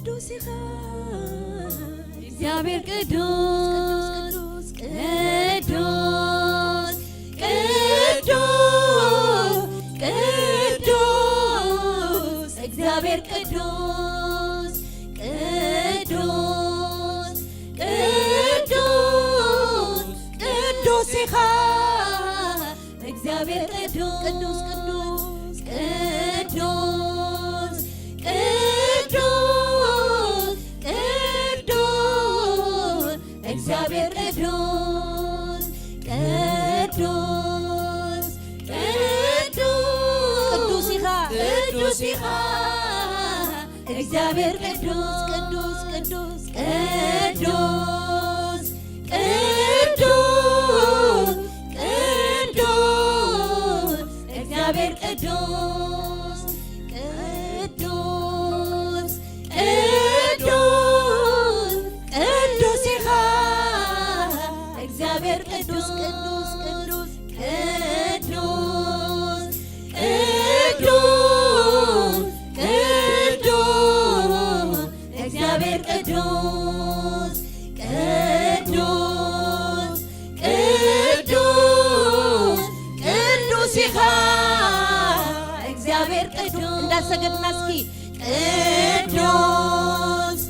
ቅዱስ ይኻ እግዚአብሔር ቅዱስ ቅዱስ ቅዱስ ቅዱስ እግዚአብሔር ቅዱስ ቅዱስ ቅዱስ ቅዱስ ይኻ እግዚአብሔር ቅዱስ ቅዱስ ቅዱስ ቅዱስ ቅዱስ እግዚአብሔር ቅዱስ ቅዱስ ቅዱስ ይኻ ቅዱስ ይኻ እግዚአብሔር ቅዱስ ቅዱስ ቅዱስ ቅዱስ ቅዱስ ቅዱስ እግዚአብሔር ቅዱስ ቅዱስ ቅዱስ ቅዱስ ይኻ እግዚአብሔር ቅዱስ ቅዱስ ቅዱስ ቅዱስ ቅዱስ ቅዱስ እግዚአብሔር ቅዱስ ቅዱስ ቅዱስ ቅዱስ ይኻ እግዚአብሔር ቅዱስ እንዳሰገድና እስኪ ቅዱስ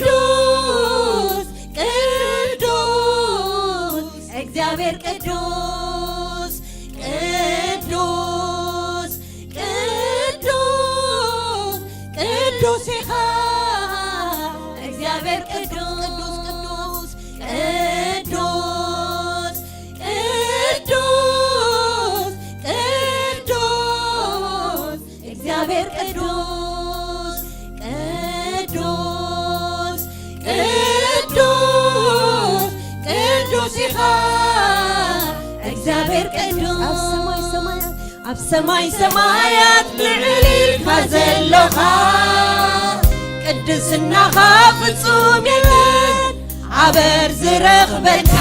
ቅዱስ ቅዱስ እግዚአብሔር ቅዱስ ቅዱስ ቅዱስ ቅዱስ ይኻ እግዚአብሔር ቅዱስ ቅዱስ ቅዱስ ቅዱስ ቅዱስ እግዚአብሔር ቅዱስ ቅዱስ ቅዱስ ቅዱስ ይኻ እግዚአብሔር ቅዱስ ኣብ ሰማይ ሰማያት ልዕል ኢልካ ዘለኻ ቅድስናኻ ፍጹም የለን ዓበር ዝረኽበካ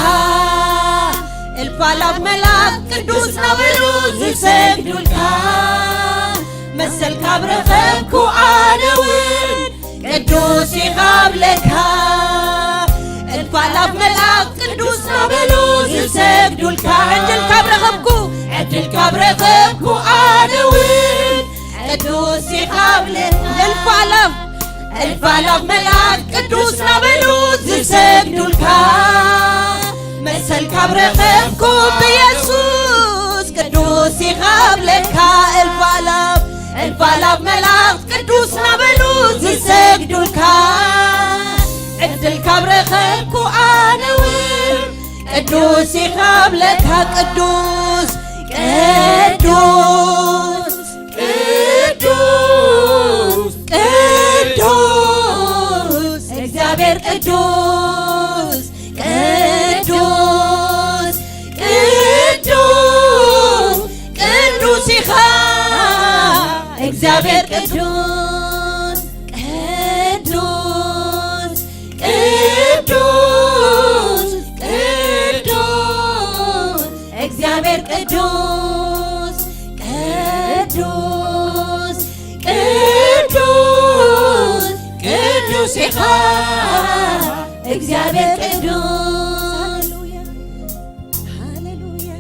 እልፍ ኣላፍ መላእክት ቅዱስ ናበሉ ዝሰግዱልካ መሰልካ ብረኸብኩ ኣነ እውን ቅዱስ ይኻ ብለካ እልፍ ኣላፍ መላእክት ቅዱስ ናበሉ ዝሰግዱልካ ዕድልካ ብረኸብኩ ኣነ እውን ቅዱስ ይኻ ብለካ እልፍ ኣላፍ መላእክት ቅዱስ ናበሉ ዝሰግዱልካ መሰልካ ብረኸብኩ ብኢየሱስ ቅዱስ ይኻ ብለካ እልፍ ኣላፍ መላእክት ቅዱስ ናበሉ ዝሰግዱልካ ዕድልካ ብረኸብኩ ኣነ እውን ቅዱስ ይኻ ብለካ ቅዱስ ቅዱስ ቅዱስ ቅዱስ እግዚአብሔር ቅዱስ ቅዱስ ቅዱስ ቅዱስ ይኻ እግዚአብሔር ቅዱስ ቅዱስ ቅዱስ ቅዱስ እግዚአብሔር ቅዱስ ቅዱስ ቅዱስ ቅዱስ ይኻ እግዚአብሔር ቅዱስ ሃሌሉያ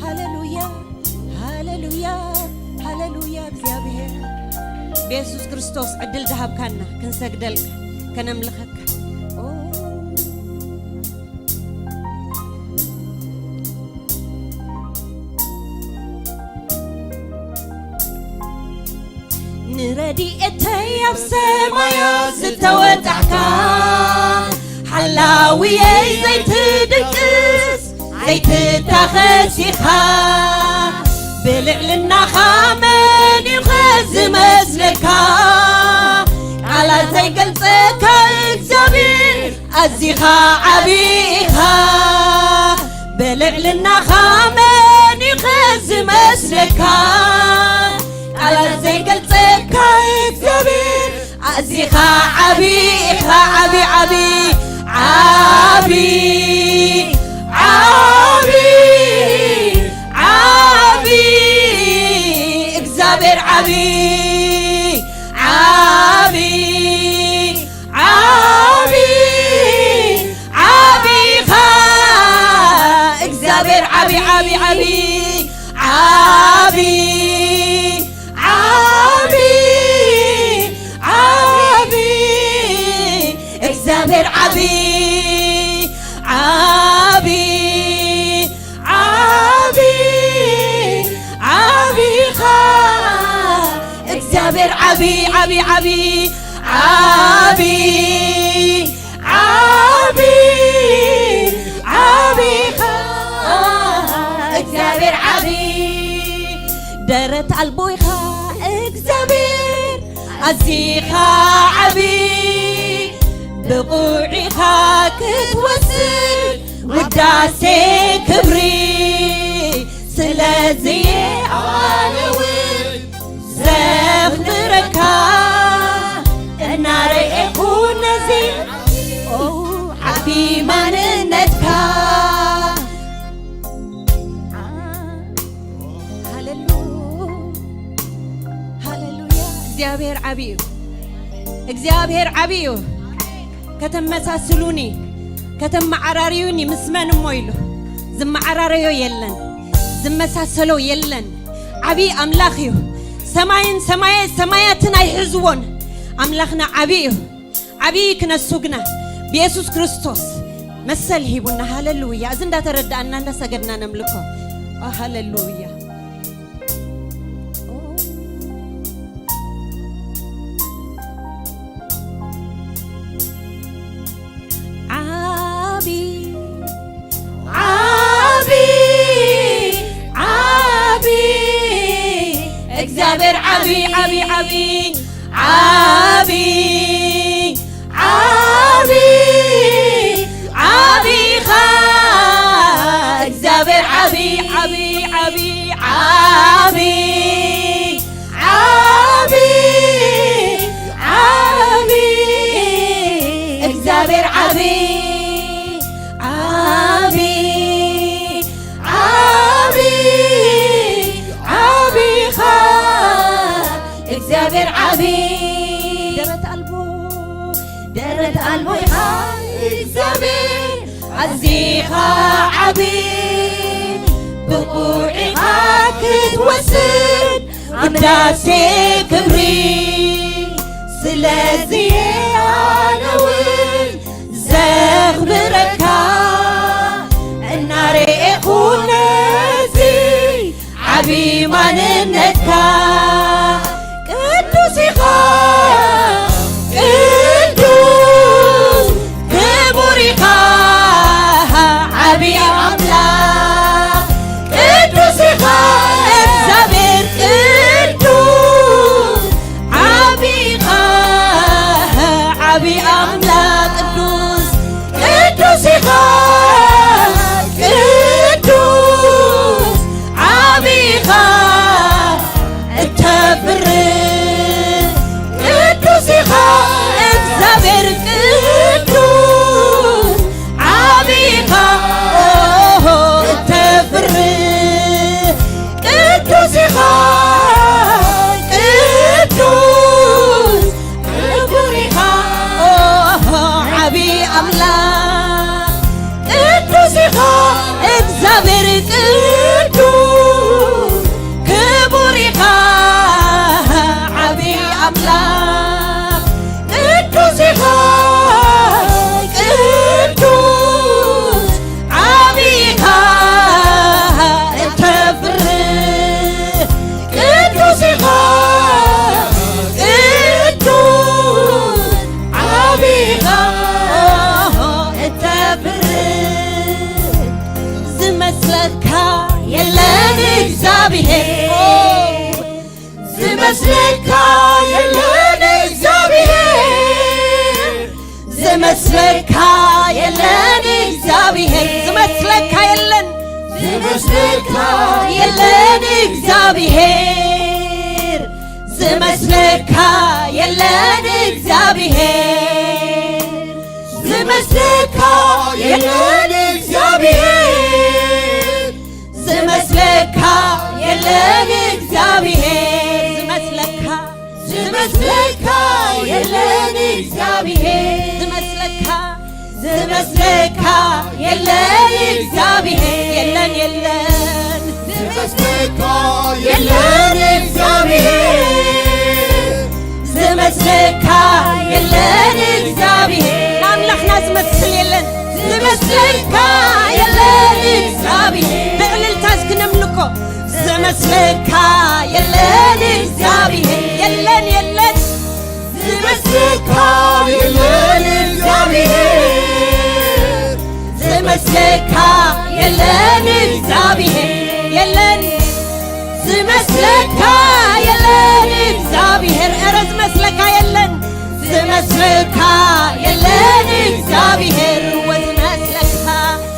ሃሌሉያ ሃሌሉያ ሃሌሉያ እግዚአብሔር በኢየሱስ ክርስቶስ ዕድል ዝሃብካና ክንሰግደልካ ከነምልኸካ ንረዲኤተይ ኣብ ሰማያት ዝተወጣሕካ ሓላዊየይ ዘይትድቅስ ዘይትታኸስ ኢኻ ብልዕልናኻ መን እዩ ዝመስለካ ቃላት ዘይገልጸካ እግዚአብሔር ኣዚኻ ዓብዪ ኢኻ ብልዕልናኻ መን እዩ ዝመስለካ ቃላት ዘይገልጸካ እግዚአብሔር ኣዚኻ ዓብዪ ኢኻ ዓብዪ ዓብዪ ዓብዪ ዓብዪ ዓብዪ እግዚአብሔር ዓብዪ ዓብዪ عبي عبي عبي عبي عبي عبي እግዚአብሔር ዓቢ ደረት አልቦይኻ እግዚአብሔር ኣዚኻ ዓቢ ብቑዒኻ ክትወስድ ውዳሴ ክብሪ ስለዚ ኣዋልውን ዘኽብረካ እናረአኹ ነዚ ዓቢ ማንነትካ እግዚአብሔር ዓቢ እዩ እግዚአብሔር ዓቢ እዩ ከተመሳስሉኒ ከተማዓራሪዩኒ ምስመን ሞይሉ ዝማዓራሪዮ የለን ዝመሳሰሎ የለን ዓቢ አምላኽ እዩ ሰማይን ሰማያትን አይሕዝዎን አምላኽና ዓቢ እዩ ዓቢ ክነሱግና በኢየሱስ ክርስቶስ መሰል ሂቡና ሃሌሉያ እዚ እንዳተረዳእና እንደሰገድና ነምልኮ ሃሌሉያ እግዚአብሔር ዓቢ ዓቢ ዓቢ ዓቢ ዓቢ ዓቢኻ እግዚአብሔር ዓቢ ዓቢ ዓቢ ዓቢ ዓቢ ዓቢ እግዚአብሔር ዓቢ ዓቢ ዓቢ ዓቢኻ እግዚአብሔር ዓቢ ደረት አልቦ ኢኻ እግዚአብሔር ኣዚኻ ዓቢ ብቑዒኻ ክትወስድ ውዳሴ ክብሪ ስለዚ ኣነውን ዘኽብረካ እናርአኹ ነዚ ዓቢ ማንነትካ ቅዱስ ኢኻ ቅዱስ ክቡር ኢኻ ዓቢ አምላኽ ቅዱስ ኢኻ እግዚአብሔር ቅዱስ ዓቢ ኢኻ ዓቢ አምላኽ ቅዱስ ቅዱስ ኢኻ ቅዱስ ዓቢ ኢኻ እተፍር ቅዱስ ኢኻ እግዚአብሔር ቅዱስ ዓቢ ኢኻ እተፍር ቅዱስ ኢኻ ቅዱስ ክቡር ኢኻ ዓቢ አምላኽ ቅዱስ ኢኻ እግዚአብሔር ቅዱስ ክቡር ኢኻ ዓቢ አምላኽ ቅዱስ ኢኻ ቅዱስ ዓቢ ኢኻ እተፍር ቅዱስ ኢኻ ቅዱስ ዓቢ ኢኻ እተፍር ዝመስለካ የለን እግዚአብሔር ዝመስለካ የለን እግዚአብሔር ዝመስለካ የለን እግዚአብሔር ዝመስለካ የለን ዝመስለካ የለን እግዚአብሔር ዝመስለካ የለን እግዚአብሔር ዝመስለካ የለን እግዚአብሔር ዝመስለካ የለን እግዚአብሔር ዝመስለካ የለን እግዚአብሔር ዝመስለካ የለን እግዚአብሔር የለን ዝመስለካ የለን እግዚአብሔር ዝመስለካ የለን እግዚአብሔር አምላኽና ዝመስል የለን ዝመስለካ የለን እግዚአብሔር በእልልታ እስክነምልኮ ዝመስለካ የለን እግዚአብሔር የለን ዝመስለካ የለን እግዚአብሔር ዝመስለካ የለን እግዚአብሔር የለን ዝመስለካ የለን እግዚአብሔር ኧረ ዝመስለካ የለን ዝመስለካ የለን እግዚአብሔር ወዝመስለካ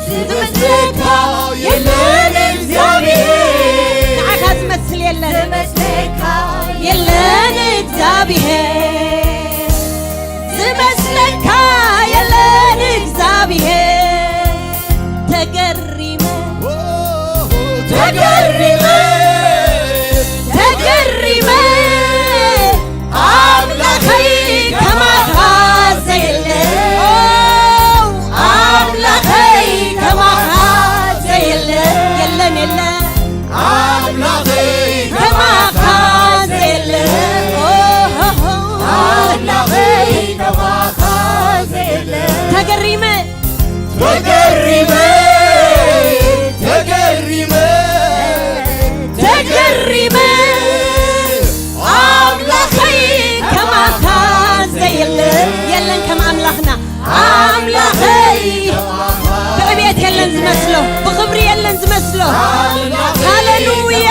ዝመስለካ የለን እግዚአብሔር ንዓኻ ዝመስል የለን ዝመስለካ የለን እግዚአብሔር ዝመስለካ የለን እግዚአብሔር ተገሪመ ተገሪመ ተገሪመ አምላኸይ ከማኻ ዘየለ አምላኸይ ከማኻ ዘየለ የለን የለን አምላኸይ ከማኻ ዘየለ አምላኸይ ከማኻ ዘየለ ተገሪመ ተገሪመ ተገሪመ ተገሪመ አምላኸይ ከማኻ ዘየለ የለን ከም አምላኽና አምላኸይ ብዕብየት የለን ዝመስሎ ብኽብሪ የለን ዝመስሎ ሃሌሉያ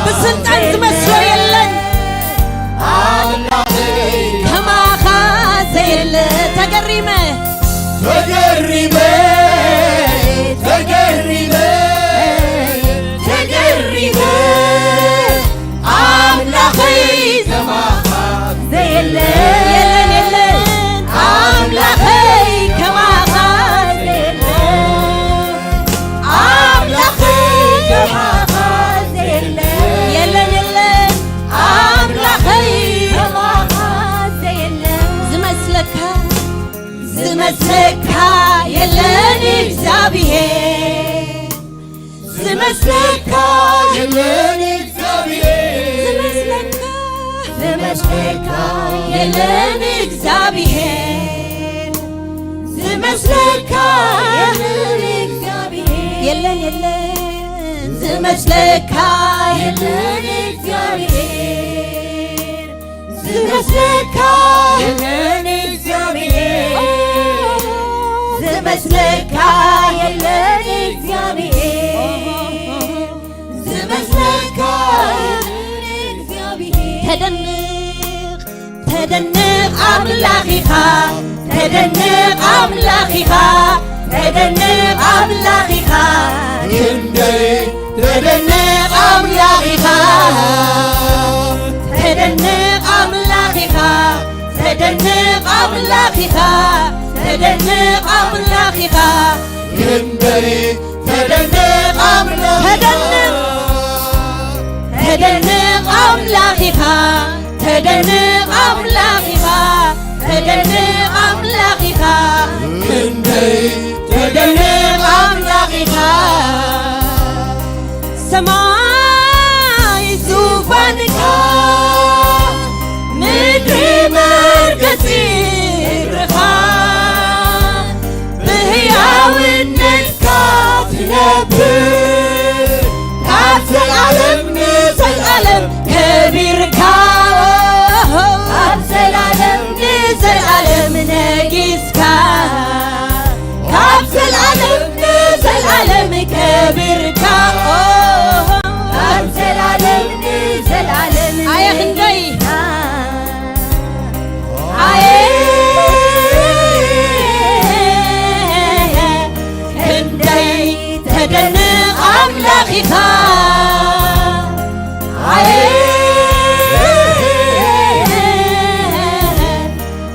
ብስልጣን ዝመስሎ የለን ከማኻ ዘየለ ተገሪመ ተገሪመ ተገሪመ ተገሪመ አምላኸይ ከማኻ ዘየለ የለን የለን አምላኸይ ከማኻ ዘየለ አምላኸይ ከማኻ ዘየለ የለን የለን አምላኸይ ከማኻ ዘየለ ዝመስለካ ዝመስለካ የለን እግዚአብሔር ዝመስለካ የለን እግዚአብሔር ዝመስለካ የለን እግዚአብሔር ዝመስለካ የለን እግዚአብሔር የለን የለን ዝመስለካ የለን እግዚአብሔር ዝመስለካ የለን እግዚአብሔር ዝመስለካ የለን እግዚአብሔር ዝመስለካ ተደንቕ ተደንቕ አምላኺኻ ተደንቕ አምላኺኻ ተደንቕ አምላኺኻ ክንደይ ተደንቕ አምላኺኻ ተደንቕ አምላኺኻ ተደንቕ አምላኺኻ ተደንቕ አምላኺኻ ክንደይ ተደንቕ አምላኽኻ ተደንቕ አምላኺኻ ተደንቕ አምላኺኻ ተደንቕ አምላኺኻ ክንደይ ተደንቕ አምላኺኻ ሰማይ ዙፋንካ ምድሪ መርገጺ እግርኻ ብሕያውነትካ ትነብር ካብ ዘለዓለም ንዘለዓለም ከቢርካ ካብ ዘለዓለም ንዘለዓለም ነጊስካ ካብ ዘለዓለም ንዘለዓለም ከቢርካ ካብ ዘለዓለም ንዘለዓለም ኣየ ክንደይ ኣየ ክንደይ ተደንቕ አምላኺኻ ኣየ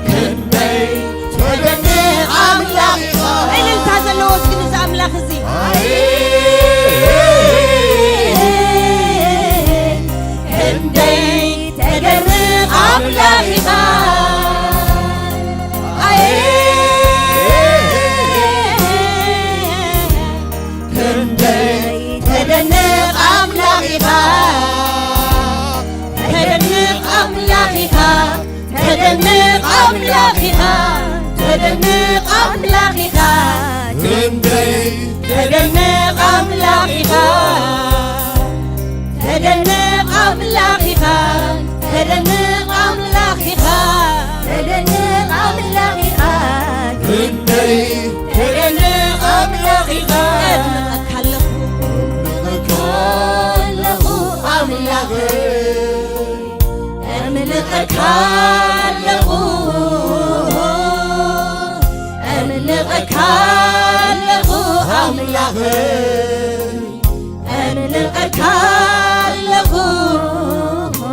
ክንደይ ተደንቕ አምላኽኻ እልልታ ዘለዎ እስኪ ንዚ ኣምላኽ እዚ ክንደይ ተደንቕ አምላኺኻ ኣየ ክንደይ ተደንቕ አምላኺኻ ተደንቕ አምላኺኻ ተደንቕ አምላኺኻ ተደንቕ አምላኺኻ ክንደይ ተደንቕ አምላኺኻ ተደንቕ አምላኺኻ ተደንቕ አምላኺኻ أملاخيها كندي تدنق أملاخيها أملخك له أملخك له أملخي أملخك له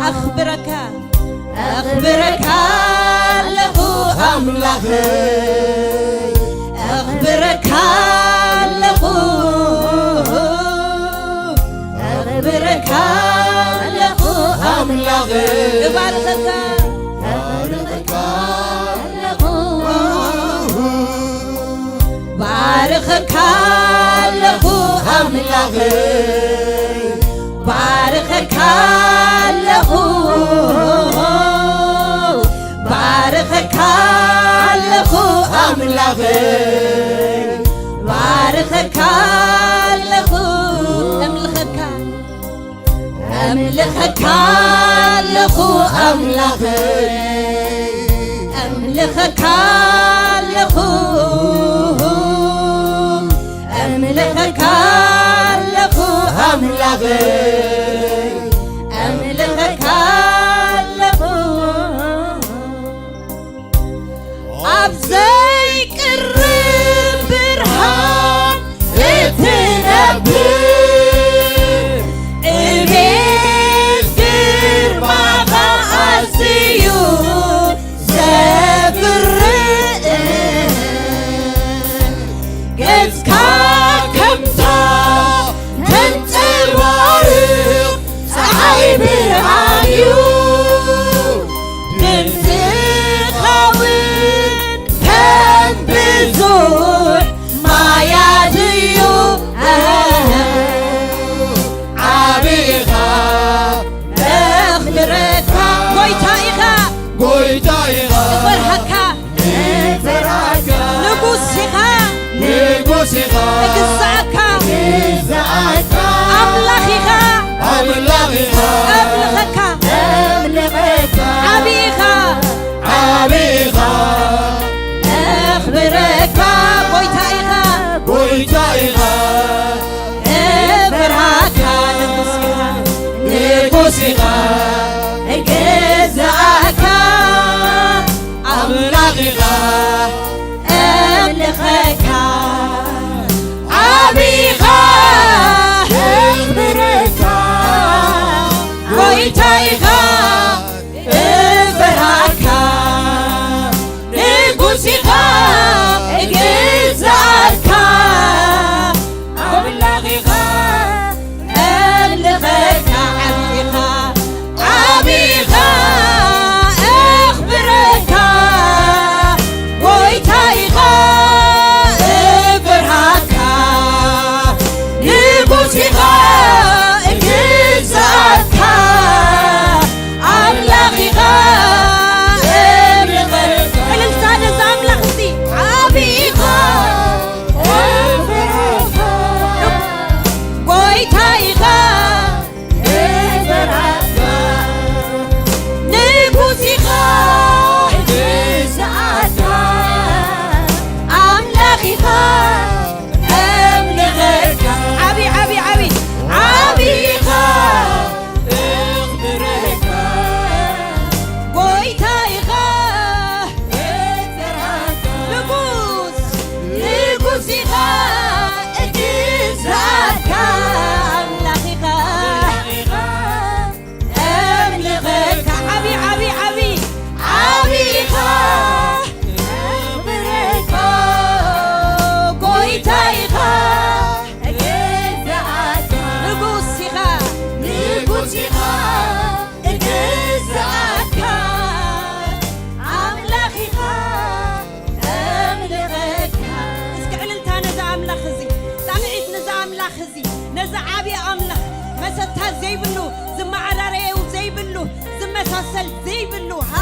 أخبرك له أملخي أخبرك له أخبرك له أملخي باركك باركك له أملخي باركك له باركك له أملخي باركك له أملخك له أملخي أملخك له أملخك له أملخي أملخك له أبزي قرب برهان اتنبي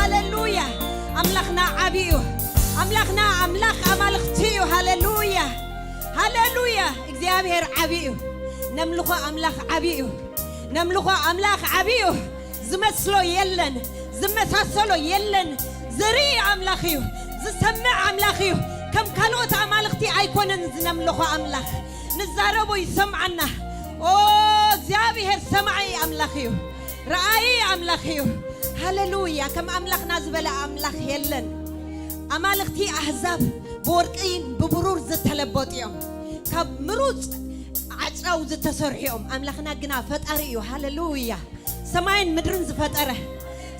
هاللويا أملخنا عبيو أملخنا أملخ أملختيو هاللويا هاللويا እግዚአብሔር عبيو نملخ أملخ عبيو نملخ أملخ عبيو زمسلو يلن زمساسلو يلن زري أملخيو زسمع أملاخيو كم كالوت أمالختي أيكونن زنملخو أملاخ نزاربو يسمعنا እግዚአብሔር ሰማይ አምላኽዩ ረአይ አምላኽዩ ሃሌሉያ ከም አምላኽና ዝበለ አምላኽ የለን አማልኽቲ አሕዛብ በወርቅን በብሩር ዝተለበጡ እዮም ካብ ምሩጽ ዓፅራው ዝተሰርሑ አምላኽና ግና ፈጣሪ እዩ ሃሌሉያ ሰማይን ምድርን ዝፈጠረ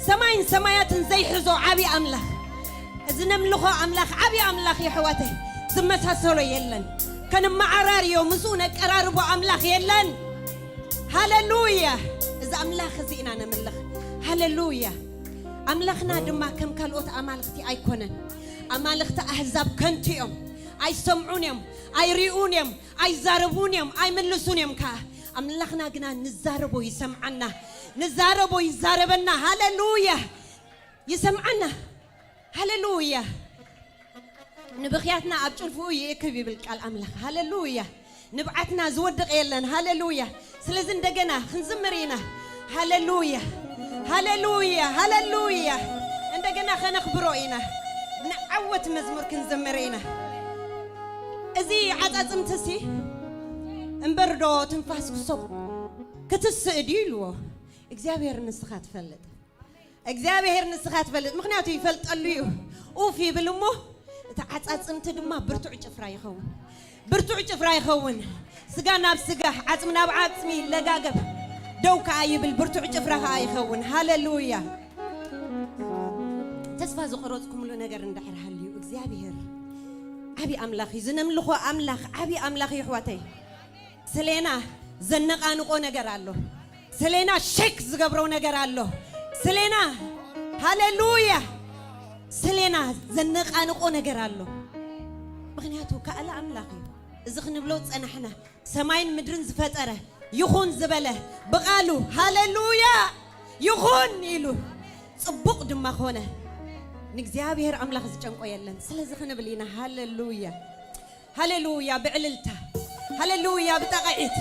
ሰማይን ሰማያትን ዘይሕዞ ዓቢ አምላኽ እዚ ነምልኾ አምላኽ ዓቢ አምላኽ ይሕወተይ ዝመሳሰሎ የለን كنمعراريو مسونا قراربو املاخ يلن هاليلويا اذا املاخ زينا نملخ هاليلويا املاخنا دما كم كالوت امالختي ايكونن امالخت احزاب كنتيوم اي سمعونيم اي ريونيم اي زاربونيم اي ملسونيم كا املاخنا غنا نزاربو يسمعنا نزاربو يزاربنا هاليلويا يسمعنا هاليلويا نبخياتنا أبجرفو يكبي بالقال أملاخ هاليلويا نبعتنا زودق يلن هاليلويا سلازن دقنا خنزمرينا هاليلويا هاليلويا هاليلويا عندنا خنخبروينا نعوت مزمور كنزمرينا ازي عزازم تسي انبردو تنفاسك صب كتسئديلو እግዚአብሔር ንስኻት ፈልጥ እግዚአብሔር ንስኻት ፈልጥ ምክንያቱ ይፈልጣልዩ ኦፊ ብልሞ تعصمت دما برتع ጭፍራ ይኸውን برتع ጭፍራ ይኸውን ስጋ ናብ ስጋ ዓጽም ናብ ዓጽሚ ለጋገብ ደውካ ይብል برتع ጭፍራ ይኸውን ሃሌሉያ ተስፋ ዝቆረጽኩምሉ ነገር እንዳሕርሃልዩ እግዚአብሔር ዓቢ አምላኽ ይዝነምልኾ አምላኽ ዓቢ አምላኽ ይሕወተይ ስለና ዘነቃንቆ ነገር አለ ስለና ሼክ ዝገብረው ነገር አለ ስለና ሃሌሉያ ስለና ዘነቃንቆ ነገር አለ ምክንያቱ ካለ አምላኽ እዚ ክንብሎ ጸናሕና ሰማይን ምድርን ዝፈጠረ ይኹን ዝበለ በቃሉ ሃሌሉያ ይኹን ኢሉ ጽቡቅ ድማ ኾነ ንእግዚአብሔር አምላኽ ዝጨንቆ የለን ስለዚህ ክንብሊና ሃሌሉያ ሃሌሉያ ብዕልልታ ሃሌሉያ ብጠቃዒት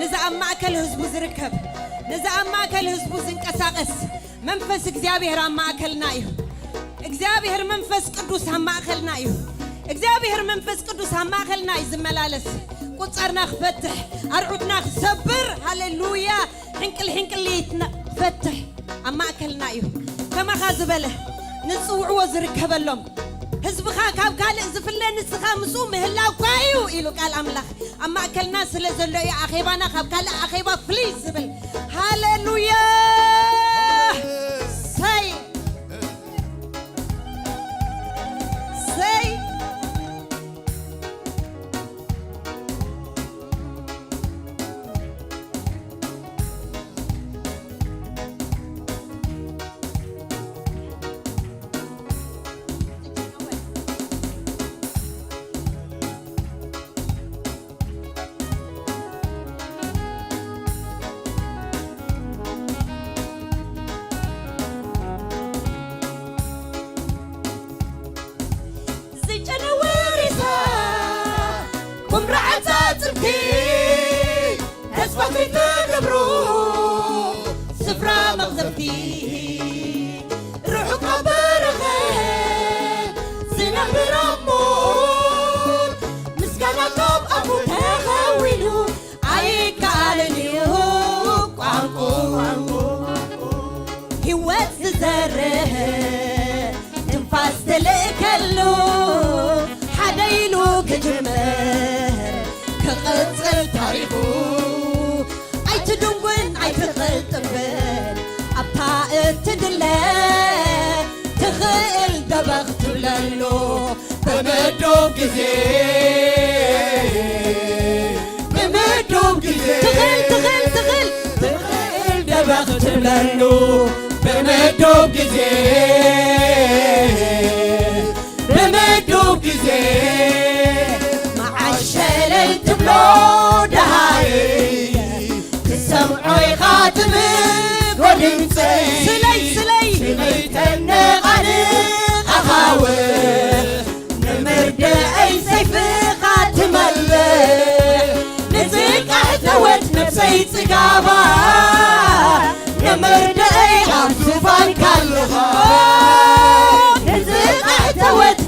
ነዛ ማእከል ህዝቡ ዝርከብ ነዛ ማእከል ህዝቡ ዝንቀሳቀስ መንፈስ እግዚአብሔር ማእከልና እዩ እግዚአብሔር መንፈስ ቅዱስ ማእከልና እዩ እግዚአብሔር መንፈስ ቅዱስ ማእከልና ይዝመላለስ ቁጻርና ክፈትሕ አርዑትና ክሰብር ሃሌሉያ ሕንቅልይትና ክፈትሕ ማእከልና እዩ ከማኻ ዝበለ ንጽውዕዎ ዝርከበሎም ህዝብኻ ካብ ካልእ ዝፍለ ንስኻ ምሱ ምህላው ካዩ ኢሉ ቃል አምላኽ ማእከልና ስለ ዘሎ እዩ አኼባና ካብ ካልእ አኼባ ፍልይ ዝብል ሃሌሉያ ሳይ سفرة مغزبتي روحك برخي زنب رمون مسكنكم أبو تخوينو عيك علنيو قانقو هوات زره تنفاس تلقلو حديلو كجمر كقصر تاريخو تدون اي تخلطبن ابا تدله تخيل دبغت للو بمدوب جزي تخيل دبغت للو بمدوب جزي مع الشلل تبلو دهاي سمعي خاتمي قولين سلي تنقاني أخاوي نمرد أي سيف خاتم الله نزيق أحتوت نفسي تقابا نمرد أي عمسفان كالخا نزيق أحتوت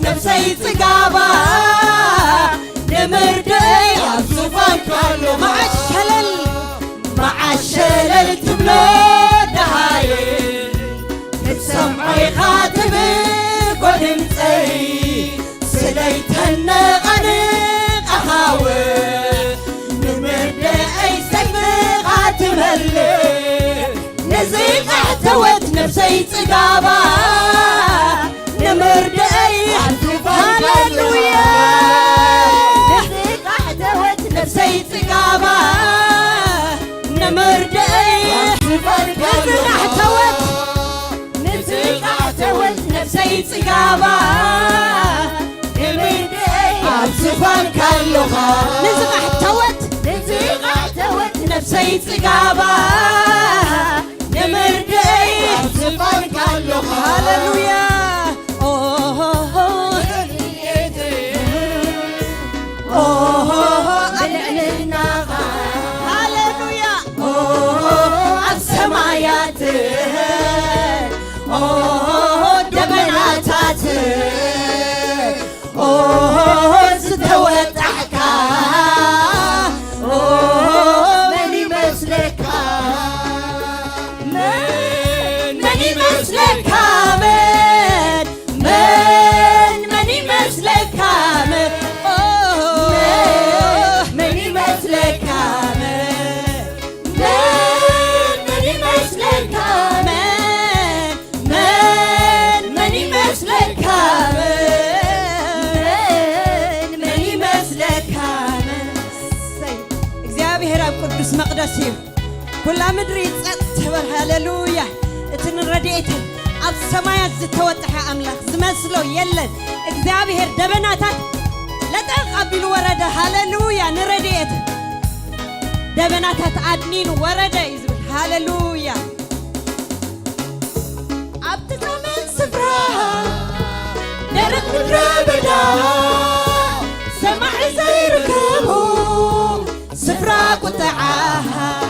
سليتنا غنق أخاوي نمردئي سيفغات ملي نزيق احتوت نفسي تقابا نمردئي هاللويا نزيق احتوت نفسي تقابا نمردئي نزيق احتوت نفسي تقابا عالزفان كاللغة نزق احتوت نفسي تقابا نمردئي عالزفان كاللغة هاللويا هاللويا السمايات دبناتات زتوتحكا مني مسلكا مني مسلكا مني مسلكا مني مسلكا مني مسلكا مني مسلكا ቅዱስ መቅደስ እዩ ኩላ ምድሪ ጸጥበር ሃሌሉያ እትን ረድኤትን ኣብ ሰማያት ዝተወጥሐ ኣምላኽ ዝመስሎ የለን እግዚአብሔር ደበናታት ለጠቕ ኣቢሉ ወረደ ሃሌሉያ ንረድኤት ደበናታት ኣድኒኑ ወረደ እዩ ዝብል ሃሌሉያ ኣብቲ ዘመን ስፍራ ደረቕ ምድረ በዳ ሰማዕ ዘይርከቡ سفرا قطعها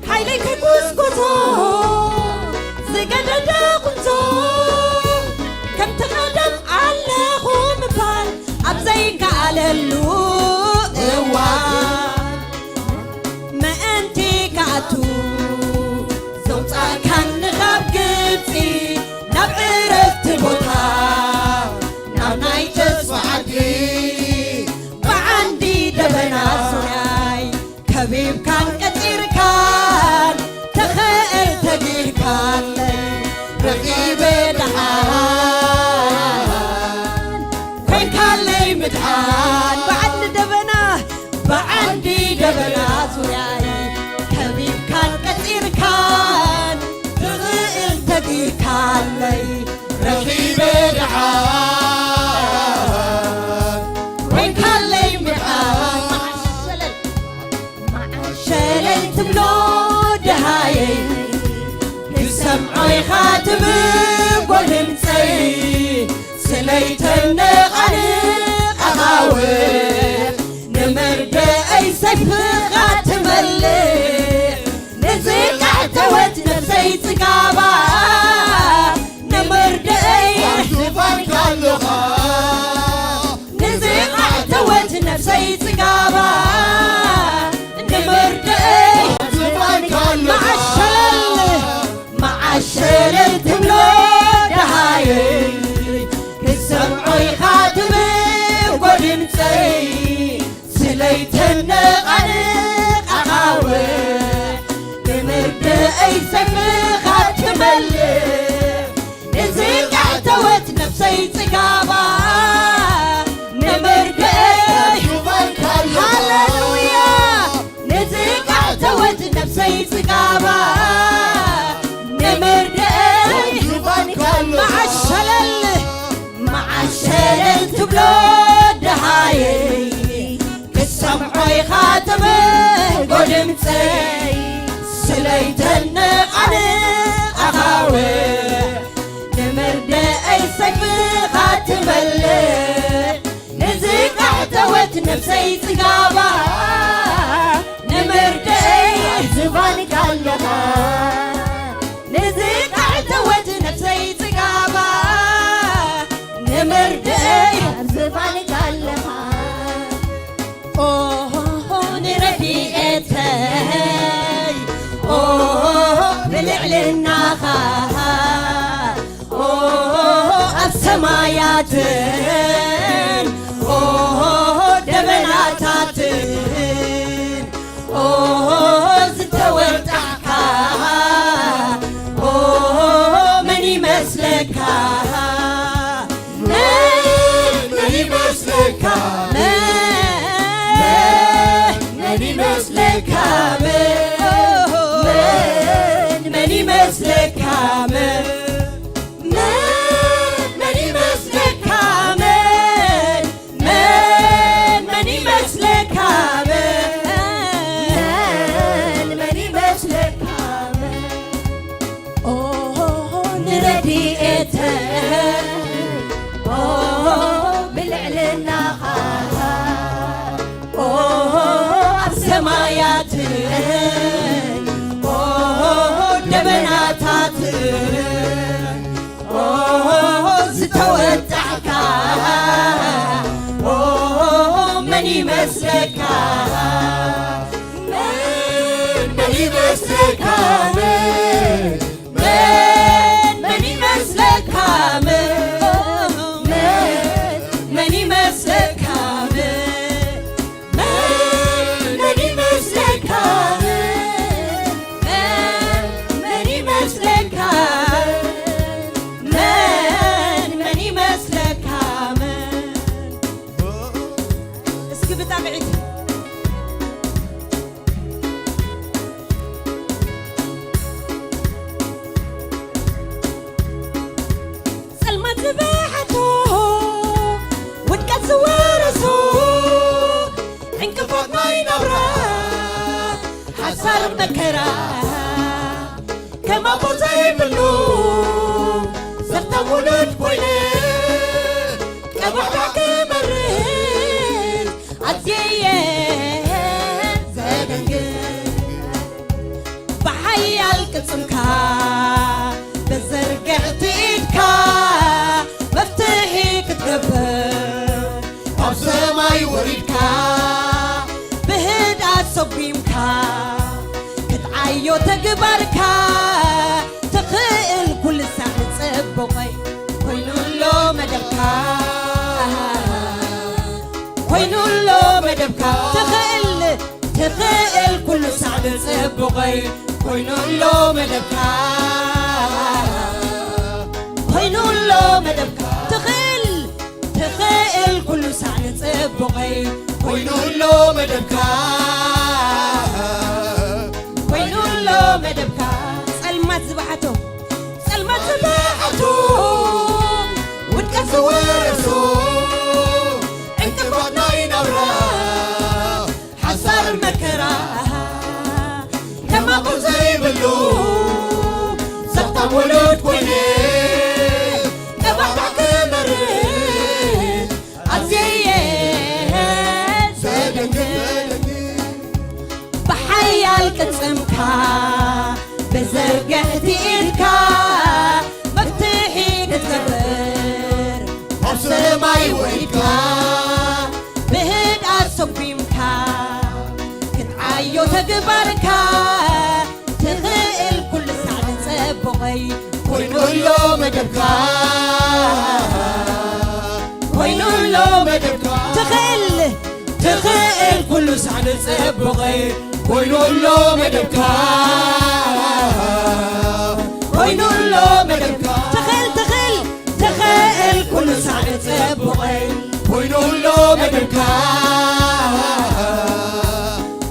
حيلي كوسكوتو زقدد قنتو كم تقدم علىخو مفال أبزيك على اللوء ما أنتي كاتو زوتا كان نغاب قبتي نبعرفت بوتا ناوناي تسوعدي بعندي دبناسو حبيب كان كثير كان تخيل تجيه كان رقيب دحان وين كان لي مدحان بعد دبنا بعندي دبنا سوياي حبيب كان كثير كان تخيل تجيه كان لي رقيب دحان وين كان لي مدحان شللت بلود هاي السمعي خاتم قلمتي سليت النغنق أغاوي نمرد أي سيف خاتم اللي نزيق احتوت نفسي تقابا نمرد أي زفان كاللغة نزيق احتوت نفسي تقابا مع الشلل تملود هاي السمعي خاتم قدمتي سليت النغنق أغاوي نمرد أي سيف خاتم اللي نزيق احتوت نفسي تقابا نمرد هاللويا نزيق احتوت نفسي تقابا مع الشلل تبلود هاي السمعي خاتم قدمتي سليت النغنق أغاوي نمرد أي سيف خاتم اللي نزيق احتوت نفسي تقابا نمرد زبان كاللغة نزيق احتوت نفسي تقابا نمرد زبان كاللغة نرديتي بالإعلان ناخا ሰማያትን ደበናታትን ዝተወጣዕካ መን ይመስለካ መን ይመስለካ መን ይመስለካ መን ይመስለካ ሰማያትን ደበናታትን ዝተወጣዕካ መን ይመስለካ መን ይመስለካ መን ይመስለካ መን ይመስለካ حصار مكرا كما بوزي بلو سرطة ولد بويني كبحرك مرين عزيين زادنقل بحيال كتسمكا بزرقعت ايدكا مفتاحي كتقبل عبسماي وريدكا بهدأ صبيمكا كتعيو تقبركا تخيل كل ساعة تصبغي وينو اللو مدبكا وينو اللو مدبكا تخيل كل ساعة تصبغي وينو اللو مدبكا وينو اللو مدبكا تخيل كل ساعة تصبغي وينو اللو مدبكا وينو اللو مدبكا سلمات زبحتو ودك سوارسو انت فوقنا ينورا حصار مكرا كما بوزي بلو سقطة ولد كويني كبحتك مرين عزيين بحيال كتسمكا بزرقعت ايدكا مفتاحي كتكبر عبسماي ويدكا بهدأ صبيمكا كتعيو تقبركا تخيل كل ساعة تصبغي وينو اللو مدبكا وينو اللو مدبكا تخيل كل ساعة تصبغي وينو اللو مدبكا وينو اللو مدبكا تخيل كل ساعة تصبغي وينو اللو مدبكا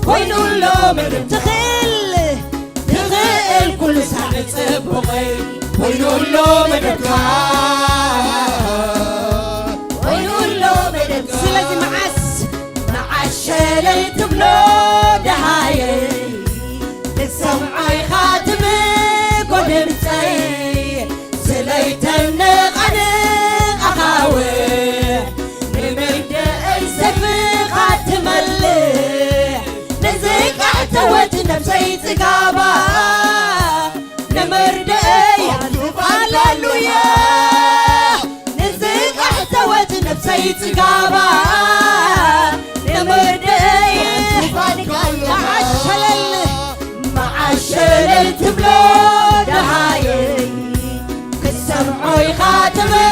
وينو اللو مدبكا تخيل كل ساعة تصبغي وينو اللو مدبكا وينو اللو مدبكا سلازي معشلل تبلو دهايي السمعي خاتمي قدمتي سليتن قنق أخاوي نمرد السفي خاتم اللي نزيق احتوت نفسي تقابا نمرد هاللويا نزيق احتوت نفسي تقابا نمرد معشلل تبلو دهايي السمعي خاتمه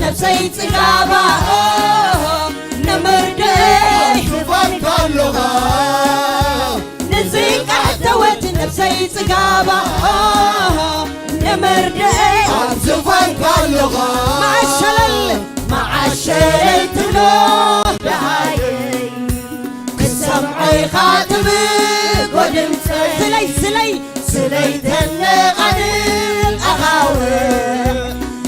نفسي تقابا نمردي زفان كاللغة نزيق احتوت نفسي تقابا نمردي زفان كاللغة مع الشلل تلو بهاي السمعي خاتمك ودمتي سلي تنقل الأغاوي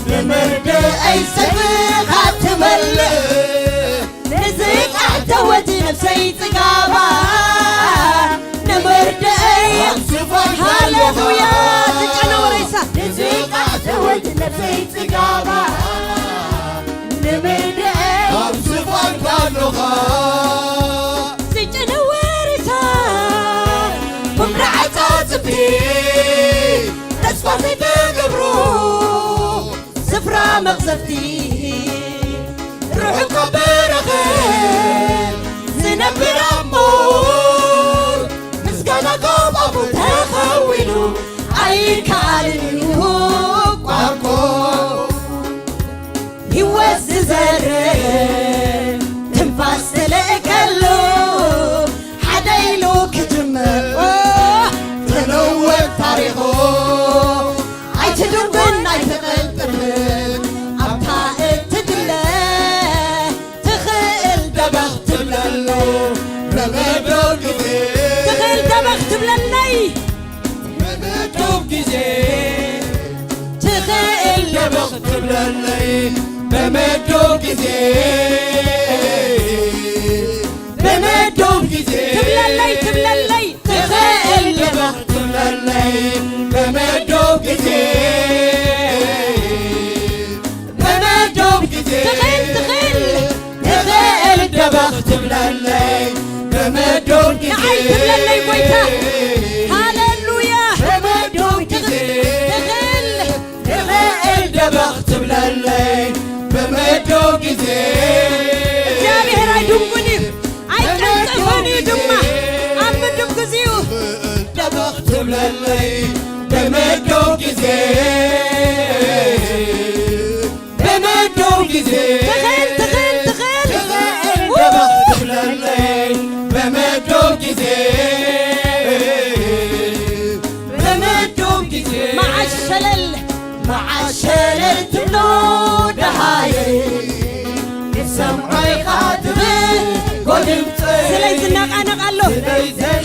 نمردي أي سبي خاتم اللي نزيق احتوت نفسي تقابا نمردي هاللويا تجعنا وريسا نزيق احتوت نفسي تقابا نمردي زفان كاللغة تجعنا وريسا بمرعة زبدي تسفى تقبرو سفرة مغزفتي روح قبر غير زنبر أمور مسكنكم أبو تخولوا أي كاليو قاكو يوز زرين تنفاس تلقلو حدايلو كجمر تنوب تاريخو أي تدربن أي تقلبن أبتا اتدلى تخيل دبخ تبللو بمدو كذي تخيل دبخ تبلني بمدو كذي تخيل دبخ تبللي بمدو كذي بمدو كذي تبللي تخيل دبخ تبللي بمدو كذي بمدو كذي تخيل دبخ تبللي بمدو كذي نعي تبللي بويتا هاللويا بمدو كذي تخيل دبخ تبللي بمدو كذي እግዚአብሔር አይዱምኒ አይቀንጽፉኒ ድማ አምድም ግዚኡ دبخ تبللي بمدو كذي بمدو كذي تخيل دبخ تبللي بمدو كذي بمدو كذي مع الشلل تبلو دهاي سمعي خاتمي قدمت سلي زنقانق له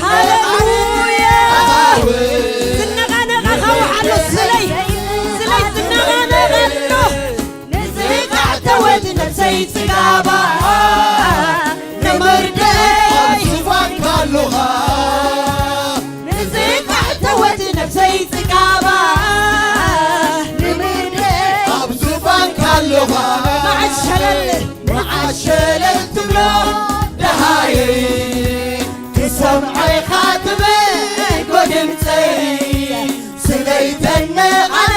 هاللويا زنقانق اخوحلو سلي زنقانق له نزيق احتوت نفسي تقابا نمردي زفان كاللغة نزيق احتوت نفسي تقابا نمردي زفان كاللغة مع الشلل تبلو دهاي سمعي خاتمي قدمتي سليتني عن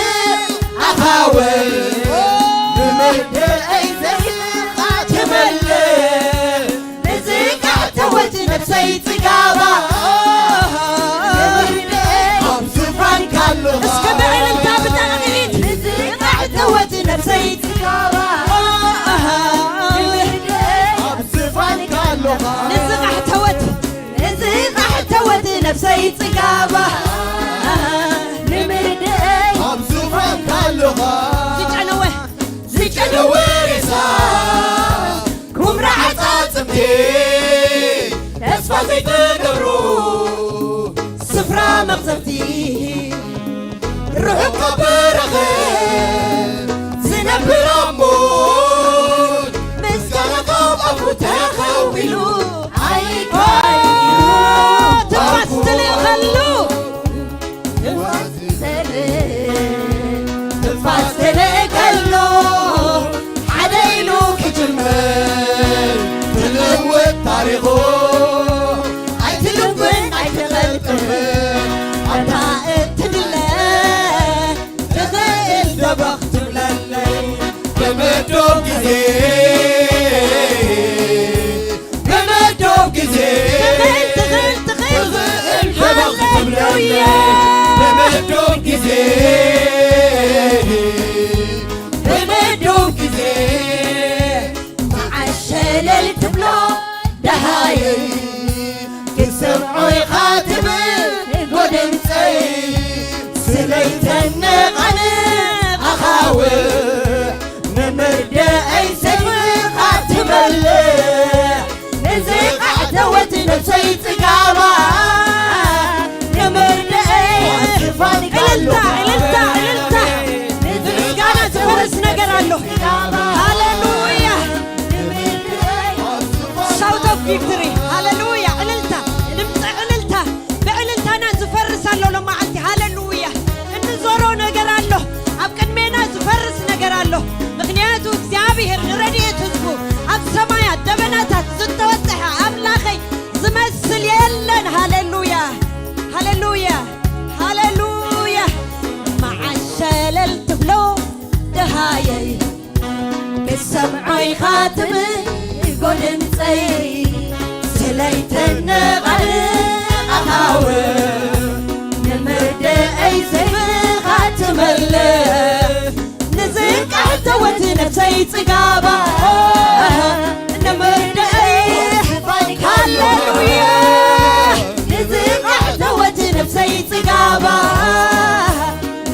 أخاوي بمد أي زي خاتم اللي نزيق احتوت نفسي تقابا زفان كاللغة اسكبع الانتاب تغنيت نزيق احتوت نفسي تقابا زفان كاللغة نزيق احتوت نفسي تقابا نمردي زفان كاللغة زيجانو ورثة كم راحت عاصمتي تسفى زي تقبرو سفرة مغزفتي روح قبر غير زنبر أمود مسكنكم أبو تخولو تفصلي خلو تفاصلي قلو حديلو كجمل تلوت تاريخو أي تلوبن أي تغلقن أبا اتدلى تخيل دبخ تبللي بمدو كذي بمدو كذي تخيل دبخ تبللي بمدو كذي بمدو كذي شلل تبلو دهاي كسمعي خاتم قدمتي سليتن قنق أخاوي نمرد أي سمع خاتم اللي نزيق اعتوت نفسي تقابا نمرد أي إلتا نزيق أنا تفرس نقرالو هاللويا shout of victory هاللويا إلتا نمتع إلتا بإلتا أنا زفرسالو لما عندي هاللويا النزورو نقرالو أبقى مينا زفرس نقرالو مغنياتو እግዚአብሔር ንረድኤት ህዝቡ ኣብ ሰማያት ደበናታት ዝተወፅሐ ኣምላኸይ ዝመስል የለን ሃሌሉያ ሃሌሉያ ሃሌሉያ ማዓሸለል ትብሎ ድሃየይ ክሰምዖይ ኻትም ጎድንፀይ ስለይተነቐል ኣኻወ ንምርድአይ ዘይምኻ ትመልእ ንዝቃሕተወት ነፍሰይ ጽጋባ ንምርድአይ ሃሌሉያ ንዝቃሕተወት ነፍሰይ ጽጋባ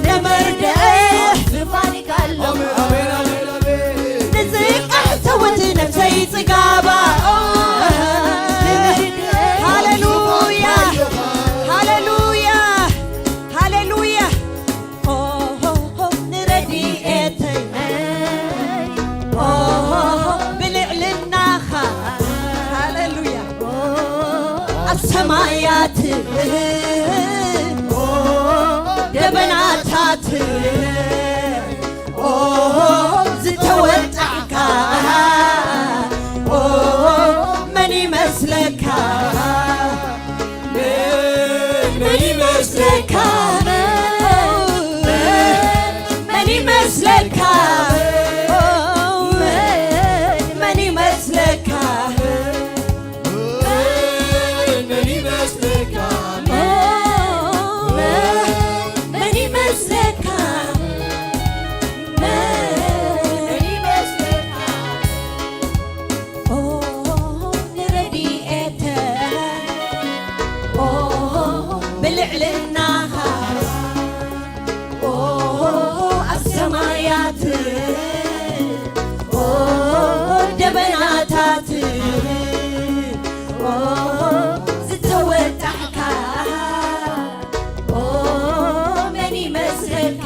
ንምርድአይ ንዝቃሕተወት ነፍሰይ ጽጋባ ሃሌሉያ ሃሌሉያ ሃሌሉያ ንረድኤተይ ብልዕልናኻ ሃሌሉያ ኣብ ሰማያት ደበናታት ዝተወጣዕካ መን ይመስለካ መን ይመስለካ መን ይመስለካ መን ይመስለካ መን ይመስለካ መን ይመስለካ ብልዕልናኻ ኣብ ሰማያት ደበናታት ዝተወጣዕካ መን ይመስለካ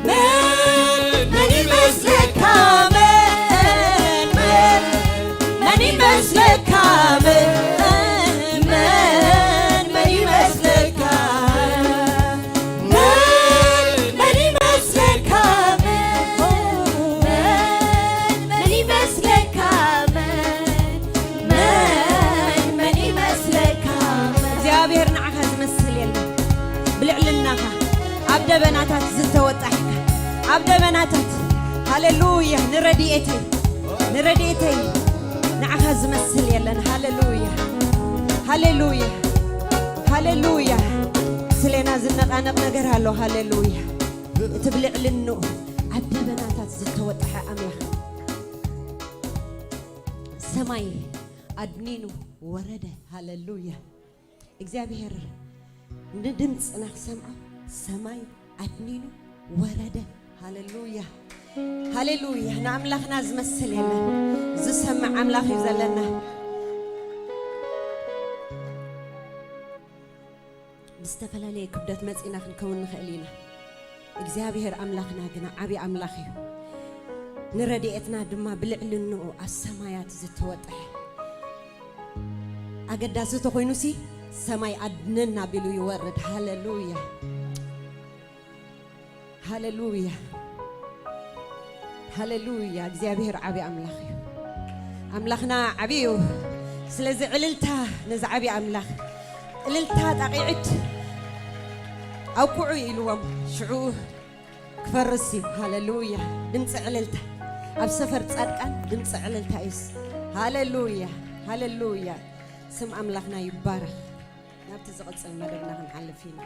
መን ይመስለካ መን ይመስለካ ኣብ ደበናታት ዝተወጣሕካ ኣብ ደበናታት ሃሌሉያ ንረድኤተይ ንዓኻ ዝመስል የለን ሃሌሉያ ሃሌሉያ ሃሌሉያ ስለና ዝነቃነቕ ነገር ኣሎ ሃሌሉያ እቲ ብልዕልንኡ ኣብ ደበናታት ዝተወጣሐ ኣምላኽ ሰማይ ኣድኒኑ ወረደ ሃሌሉያ እግዚአብሔር ንድምፅ ናክሰምዖ ሰማይ ኣድኒኑ ወረደ ሃሌሉያ ሃሌሉያ ንኣምላኽና ዝመስል የለን ዝሰምዕ ኣምላኽ እዩ ዘለና ብዝተፈላለየ ክብደት መፂና ክንከውን ንኽእል ኢና እግዚኣብሔር ኣምላኽና ግና ዓብዪ ኣምላኽ እዩ ንረድኤትና ድማ ብልዕልንኡ ኣብ ሰማያት ዝተወጥሐ ኣገዳሲ ተኾይኑሲ ሰማይ ኣድነና ቢሉ ይወርድ ሃሌሉያ ሃሌሉያ ሃሌሉያ እግዚአብሔር ዓብዪ ኣምላኽ እዩ ኣምላኽና ዓብዪ እዩ ስለዚ ዕልልታ ነዚ ዓብዪ ኣምላኽ ዕልልታ ጣቂዕት ኣውኩዑ ኢልዎም ሽዑ ክፈርስ እዩ ሃሌሉያ ድምፂ ዕልልታ ኣብ ሰፈር ጻድቃን ድምፂ ዕልልታ እዩስ ሃሌሉያ ሃሌሉያ ስም ኣምላኽና ይባረኽ ናብቲ ዝቕፅል መደብና ክንሓልፍ ኢና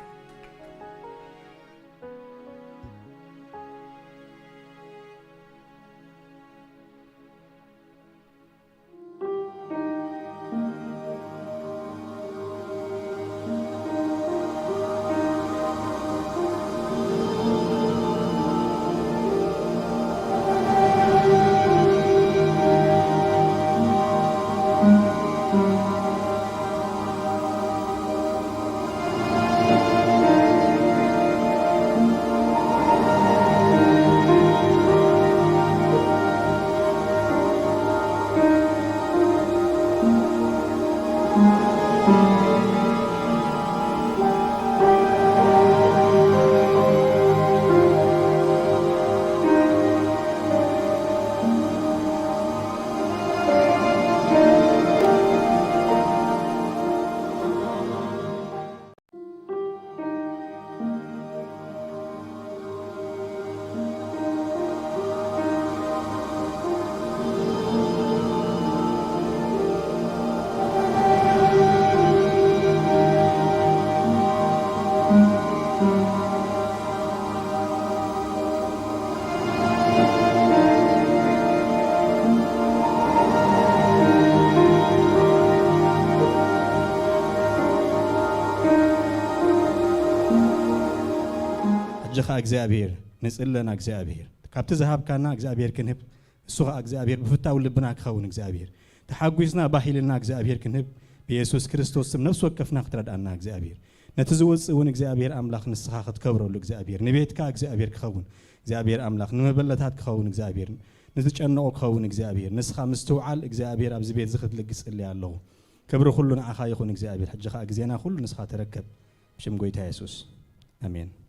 حجخ أجزابير نسألنا أجزابير كابت ذهب كنا أجزابير كنهب السوق أجزابير بفتاول لبنا كخون أجزابير تحجزنا باهيلنا أجزابير كنهب بيسوع كريستوس نفس وقفنا اخترد أن أجزابير نتزوج ون أجزابير أملاخ نسخاخت كبروا لأجزابير نبيت كأجزابير كخون أجزابير أملاخ نمبلتات كخون أجزابير نزج أنه كخون أجزابير نسخة مستوعل أجزابير أبز بيت زخت لقص اللي الله كبروا كلنا أخا يخون أجزابير حجخ أجزينا كل نسخة تركب بشم قويت يسوع آمين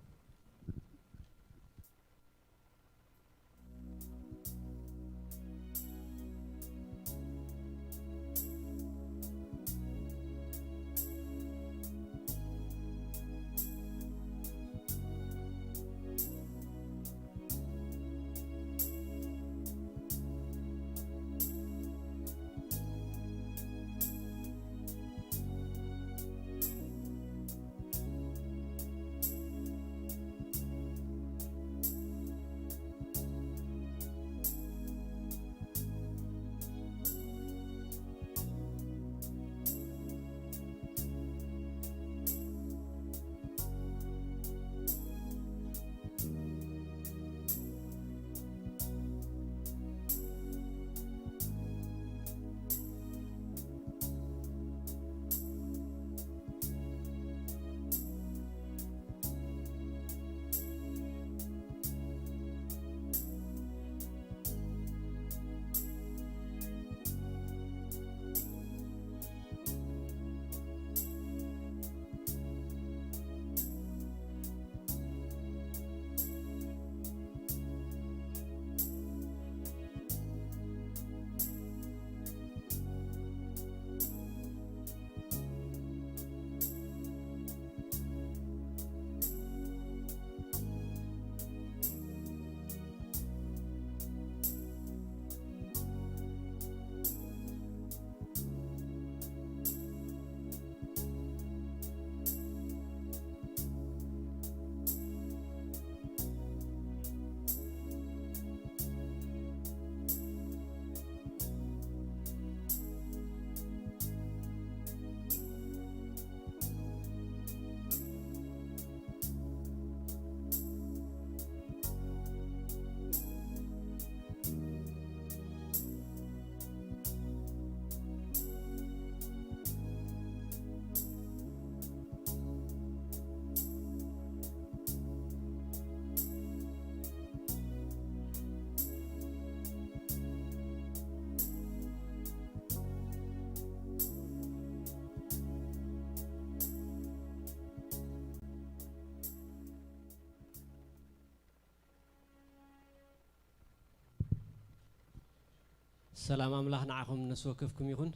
سلام أملاح نعكم نسوكفكم يخون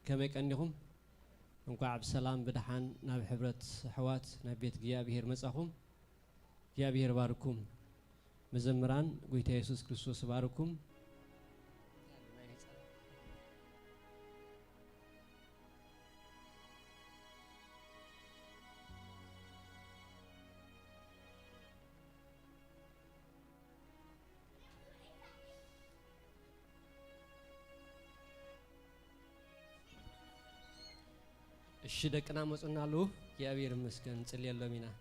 كما يكنيكم نقعب سلام بدحان ناب حبرة حوات ناب بيت جيابير مساهم جيابير باركم مزمران قويت يسوع كريستوس باركم الشدكنا مصنع له يابير مسكن صلي الله مينا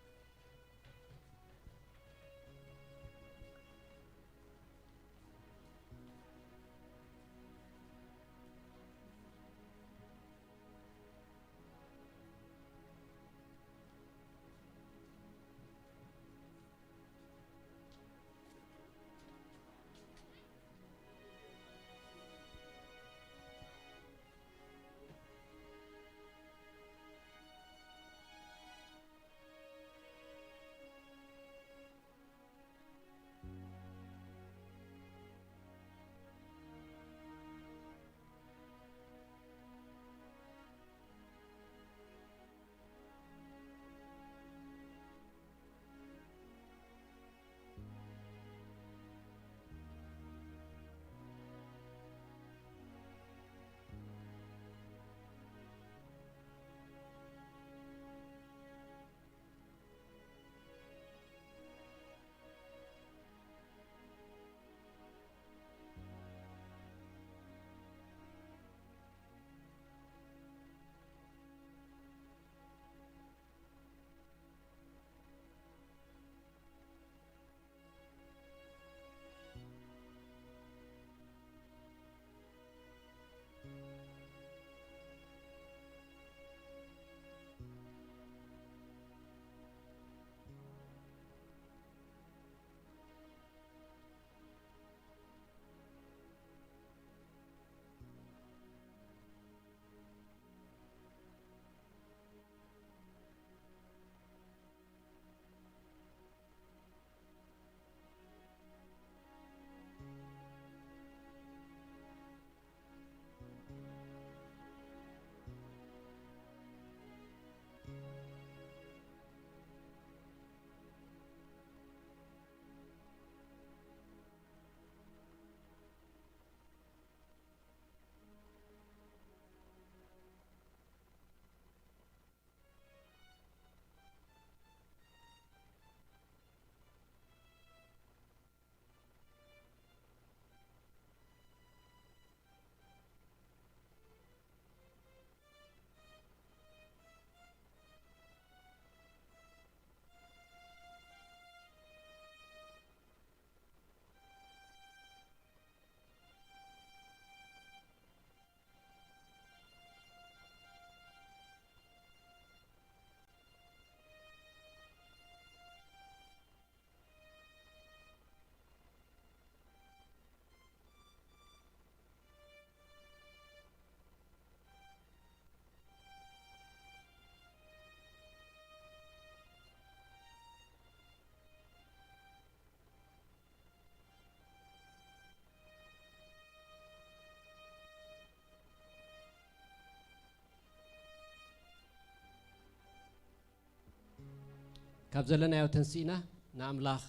كابزلنا يا تنسينا نأملاخ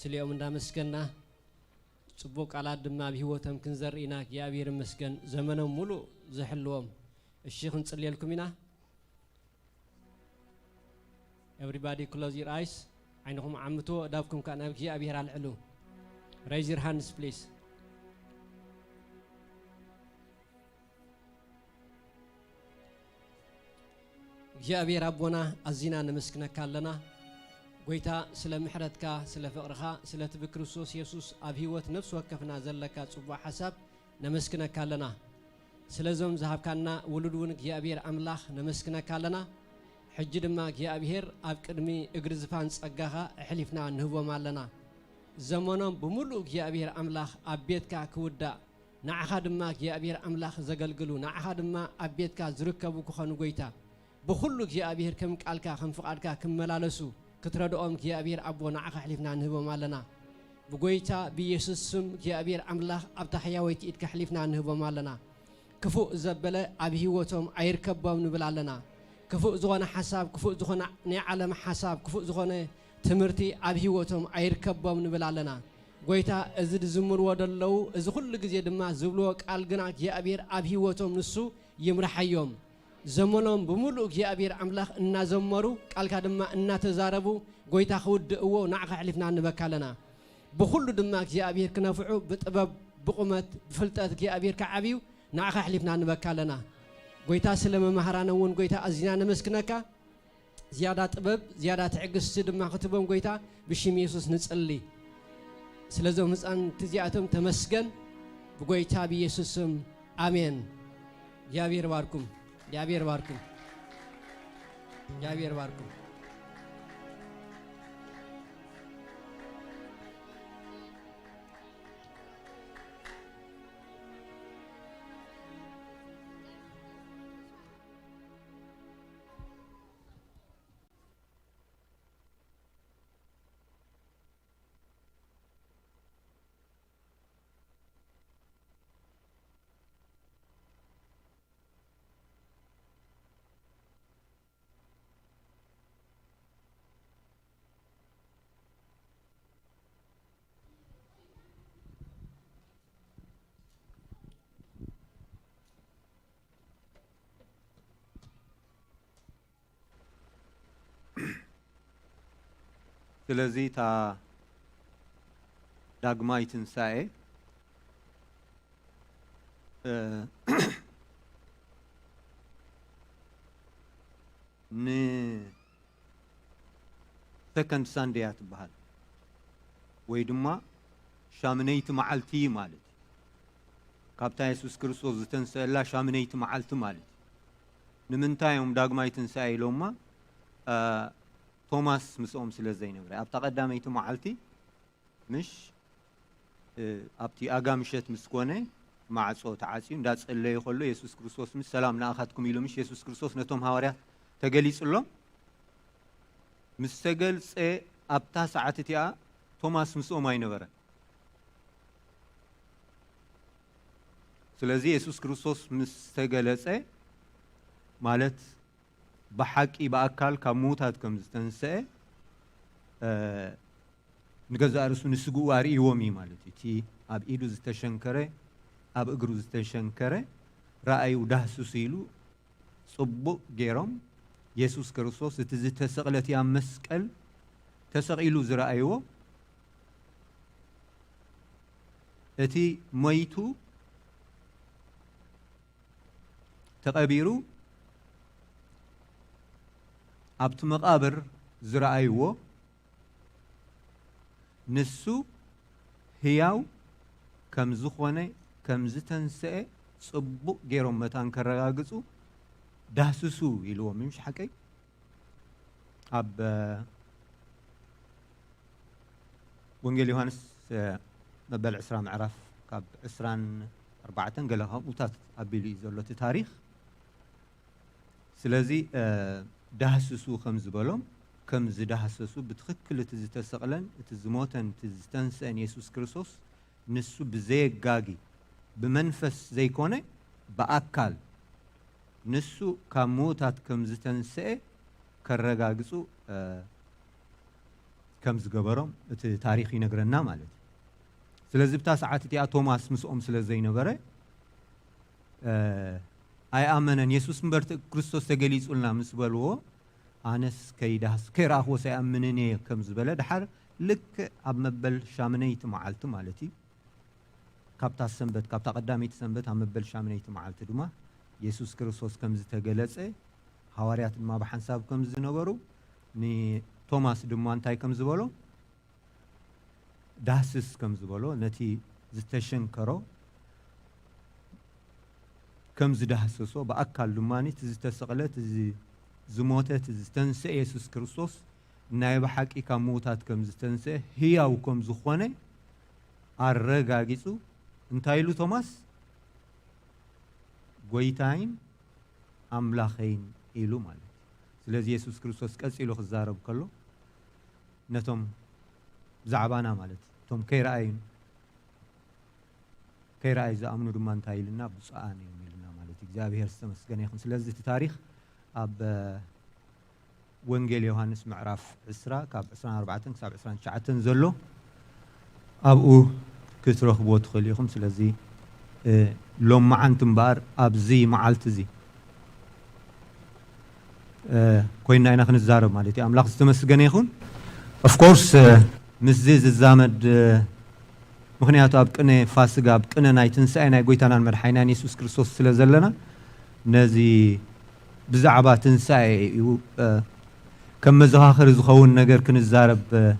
سليوم እንዳመስገና ጽቡቅ ቃላት ድማ በህይወቶም ክንዘርኢና እግዚአብሔር ይመስገን ዘመኖም ሙሉ ዘሕልዎም እሺ ክንጽልየልኩም ኢና everybody close your eyes አይንኩም ዓምቶ ዳብኩም ካና እግዚአብሔር አልዕሉ raise your hands please እግዚአብሔር አቦና አዚና ነመስክነካለና ጎይታ ስለ ምሕረትካ ስለ ፍቅርካ ስለ ትብ ክርስቶስ ኢየሱስ አብ ህይወት ነፍስ ወከፍና ዘለካ ጽቡቅ ሐሳብ ነመስክነካለና ስለዞም ዘሃብካና ውሉድውን እግዚአብሔር አምላኽ ነመስክነካለና ሕጂ ድማ እግዚአብሔር አብ ቅድሚ እግር ዝፋን ጸጋኻ ሕሊፍና ንህቦማለና ዘመኖም በሙሉ እግዚአብሔር አምላኽ አብ ቤትካ ክውዳ ናዓኻ ድማ እግዚአብሔር አምላኽ ዘገልግሉ ናዓኻ ድማ አብ ቤትካ ዝርከቡ ክኾኑ ጎይታ በሁሉ እግዚአብሔር ከም ቃልካ ከም ፍቃድካ ክመላለሱ ክትረዳኦም እግዚአብሔር አቦ ናዓኻ ሕሊፍና ንህቦማለና በጎይታ በኢየሱስ ስም እግዚአብሔር አምላኽ አብ ታሕያወይቲ ኢድካ ሕሊፍና ንህቦማለና ክፉእ ዘበለ አብ ህይወቶም አይርከቦም ንብላለና ክፉእ ዝኾነ ሐሳብ ክፉእ ዝኾነ ናይ ዓለም ሐሳብ ክፉእ ዝኾነ ትምህርቲ አብ ህይወቶም አይርከቦም ንብላለና ጎይታ እዚ ዝምርዎ ደለው እዚ ሁሉ ግዜ ድማ ዝብልዎ ቃል ግና እግዚአብሔር አብ ህይወቶም ንሱ ይምርሐዮም ዘመኖም በሙሉ እግዚአብሔር አምላኽ እናዘመሩ ቃልካ ድማ እናተዛረቡ ጎይታ ክውድእዎ ናዓኻ ሕሊፍና ንበካለና በሁሉ ድማ እግዚአብሔር ክነፍዑ በጥበብ በቁመት በፍልጠት እግዚአብሔር ከዓቢው ናዓኻ ሕሊፍና ንበካለና ጎይታ ስለመማህራነውን ጎይታ አዚና ነመስክነካ ዝያዳ ጥበብ ዝያዳ ትዕግስቲ ድማ ክትቦም ጎይታ ብሽም ኢየሱስ ንጽሊ ስለዞም ህፃን ትዚአቶም ተመስገን በጎይታ በኢየሱስ ስም አሜን እግዚአብሔር ባርኩም እግዚአብሔር ባርኩም እግዚአብሔር ባርኩም ስለዚህ ታ ዳግማይ ትንሣኤ ሰከንድ ሳንዴያ ትበሃል ወይ ድማ ሻምነይቲ መዓልቲ ማለት ካብታ ኢየሱስ ክርስቶስ ዝተንሰላ ሻምነይቲ መዓልቲ ማለት ንምንታዮም ዳግማይ ትንሣኤ ኢሎማ توماس مسؤوم سلزي نبرة أبتا قداميتو معلتي مش أبتي أقامشت مسكونة مع صوت عاسيم داس اللي يقوله يسوع كريستوس مش سلام نأخذكم يلو مش يسوع كريستوس نتوم هوريا تجلس الله مستقل أبتا ساعتها توماس مسؤوم أي نبرة سلزي يسوع كريستوس مستقل مالت بحقي بأكل كموتات كم زتنسى نجزء رسول نسقو واري يومي مالتي تي أب إيدو زتشنكره أب إجرو زتشنكره رأي وده سوسيلو صبو جيرم يسوع كريستوس تزت تسقلتي أم مسكل تسقيلو زرأيو أتي ميتو تقبيرو أبت مقابر زرعيوه نسو هياو كم زخونة كم زتنسئ صبو جيروم متان كرغاغصو داسسو يلو مش حكي أب ونجيل يوحنس مبل عسران عرف كاب عسران 4 قالها موتات أبيلي زلوت تاريخ سلازي دهسسو خمز بلوم كمز دهسسو بتخكل تزتسقلن تزموتن تزتنسن يسوع كريستوس نسو بزي غاغي بمنفس زي كونه بأكل نسو كموتات كمز تنسئ كرغاغصو كم زجبرهم تاريخي نجرنا مالت سلازي بتاع ساعات تيا توماس مسؤوم سلازي نبره أي آمن يسوع مبرت كريستوس تجلس قلنا مسبلوه أنس كيداس كراه هو سيأمنني كم زبلة دحر لك أب مبل شامنيت معلت مالتي كابتا سنبت كابتا قداميت سنبت أب مبل شامنيت معلت دوما يسوع كريستوس كم زتجلس حواريات ما بحنساب كم زنبرو ني توماس دمان تاي كم زبلو داسس كم زبلو نتي زتشن كرو كم زدهسسو بأكل دماني تزتسقلت زموتت زتنسى يسوع كريستوس نايب حقي كموتات كم زتنسى هي أو كم زخوانه الرجع جيسو انتايلو توماس قويتين أملاخين إلو مال سلازي يسوع كريستوس كأسيلو خزارب كله نتوم زعبانا مالت توم كيرأين إذا أمنوا دمان تايلنا بسأني وميلنا مالت إجابة هرستمس جنيه خمس لذة تاريخ أب وانجيل يوحنس معرف إسراء كاب إسراء 4 كسب إسراء 9 زلوا أبو كتروخ بوت خلي خمس لذي لوم معنتم بار أب زي معلت زي كوينا أنا خن الزارب مالتي أملاق استمس جنيه خون of course مسزيز الزامد مخنياتو أبقني فاسقا أبقني نايتن سأينا قويتانا المرحينا يسوع كريستوس سلازلنا نزي بزعبا تنساي كم مزاخر زخون نجر كن الزارب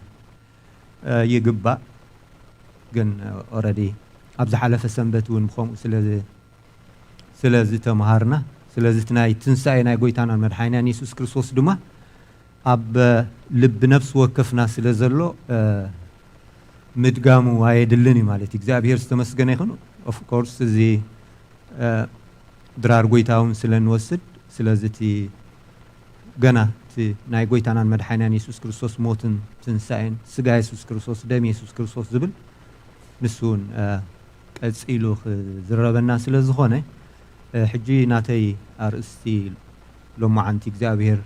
يقبا جن already أبز حلف السنبت ونخوم سلازي تمهارنا سلازي تناي تنساينا قويتانا المرحينا يسوع كريستوس دما أب لب نفس وقفنا سلازلو متقامو هاي دلني مالتي إجابة هرستمس جنيه خنو of course زي درار قويتاون سلن وسد سلازتي جنا تي ناي قويتانا المدحينا يسوع كريستوس موتن تنساين سجا يسوع كريستوس دم يسوع كريستوس زبل نسون كأسئلو زربنا سلازخونه حجي ناتي أرستي لما عنتي إجابة هر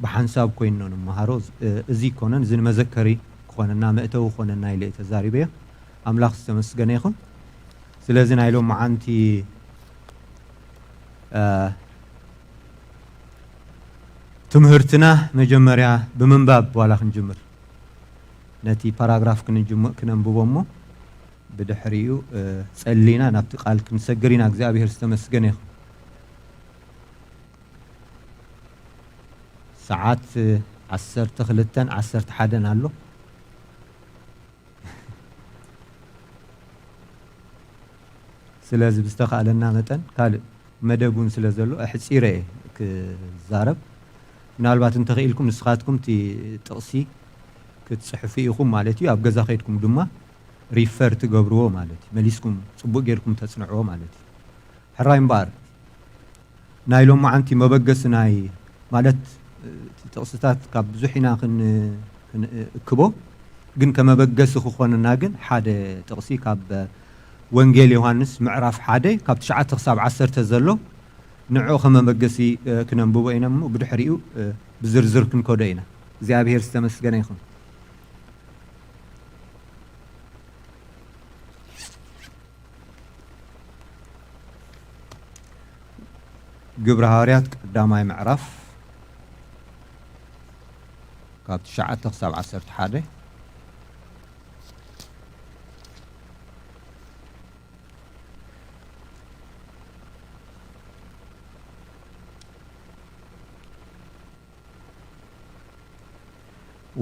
بحنساب كوينون مهاروز زي كونن زين مذكري خونا مأتو خونا نايلة تزاربية أملاخ استمس جنيخون سلازين هايلوم معنتي تمهرتنا مجمريا بمنباب ولا خنجمر نتي باراغراف كننبوبمو بدحريو سألينا نبتقال كنسجرينا أجزابي هرستمس جنيخون ساعات 10 حدن هالو سلازي بستقالنا متن قال مدبون سلازلو احصيره كزارب ምናልባት እንተኸኢልኩም ንስኻትኩም ቲ ጥቕሲ ክትጽሕፉ ኢኹም ማለት እዩ ኣብ ገዛ ኸይድኩም ድማ ሪፈር ትገብርዎ ማለት እዩ መሊስኩም ጽቡቕ ጌርኩም ተጽንዕዎ ማለት እዩ ሕራይ እምበር ናይ ሎም መዓንቲ መበገሲ ናይ ማለት ጥቕስታት ካብ ብዙሕ ኢና ክንእክቦ ግን ከመበገሲ ክኾንና ግን ሓደ ጥቕሲ ካብ ወንጌል ዮሐንስ ምዕራፍ 1 ካብ 9 ክሳብ 10 ዘሎ ንዑ ከመበገሲ ክነንብቦ ኢና እሞ ብድሕሪኡ ብዝርዝር ክንከዶ ኢና እግዚአብሔር ዝተመስገነ ይኹን ግብረ ሐዋርያት ቀዳማይ ምዕራፍ ካብ 9 ክሳብ 11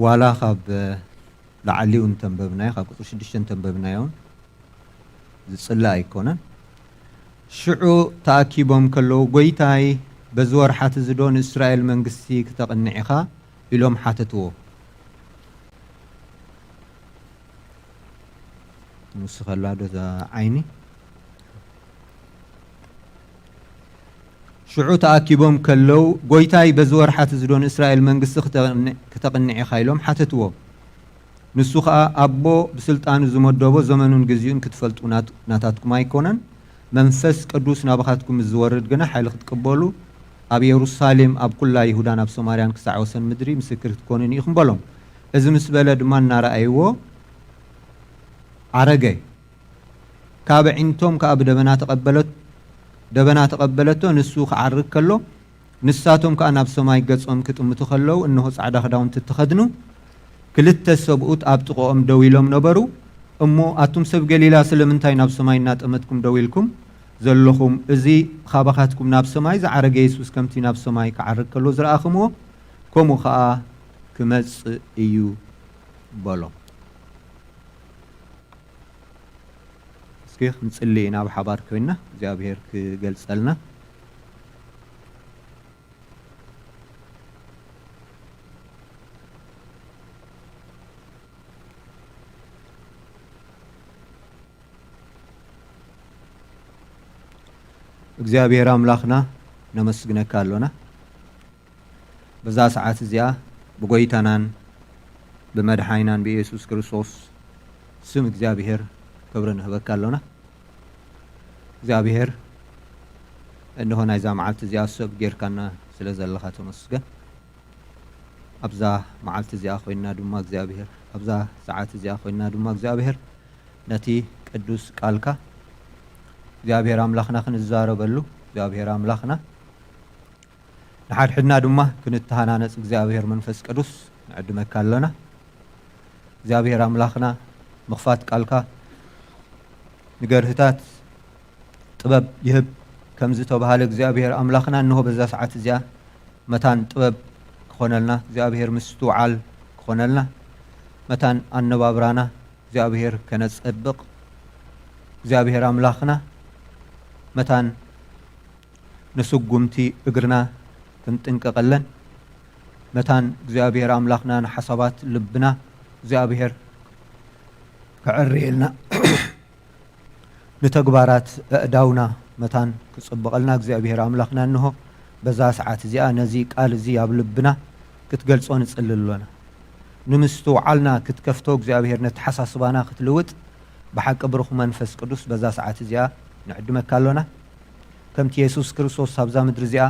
والا خاب لعليون تنببناي خاب قصو 6 تنببنايون زصلا يكونن شعو تاكيبهم كلو غويتاي بزور حات زدون اسرائيل منغستي كتقنعيخا إلهم حاتتو نسخلا دوزا عيني شعو تأكيبهم كلو قويتاي بزور حات زدون إسرائيل منقص كتقنعي خايلهم حاتتو نسوخا أبو بسلطان زمدوبو زمنون جزيون كتفلت ناتاتكم ايكونن منفس قدوس نابخاتكم الزورد جنا حيل تقبلوا أبي يروسالم أب كل يهودان أب سماريان كسعوسن مدري مسكر تكونن يخم بلهم እዚ ምስ በለ ድማ እናረኣይዎ ዓረገ ካብ ዒንቶም ካብ ደበና ተቀበለቶ ንሱ ክዓርግ ከሎ ንሳቶም ከዓ ናብ ሰማይ ገጾም ክጥምቱ ከለው እነሆ ጻዕዳ ክዳውንቲ ተኸድኑ ክልተ ሰብኡት ኣብ ጥቆኦም ደው ኢሎም ነበሩ እሞ ኣቱም ሰብ ገሊላ ስለምንታይ ናብ ሰማይ እናጠመትኩም ደው ኢልኩም ዘለኹም እዚ ካባኻትኩም ናብ ሰማይ ዝዓረገ ኢየሱስ ከምቲ ናብ ሰማይ ክዓርግ ከሎ ዝረኣኽምዎ ከምኡ ከዓ ክመጽእ እዩ በሎም እስኪ ክንጽልይ ኢና ብሓባር ኮይና እግዚአብሔር ክገልጸልና እግዚአብሔር አምላክና ነመስግነካ አለና በዛ ሰዓት እዚያ በጎይታናን በመድኃኒናን በኢየሱስ ክርስቶስ ስም እግዚአብሔር ክብርን ህበካ አለና እግዚአብሔር እንደሆነ አይዛ መዓልት እዚያ ሰብ ጌርካና ስለዘለኻ ተመስገን አብዛ መዓልት እዚያ ኮይና ድማ እግዚአብሔር አብዛ ሰዓት እዚያ ኮይና ድማ እግዚአብሔር ነቲ ቅዱስ ቃልካ እግዚአብሔር አምላክና ክንዛረበሉ እግዚአብሔር አምላክና ንሓድሕድና ድማ ክንተሃናነጽ እግዚአብሔር መንፈስ ቅዱስ ንዕድመካ ኣለና እግዚአብሔር አምላክና መኽፋት ቃልካ ንገርህታት ጥበብ ይህብ ከምዚ ተባሃለ እግዚአብሔር አምላክና እንሆ በዛ ሰዓት እዚያ መታን ጥበብ ክኾነልና እግዚአብሔር ምስትውዓል ክኾነልና መታን አነባብራና እግዚአብሔር ከነጸብቕ እግዚአብሔር አምላክና መታን ንስጉምቲ እግርና ክንጥንቀቀለን መታን እግዚአብሔር አምላክና ንሐሳባት ልብና እግዚአብሔር ከዕርየልና ንተግባራት እዳውና መታን ክጽብቀልና እግዚአብሔር አምላክና እንሆ በዛ ሰዓት እዚኣ ነዚ ቃል እዚ ኣብ ልብና ክትገልጾ ንጽልሎና ንምስትውዓልና ክትከፍቶ እግዚአብሔር ነተሐሳስባና ክትልውጥ ብሓቂ ብሩኽ መንፈስ ቅዱስ በዛ ሰዓት እዚኣ ንዕድመካ ኣለና ከምቲ ኢየሱስ ክርስቶስ ኣብዛ ምድሪ እዚኣ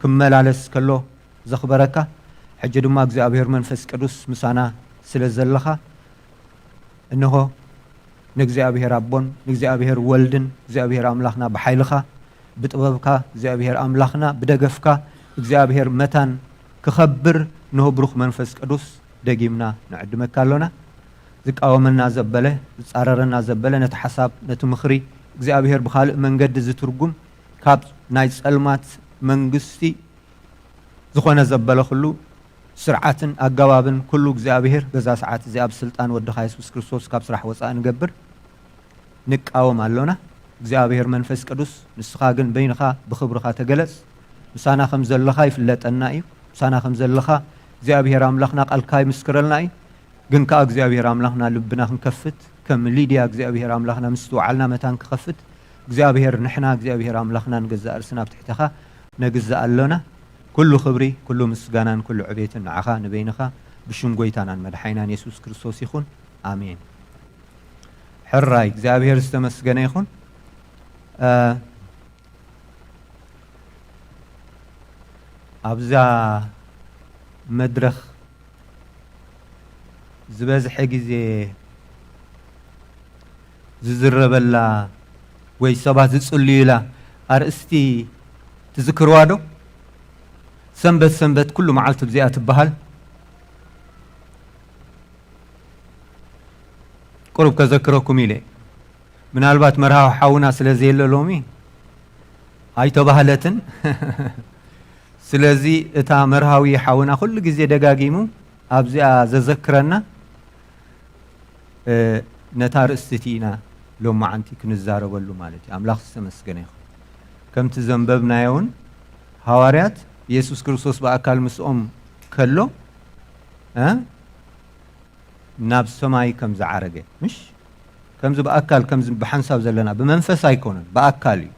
ክመላለስ ከሎ ዘኽበረካ ሕጂ ድማ እግዚአብሔር መንፈስ ቅዱስ ምሳና ስለ ዘለኻ እንሆ ንእግዚአብሔር ኣቦን ንእግዚአብሔር ወልድን እግዚአብሔር አምላክና ብሓይልኻ ብጥበብካ እግዚአብሔር አምላክና ብደገፍካ እግዚአብሔር መታን ክኸብር እንሆ ብሩኽ መንፈስ ቅዱስ ደጊምና ንዕድመካ ኣለና ዝቃወመና ዘበለ ዝጻረረና ዘበለ ነቲ ሓሳብ ነቲ ምኽሪ እግዚአብሔር بخالق መንገድ ዝትርጉም ካብ ናይ ጸልማት መንግስቲ ዝኾነ ዘበለ ሁሉ ስርዓትን አጋባብን ኩሉ እግዚአብሔር በዛ ሰዓት እዚ ኣብ ስልጣን ወድኻ ኢየሱስ ክርስቶስ ካብ ስራሕ ወፃእ ንገብር ንቃወም ኣለና እግዚአብሔር መንፈስ ቅዱስ ንስኻ ግን በይንኻ ብኽብርኻ ተገለጽ ምሳና ከም ዘለኻ ይፍለጠና እዩ ምሳና ከም ዘለኻ እግዚአብሔር አምላክና ቃልካ ይምስክረልና እዩ ግን ከዓ እግዚአብሔር አምላክና ልብና ክንከፍት كم ليديا እግዚአብሔር አምላክና ምስትውዓልና መታን ክኸፍት እግዚአብሔር ንሕና እግዚአብሔር አምላክና ንገዛእ ርስና ብትሕተኻ ነግዛእ ኣለና ኩሉ ክብሪ ኩሉ ምስጋናን ኩሉ ዕቤትን ንዓኻ ንበይንኻ ብሽም ጎይታናን መድሓኒናን ኢየሱስ ክርስቶስ ይኹን አሜን ሕራይ እግዚአብሔር ዝተመስገነ ይኹን ኣብዛ መድረኽ ዝበዝሐ ጊዜ ዝዝረበላ ወይ ሰባት ዝጽልዩላ አርእስቲ ትዝክርዋ ዶ ሰንበት ኩሉ መዓልቲ ብዚኣ ትበሃል ቁርብ ከዘክረኩም ኢለ ምናልባት መርሃዊ ሓውና ስለዘየለ ሎሚ ኣይተባህለትን ስለዚ እታ መርሃዊ ሓውና ኩሉ ጊዜ ደጋጊሙ ኣብዚኣ ዘዘክረና ነታ ርእስትቲና ሎማ ዓንቲ ክንዛረበሉ ማለት እዩ አምላክ ዝተመስገነ ይኹን ከምቲ ዘንበብናዮን ሐዋርያት ኢየሱስ ክርስቶስ በአካል ምስኦም ከሎ ናብ ሰማይ ከም ዝዓረገ ምሽ ከምዚ በአካል ከምዚ በሐንሳብ ዘለና በመንፈስ አይኮነን በአካል እዩ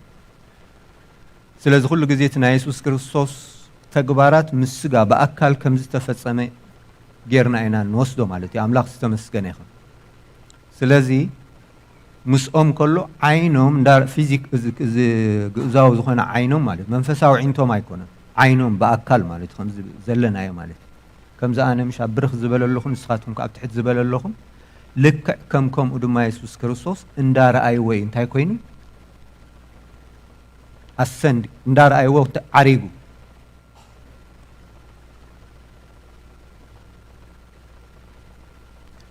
ስለዚ ሁሉ ጊዜ እቲ ናይ ኢየሱስ ክርስቶስ ተግባራት ምስጋ በአካል ከምዚ ተፈጸመ ጌርና ኢና ንወስዶ ማለት እዩ አምላክ ዝተመስገነ ይኹን ስለዚ مسኦም كله عينهم دار فيزيك زاو زخنا عينهم مالت منفساو عينتهم አይኮነ عينهم بأكل مالت خمس زلنا يا مالت كم زأنا مش عبرخ زبالة لكم نسخاتهم كأب تحت زبالة لكم لك كم أدوما يسوس كريستوس اندار أي وين انتهي كويني السند اندار أي وقت عريقو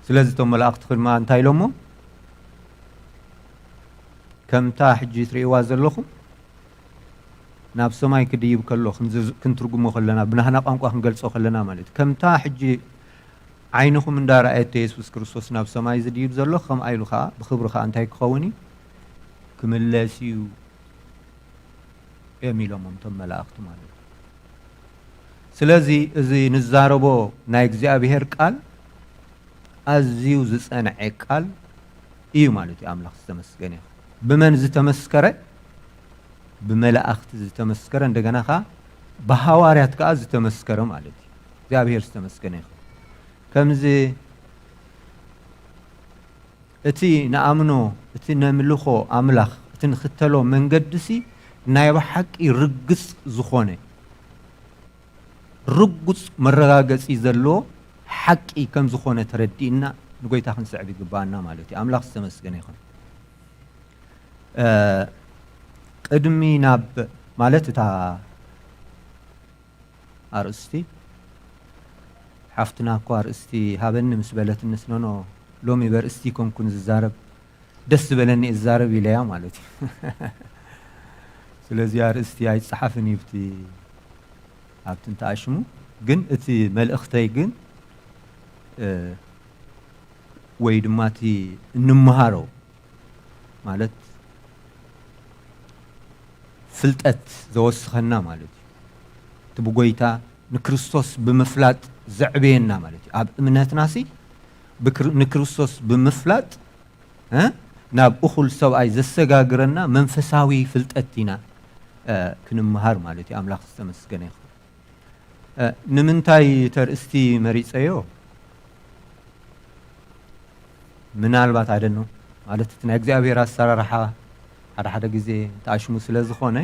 سلازي توم ملاقت خدمة انتهي لهم كم تا حجي تريوا زلكم ناب سماي كديب كلهم كنترجموا خلنا بنهنا قامقوا خنقلصوا خلنا مالت كم تا حجي عينكم من دار آيات يسوع كريستوس ناب سماي زديب زلهم أيلو خا بخبر خا أنتي كخوني كملاسيو يميلهم ممتم ملاقت مالت سلازي زي نزاربو نايجزي أبيهر قال أزيو زس أنا عقال إيو مالتي أملاخ استمسكني بمن زتمسكره بملأخت زتمسكره عندنا خا بحواريات كأز زتمسكره مالتي زابير استمسكني كم زي اتي نأمنو اتي نملخو أملاخ اتي نختلو من قدسي نايب حق يرقص زخوني رقص مرغاقص يزلو حقي كم زخونة تردينا نقول تاخن سعبي قبانا مالتي أملاخ استمسكني خن قدمي ناب مالتي تا أرستي حفتنا كو أرستي هابن مسبلة النسنونو لومي برستي كون كن الزارب دس بلني الزارب إليا مالتي سلازي أرستي هاي صحفني بتي هابتن تعشمو جن اتي ملأختي جن ويد ماتي نمهارو مالت فلتت زوسخنا مالتي تبغيتا نكريستوس بمفلات زعبينا مالتي اب امنات ناسي نكريستوس بمفلات ها ناب اخل سبعي زسغاغرنا منفساوي فلتتينا كنمهار مالتي املاخ استمسكني نمنتاي ترستي مريصيو ምናልባት አይደለም ማለት ነው እግዚአብሔር አሰራራሃ ሓደ ግዜ ታሽሙ ስለዝኾነ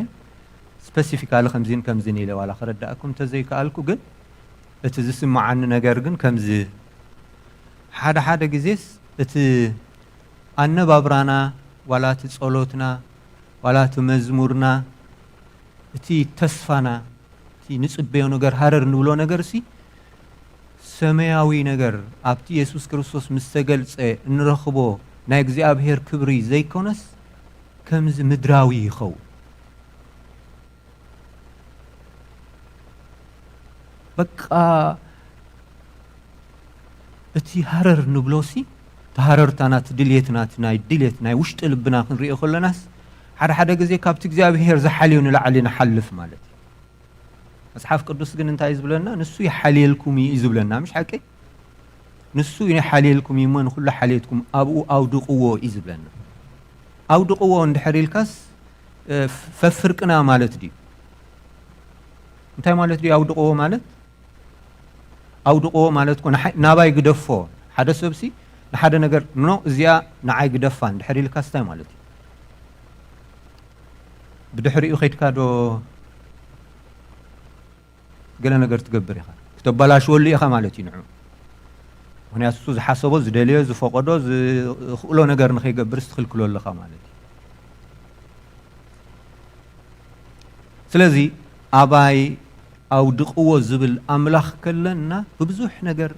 ስፔሲፊካሊ ከምዚን ኢለ ዋላ خረዳእኩም ተዘይካልኩ ግን እቲ ዝስማዓኒ ነገር ግን ከምዚ ሓደ ግዜስ እቲ ኣነባብራና ዋላ እቲ ጸሎትና ዋላ እቲ መዝሙርና እቲ ተስፋና እቲ ንጽበዮ ነገር ሃረር ንብሎ ነገርሲ سماوي نجر أبتي يسوع كريستوس مستقل نرخبه نايجزي أبهر كبري زي كونس كمز مدراوي خو بقى أتي هرر نبلوسي تهرر تانا تدليتنا تناي دليتنا وش تلبنا نريء كل الناس حدا جزي كابتك زي أبهر زحليون لعلينا حلف مالتي أصحاب قدوس جن أنت عايز بلنا نسوا يحليلكم يزبلنا مش حكي نسوا يحليلكم يمن كل حليتكم أو دقوة يزبلنا أو دقوة عند حريل كاس ففرقنا مالت دي أنت مالت دي أو دقوة مالت كون نابا يقدفوا حدا سبسي نحدا نجر منو زيا نعاي قدفان عند حريل كاس تاي مالت بدحري أخيت كادو قلنا نقدر تقبر يا خال تبلاش ولي يا خال مالتي نعم هنا سوز حسبه زدليه زفقده خلو نقدر نخي قبر استخل كله اللي خال مالتي سلازي أباي أو دقوة زبل أملاخ كلنا ببزوح نقدر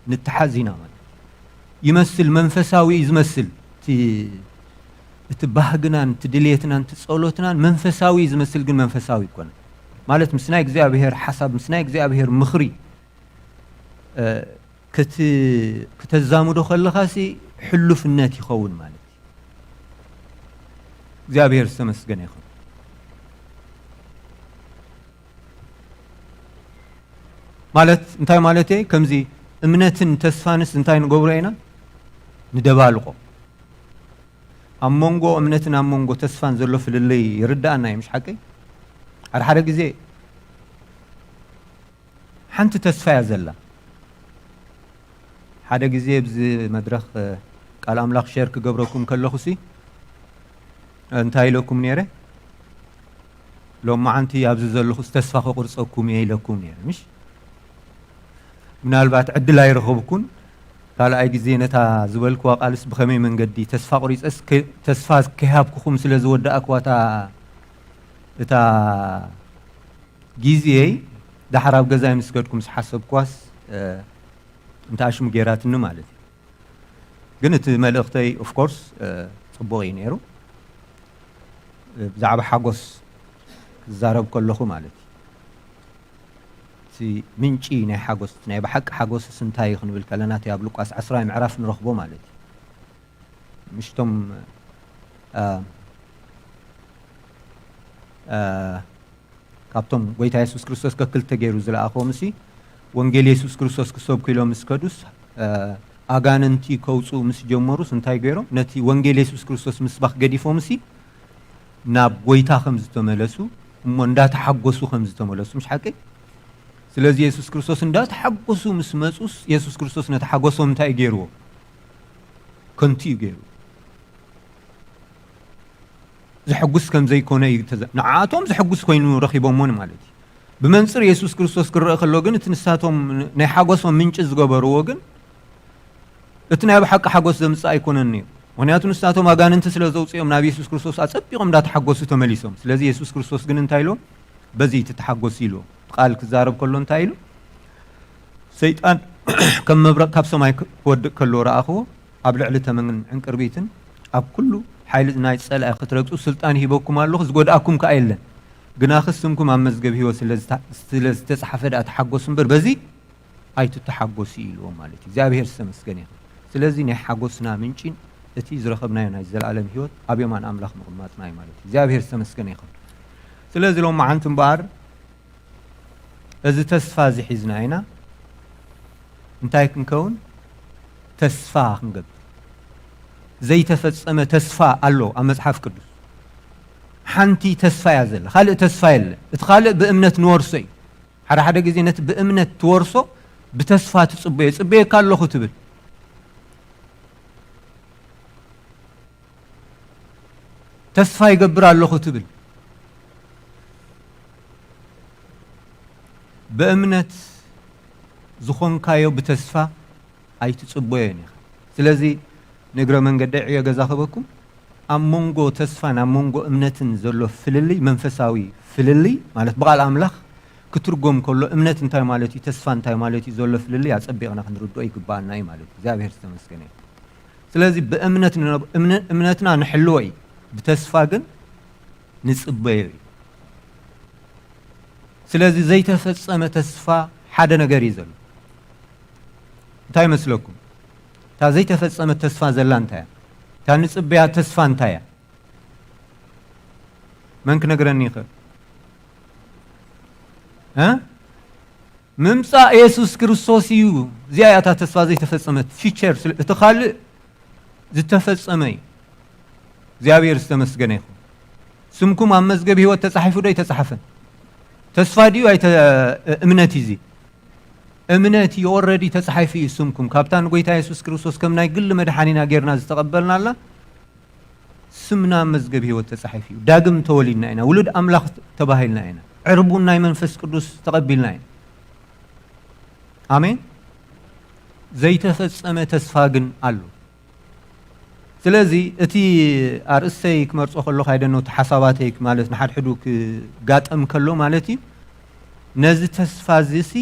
نتحازينا مالتي يمثل منفساوي يمثل تبهجنا تدليتنا تسألوتنا منفساوي يمثل جن منفساوي كنا مالت مسناي እግዚአብሔር حسب مسناي እግዚአብሔር مخري كتزامدو خلخاسي حلفነት ይኸውን ማለት እግዚአብሔር ተመስገነ ይሁን ማለት እንታይ ማለቴ ከምዚ እምነትን ተስፋንስ እንታይ ንገብሮ ኢና ንደባልቆ ኣሞንጎ እምነትን ኣሞንጎ ተስፋን ዘሎ ፍልልይ ይርዳእና ይምሽ ሓቂ ሓደ ግዜ ሓንቲ ተስፋ ያዘላ ሓደ ግዜ ብዚ መድረኽ ቃል ኣምላኽ ሼር ክገብረኩም ከለኹሲ እንታይ ኢለኩም ነይረ ሎማ ዓንቲ ኣብዚ ዘለኹ ተስፋ ክቁርፀኩም እየ ኢለኩም ነይረ ምሽ ምናልባት ዕድል ኣይረኸብኩን ካልኣይ ግዜ ነታ ዝበልክዋ ቃልስ ብኸመይ መንገዲ ተስፋ ቆሪፀስ ተስፋ ከሃብኩኹም ስለ ዝወዳእክዋታ እታ ግዜ ዳሕራብ ገዛይ ምስ ከድኩም ስሓሰብኳስ እንታሽሙ ጌራትኒ ማለት እዩ ግን እቲ መልእኽተይ ኦፍ ኮርስ ጽቡቕ እዩ ነይሩ ብዛዕባ ሓጎስ ክዛረብ ከለኹ ማለት እዩ እቲ ምንጪ ናይ ሓጎስ ናይ ብሓቂ ሓጎስስ እንታይ ክንብል ከለና እቲ ኣብ ሉቃስ 10 ምዕራፍ ንረኽቦ ማለት እዩ ምሽቶም ካብቶም ጎይታ ኢየሱስ ክርስቶስ ከክልተ ገይሩ ዝለኣኾም እሲ ወንጌል ኢየሱስ ክርስቶስ ክሰብኩ ኢሎም ምስ ከዱስ ኣጋንንቲ ከውፁ ምስ ጀመሩስ እንታይ ገይሮም ነቲ ወንጌል ኢየሱስ ክርስቶስ ምስባኽ ገዲፎም እሲ ናብ ጎይታ ከም ዝተመለሱ እሞ እንዳተሓጎሱ ከም ዝተመለሱ ምሽ ሓቂ ስለዚ ኢየሱስ ክርስቶስ እንዳተሓጎሱ ምስ መፁስ ኢየሱስ ክርስቶስ ነቲ ሓጎሶም እንታይ ገይርዎ ከንቲ ገይሩ ዝሕጉስ ከም ዘይኮነ ንዓቶም ዝሕጉስ ኮይኑ ረኺቦሞን ማለት እዩ ብመንፅር ኢየሱስ ክርስቶስ ክረአ ከሎ ግን እቲ ንሳቶም ናይ ሓጎሶም ምንጭ ዝገበርዎ ግን እቲ ናይ ብሓቂ ሓጎስ ዘምፅእ ኣይኮነን ነይሩ ምክንያቱ ንሳቶም ኣጋንንቲ ስለ ዘውፅኦም ናብ ኢየሱስ ክርስቶስ ኣፀቢቖም እንዳተሓጎሱ ተመሊሶም ስለዚ ኢየሱስ ክርስቶስ ግን እንታይ ኢሎም በዚ ትተሓጎስ ኢልዎ ቃል ክዛረብ ከሎ እንታይ ኢሉ ሰይጣን ከም መብረቕ ካብ ሰማይ ክወድቕ ከሎ ረኣኽዎ ኣብ ልዕሊ ተመን ዕንቅርቢትን ኣብ ኩሉ ሓይሊ ናይ ፀላኢ ክትረግፁ ስልጣን ሂበኩም ኣለኹ ዝጎድኣኩም ከ የለን ግና ክስምኩም ኣብ መዝገብ ሂወት ስለ ዝተፃሓፈ ዳኣ ተሓጎሱ እምበር በዚ ኣይትተሓጎሱ ኢልዎም ማለት እዩ እግዚኣብሔር ዝተመስገነ ይኹን ስለዚ ናይ ሓጎስና ምንጪን እቲ ዝረኸብናዮ ናይ ዘለኣለም ሂወት ኣብ የማን ኣምላኽ ምቕማጥና እዩ ማለት እዩ እግዚኣብሔር ዝተመስገነ ይኹን ስለዚ ሎም መዓንቲ እምበኣር እዚ ተስፋ እዚ ሒዝና ኢና እንታይ ክንከውን ተስፋ ክንገብር ዘይተፈጸመ ተስፋ ኣሎ ኣብ መጽሓፍ ቅዱስ ሓንቲ ተስፋ እያ ዘላ ካልእ ተስፋ የለ እቲ ካልእ ብእምነት ንወርሶ እዩ ሓደ ሓደ ግዜ ነቲ ብእምነት ትወርሶ ብተስፋ ትጽበዮ ጽበየካ ኣለኹ ትብል ተስፋ ይገብር ኣለኹ ትብል በእምነት ዝኾንካዮ ብተስፋ ኣይትጽበዮን ኢኻ ስለዚ ንግረ መንገዲ ዕዮ ገዛ ኸበኩም ኣብ መንጎ ተስፋን ኣብ መንጎ እምነትን ዘሎ ፍልልይ መንፈሳዊ ፍልልይ ማለት ብቓል ኣምላኽ ክትርጎም ከሎ እምነት እንታይ ማለት እዩ ተስፋ እንታይ ማለት እዩ ዘሎ ፍልልይ ኣጸቢቕና ክንርድኦ ይግባአና እዩ ማለት እዩ እግዚኣብሔር ዝተመስገነ እዩ ስለዚ እምነትና ንሕልዎ እዩ ብተስፋ ግን ንጽበዮ እዩ ስለዚ ዘይተፈጸመ ተስፋ ሓደ ነገር እዩ ዘሎ እንታይ ይመስለኩም እታ ዘይተፈጸመ ተስፋ ዘላ እንታይ እያ እታ ንጽበያ ተስፋ እንታይ እያ መን ክነግረኒ ይኽእል ምምፃእ ኢየሱስ ክርስቶስ እዩ እዚኣ እያ እታ ተስፋ ዘይተፈጸመት ፊቸር እቲ ካልእ ዝተፈጸመ እዩ እግዚአብሔር ዝተመስገነ ይኹን ስምኩም ኣብ መዝገብ ህይወት ተጻሒፉ ዶ ይተጻሓፈን ተስፋ ድዩ ኣይ እምነት እዚ እምነት ኦልሬዲ ተጻሒፉ እዩ ስምኩም ካብታን ጎይታ ኢየሱስ ክርስቶስ ከም ናይ ግል መድሓኒና ጌርና ዝተቀበልናላ ስምና መዝገብ ህይወት ተጻሒፉ እዩ ዳግም ተወሊድና ኢና ውሉድ ኣምላኽ ተባሂልና ኢና ዕርቡን ናይ መንፈስ ቅዱስ ተቀቢልና ኢና ኣሜን ዘይተፈጸመ ተስፋ ግን ኣሎ ስለዚ እቲ ኣርእስተይ ክመርጾ ከለኹ ኣይደኖ እቲ ሓሳባተይ ማለት ንሓድሕዱ ክጋጠም ከሎ ማለት እዩ ነዚ ተስፋ እዚ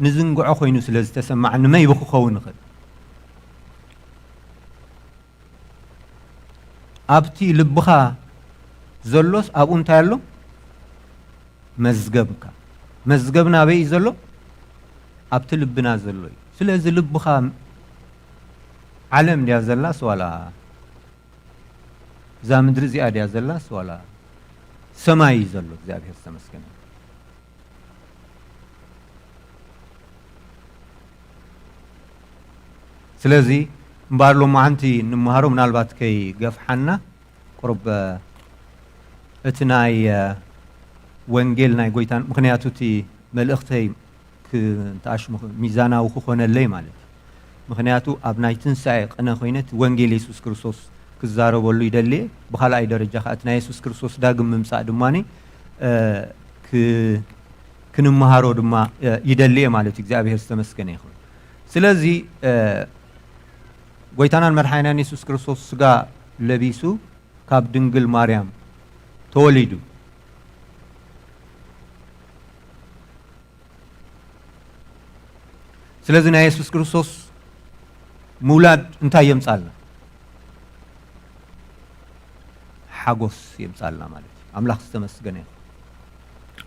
ንዝንግዖ ኮይኑ ስለ ዝተሰማዕ ንመይ ብክኸውን ይኽእል ኣብቲ ልብኻ ዘሎስ ኣብኡ እንታይ ኣሎ መዝገብካ መዝገብና በይ እዩ ዘሎ ኣብቲ ልብና ዘሎ እዩ ስለዚ ልብኻ ዓለም ድያ ዘላስ ዋላ እዛ ምድሪ እዚኣ ድያ ዘላስ ዋላ ሰማይ እዩ ዘሎ እግዚኣብሔር ዝተመስገነ ስለዚ እምበር ሎ መዓንቲ ንምሃሮ ምናልባት ከይ ገፍሓና ቁርብ እቲ ናይ ወንጌል ናይ ጎይታን ምክንያቱ እቲ መልእኽተይ ክተኣሽሙ ሚዛናዊ ክኾነለይ ማለት እዩ ምክንያቱ ኣብ ናይ ትንሳኤ ቅነ ኮይነት ወንጌል ኢየሱስ ክርስቶስ ክዛረበሉ ይደልየ ብኻልኣይ ደረጃ ከዓ እቲ ናይ ኢየሱስ ክርስቶስ ዳግም ምምፃእ ድማኒ ክንመሃሮ ድማ ይደልየ ማለት እግዚአብሔር ዝተመስገነ ይኹን ስለዚ ጎይታናን መድኃኒናን ኢየሱስ ክርስቶስ ስጋ ለቢሱ ካብ ድንግል ማርያም ተወሊዱ ስለዚ ናይ ኢየሱስ ክርስቶስ ሙላድ እንታይ የምጻልና ሓጎስ የምጻልና ማለት አምላክ ዝተመስገነ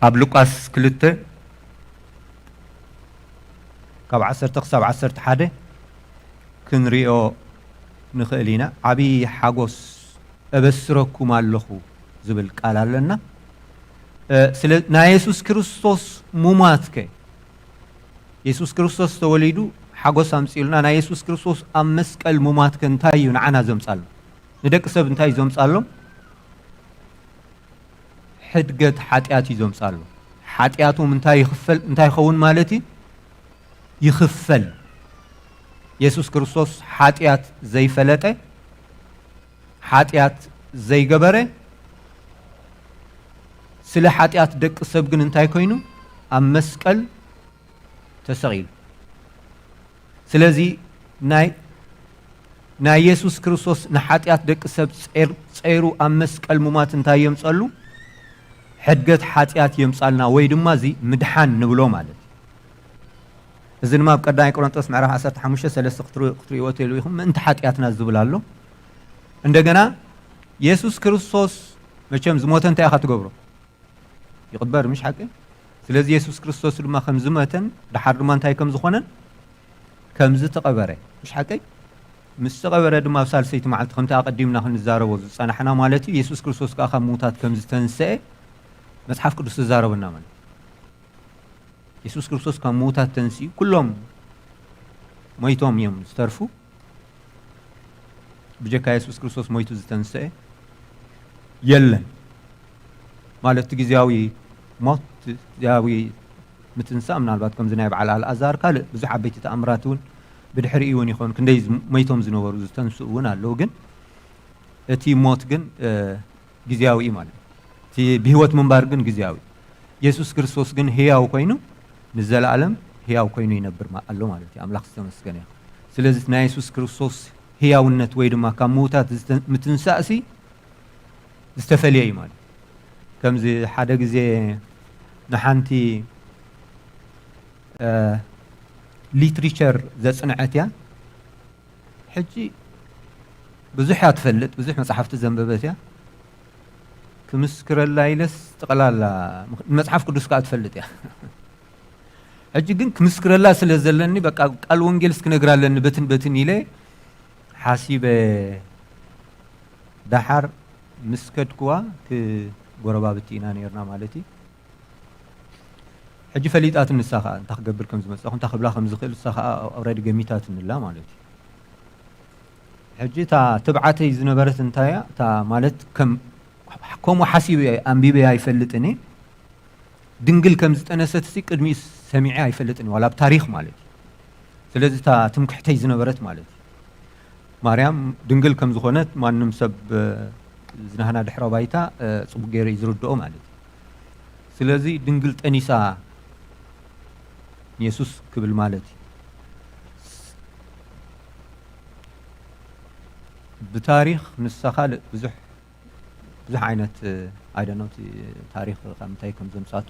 ኣብ ሉቃስ 2 ካብ 10 ክሳብ 11 ክንሪኦ ንኽእል ኢና ዓብይ ሓጎስ እበስረኩም ኣለኹ ዝብል ቃል ኣለና ስለ ናይ ኢየሱስ ክርስቶስ ሙማትከ ኢየሱስ ክርስቶስ ተወሊዱ ሓጎስ ኣምፂሉና ናይ ኢየሱስ ክርስቶስ ኣብ መስቀል ሙማትከ እንታይ እዩ ንዓና ዘምጻሎ ንደቂ ሰብ እንታይ ዘምጻሎም ሕድገት ሓጢኣት እዩ ዘምጻሎ ሓጢኣቶም እንታይ ይኽፈል እንታይ ይኸውን ማለት ይኽፈል ኢየሱስ ክርስቶስ ሓጢኣት ዘይፈለጠ ሓጢኣት ዘይገበረ ስለ ሓጢኣት ደቂ ሰብ ግን እንታይ ኮይኑ ኣብ መስቀል ተሰቂሉ ስለዚ ናይ ኢየሱስ ክርስቶስ ንሓጢኣት ደቂ ሰብ ፀይሩ ኣብ መስቀል ሙማት እንታይ የምጸሉ ሕድገት ሓጢኣት የምጻልና ወይ ድማ እዚ ምድሓን ንብሎ ማለት እዚ ድማ ኣብ ቀዳማይ ቆሮንቶስ ምዕራፍ 15:3 ክትሪእዎ ትሉ ኢኹም ምእንቲ ሓጢኣትና ዝብል ኣሎ እንደገና ኢየሱስ ክርስቶስ መቸም ዝሞተ እንታይ ኢኻ ትገብሮ ይቕበር ምሽ ሓቂ ስለዚ ኢየሱስ ክርስቶስ ድማ ከም ዝመተን ድሓር ድማ እንታይ ከም ዝኾነን ከም ዝተቐበረ ምሽ ሓቂ ምስ ተቐበረ ድማ ኣብ ሳልሰይቲ መዓልቲ ከምቲ ኣቐዲምና ክንዛረቦ ዝፀናሕና ማለት እዩ ኢየሱስ ክርስቶስ ከዓ ካብ ሙታት ከም ዝተንስአ መጽሐፍ ቅዱስ ተዛረበና ማለት ኢየሱስ ክርስቶስ ካብ ሙታት ተንስኡ ኩሎም ሞይቶም እዮም ዝተርፉ ብጀካ ኢየሱስ ክርስቶስ ሞይቱ ዝተንስአ የለን ማለት ግዚያዊ ሞት ግዚያዊ ምትንሳእ ምናልባት ከምዚ ናይ በዓል ኣልኣዛር ካልእ ብዙሕ ዓበይቲ ተኣምራት እውን ብድሕሪኡ እውን ይኾን ክንደይ ሞይቶም ዝነበሩ ዝተንስኡ እውን ኣለዉ ግን እቲ ሞት ግን ግዚያዊ ማለት እቲ ብህይወት ምንባር ግን ግዚያዊ ኢየሱስ ክርስቶስ ግን ህያው ኮይኑ ንዘላለም ህያው ኮይኑ ይነብር ኣሎ ማለት እዩ አምላክ ዝተመስገነ ይኹን ስለዚ ናይ ኢየሱስ ክርስቶስ ህያውነት ወይ ድማ ካብ ሙታት ምትንሳእሲ ዝተፈልየ እዩ ማለት ከምዚ ሓደ ግዜ ንሓንቲ ሊትሬቸር ዘጽንዐት እያ ሕጂ ብዙሕ እያ ትፈልጥ ብዙሕ መጽሓፍቲ ዘንበበት እያ ክምስክረላ ኢለስ ጠቕላላ መጽሓፍ ቅዱስ ከዓ ትፈልጥ እያ ሕጂ ግን ክምስክረላ ስለ ዘለኒ በቃ ቃል ወንጌልስ ክነግራለኒ በትን ኢለ ሓሲበ ዳሓር ምስከድክዋ ክጎረባብቲ ኢና ነርና ማለት እዩ ሕጂ ፈሊጣት ንሳ ከዓ እንታይ ክገብር ከም ዝመፅኹ እንታይ ክብላ ከም ዝኽእል ንሳ ከዓ ኦልሬዲ ገሚታት ንላ ማለት እዩ ሕጂ እታ ትብዓተይ ዝነበረት እንታይ እያ እታ ማለት ከምኡ ሓሲበ ኣንቢበ ኣይፈልጥኒ ድንግል ከም ዝጠነሰት ሲ ቅድሚ ሰሚዐ ኣይፈልጥኒ ዋላ ኣብ ታሪክ ማለት እዩ ስለዚ እታ ትምክሕተይ ዝነበረት ማለት እዩ ማርያም ድንግል ከም ዝኾነት ማንም ሰብ ዝናህና ድሕረ ባይታ ፅቡቅ ገይሩ እዩ ዝርድኦ ማለት እዩ ስለዚ ድንግል ጠኒሳ ኢየሱስ ክብል ማለት እዩ ብታሪክ ንሳ ካልእ ብዙሕ ዓይነት ኣይደኖት ታሪክ ከምታይ ከም ዘምፃቱ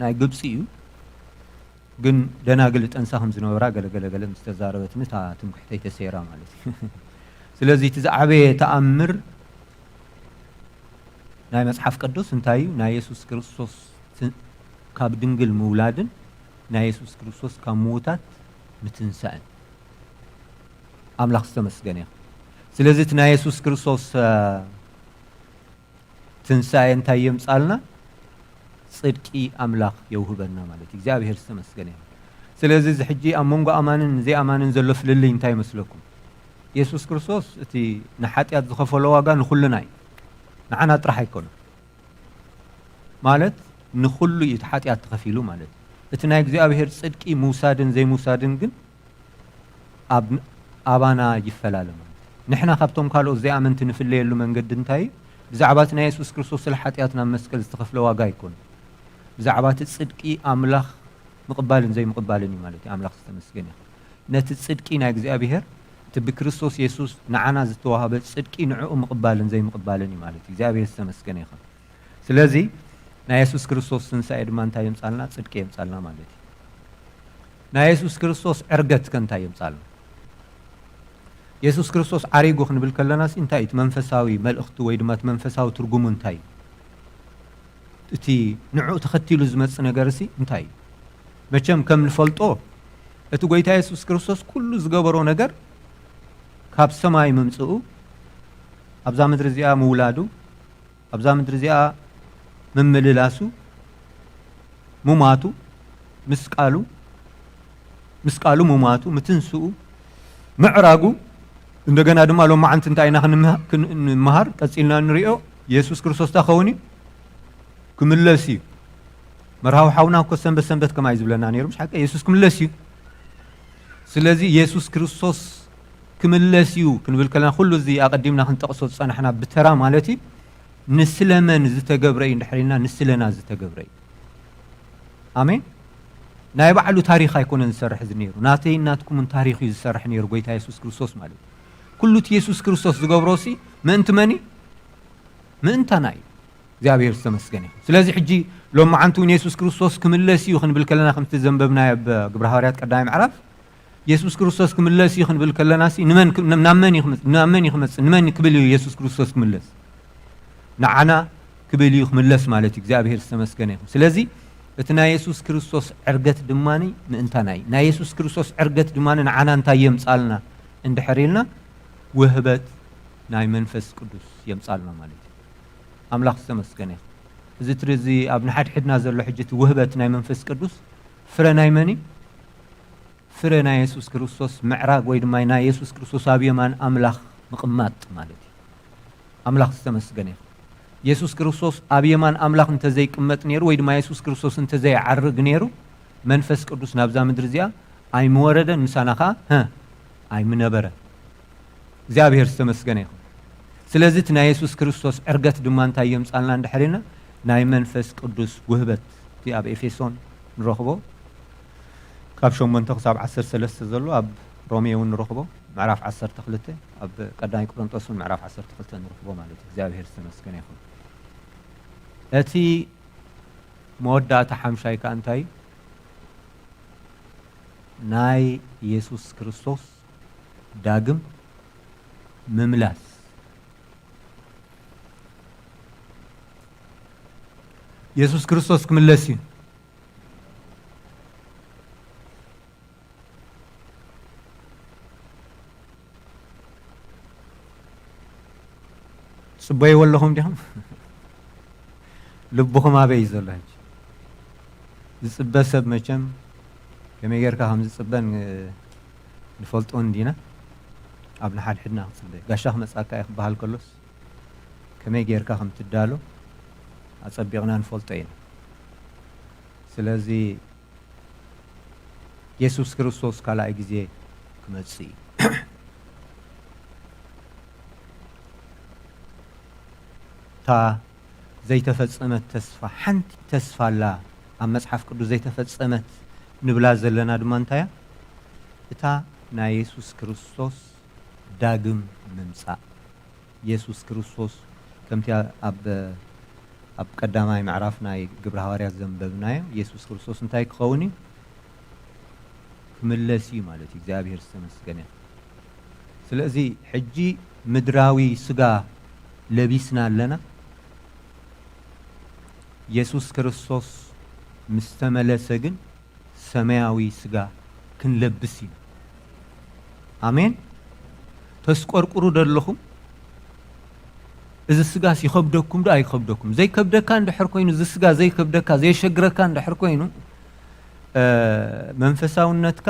ናይ ግብፂ እዩ ግን ደናግል ጠንሳ ከም ዝነበራ ገለገለ ምስ ተዛረበትኒ እታ ትምክሕተይ ተሰይራ ማለት እዩ ስለዚ እቲ ዝዓበየ ተኣምር ናይ መጽሓፍ ቅዱስ እንታይ እዩ ናይ ኢየሱስ ክርስቶስ ካብ ድንግል ምውላድን ናይ ኢየሱስ ክርስቶስ ካብ ሙታት ምትንሳእን አምላክ ዝተመስገነ ይኹን ስለዚ እቲ ናይ ኢየሱስ ክርስቶስ ትንሳኤ እንታይ የምጻልና ጽድቂ አምላክ የውህበና ማለት እዩ እግዚአብሔር ዝተመስገነ ይኹን ስለዚ እዚ ሕጂ ኣብ መንጎ ኣማንን ዘይኣማንን ዘሎ ፍልልይ እንታይ ይመስለኩም ኢየሱስ ክርስቶስ እቲ ንሓጢኣት ዝኸፈሎ ዋጋ ንኹልና እዩ ንዓና ጥራሕ ኣይኮነ ማለት ንኹሉ እዩ እቲ ሓጢኣት ተኸፊሉ ማለት እቲ ናይ እግዚኣብሔር ጽድቂ ምውሳድን ዘይምውሳድን ግን ኣባና ይፈላለ ማለት ንሕና ካብቶም ካልኦት ዘይኣመንቲ ንፍለየሉ መንገዲ እንታይ እዩ ብዛዕባ ናይ ኢየሱስ ክርስቶስ ስለ ሓጢኣትና መስቀል ዝተኸፍለ ዋጋ ኣይኮነ بزعبات الصدقي أملاخ مقبالن زي مقبالن مالتي أملاخ استمسكني نت الصدقي نا እግዚአብሔር بكريستوس يسوع نعنا زتوهاب الصدقي نعو مقبالن زي مقبالن مالتي እግዚአብሔር استمسكني يخ ስለዚህ ና ኢየሱስ ክርስቶስ ትንሣኤ ድማ እንታይ የምጻልና ጽድቅ የምጻልና ማለት ና ኢየሱስ ክርስቶስ ዕርገት ከንታይ የምጻልና ኢየሱስ ክርስቶስ አሪጎ ክንብል ከለናስ እንታይት መንፈሳዊ መልእኽቱ ወይ ድማ መንፈሳዊ ትርጉሙ እንታይ እቲ ንዑ ተኸቲሉ ዝመጽ ነገርሲ እንታይ መቸም ከም ንፈልጦ እቲ ጎይታ ኢየሱስ ክርስቶስ ኩሉ ዝገበሮ ነገር ካብ ሰማይ መምጽኡ ኣብዛ ምድሪ እዚኣ ምውላዱ ኣብዛ ምድሪ እዚኣ መመለላሱ ሙማቱ ምስቃሉ ሙማቱ ምትንስኡ ምዕራጉ እንደገና ድማ ሎም ማዓንት እንታይና ክንመሃር ቀጽልና ንሪኦ ኢየሱስ ክርስቶስ ተኸውኒ ክምለሲ መርሃው ሓውና እኮ ሰንበት ከማይ ዝብለና ነይሩ ምሽ ሓቀ ኢየሱስ ክምለሲ ስለዚ ኢየሱስ ክርስቶስ ክምለሲዩ ክንብል ከለና ኩሉ እዚ ኣቀዲምና ክንጠቕሶ ጸናሕና ብተራ ማለት እዩ نسلمن زتجبري نحرينا نسلنا زتجبري آمين نايب على تاريخ يكون نسرح زنيرو ناتي ناتكم من تاريخ يسرح نيرو قويت يسوع كريستوس مالو كله يسوع كريستوس زجبروسي ما أنت مني ما أنت ناي زابير سمسكني سلازي حجي لو ما عنتون يسوع كريستوس كملسي وخن بالكلنا خمس ذنبنا بقبر هاريات قدام عرف يسوع كريستوس كملسي خن بالكلنا سي نمن يخمس نمن كبلي يسوع كريستوس كملس نعنا كبلي يخملس مالتي እግዚአብሔር ተመስገነ ይሁን ስለዚህ እትና ኢየሱስ ክርስቶስ ዕርገት ድማኒ ምእንታናይ ና ኢየሱስ ክርስቶስ ዕርገት ድማኒ ንዓና እንታይ የምጻልና እንድሕሪልና ውህበት ናይ መንፈስ ቅዱስ የምጻልና ማለት አምላክ ተመስገነ እዚ ትርዚ ኣብ ንሓድሕድና ዘሎ ሕጅት ውህበት ናይ መንፈስ ቅዱስ ፍረ ናይ መኒ ፍረ ናይ ኢየሱስ ክርስቶስ ምዕራግ ወይ ድማ ናይ ኢየሱስ ክርስቶስ ኣብ የማን አምላክ ምቅማጥ ማለት አምላክ ተመስገነ ኢየሱስ ክርስቶስ ኣብ የማን አምላክ እንተ ዘይቅመጥ ነይሩ ወይ ድማ ኢየሱስ ክርስቶስ እንተ ዘይዓርግ ነይሩ መንፈስ ቅዱስ ናብዛ ምድሪ እዚኣ ኣይምወረደ ንሳናኻ ኣይምነበረ እግዚአብሔር ተመስገነ ይሁን ስለዚህ ና ኢየሱስ ክርስቶስ ዕርገት ድማ እንታይ የምጻልና እንድሕሪና ናይ መንፈስ ቅዱስ ውህበት እቲ ኣብ ኤፌሶን ንረኽቦ ካብ 8 ክሳብ 13 ዘሎ ኣብ ሮሜ እውን ንረኽቦ ምዕራፍ 12 ኣብ ቀዳማይ ቆሮንቶስ ምዕራፍ 12 ንረኽቦ ማለት እግዚአብሔር ተመስገነ ይሁን እቲ መወዳእታ ሓምሻይ ከ እንታይ ናይ ኢየሱስ ክርስቶስ ዳግም ምምላስ ኢየሱስ ክርስቶስ ክምለስ እዩ ጽበይ ወለኹም ዲኹም ልብኹም ኣበይ ዘላች ዝጽበ ሰብ መቸም ከመይ ጌርካ ከም ዝጽበን ንፈልጦን ዲና ኣብ ንሓድሕድና ክጽበ ጋሻ ክመጻካ ይክበሃል ከሎስ ከመይ ጌርካ ከም ትዳሎ ኣጸቢቕና ንፈልጦ ኢና ስለዚ ኢየሱስ ክርስቶስ ካልኣይ ግዜ ክመጽእ تا زي تفصمت تسفى حنت تسفى لا أما مصحف قدوس زي تفصمت نبلا زلنا دمانتايا تا نا يسوع كريستوس داغم ممصا يسوع كريستوس كمتي اب قداماي معرف ناي ግብረ ሐዋርያት ዘንበብናዮ ኢየሱስ ክርስቶስ እንታይ ክኸውን ክምለሲ ማለት እግዚአብሔር ተመስገነ ስለዚህ ሕጂ ምድራዊ ስጋ ለቢስና አለና ኢየሱስ ክርስቶስ ምስተመለሰ ግን ሰማያዊ ስጋ ክንለብስ ኢና አሜን ተስቆርቁሩ ደለኹም እዚ ስጋ ሲኸብደኩም ዶ ኣይኸብደኩም ዘይከብደካ እንድሕር ኮይኑ እዚ ስጋ ዘይከብደካ ዘይሸግረካ እንድሕር ኮይኑ መንፈሳውነትካ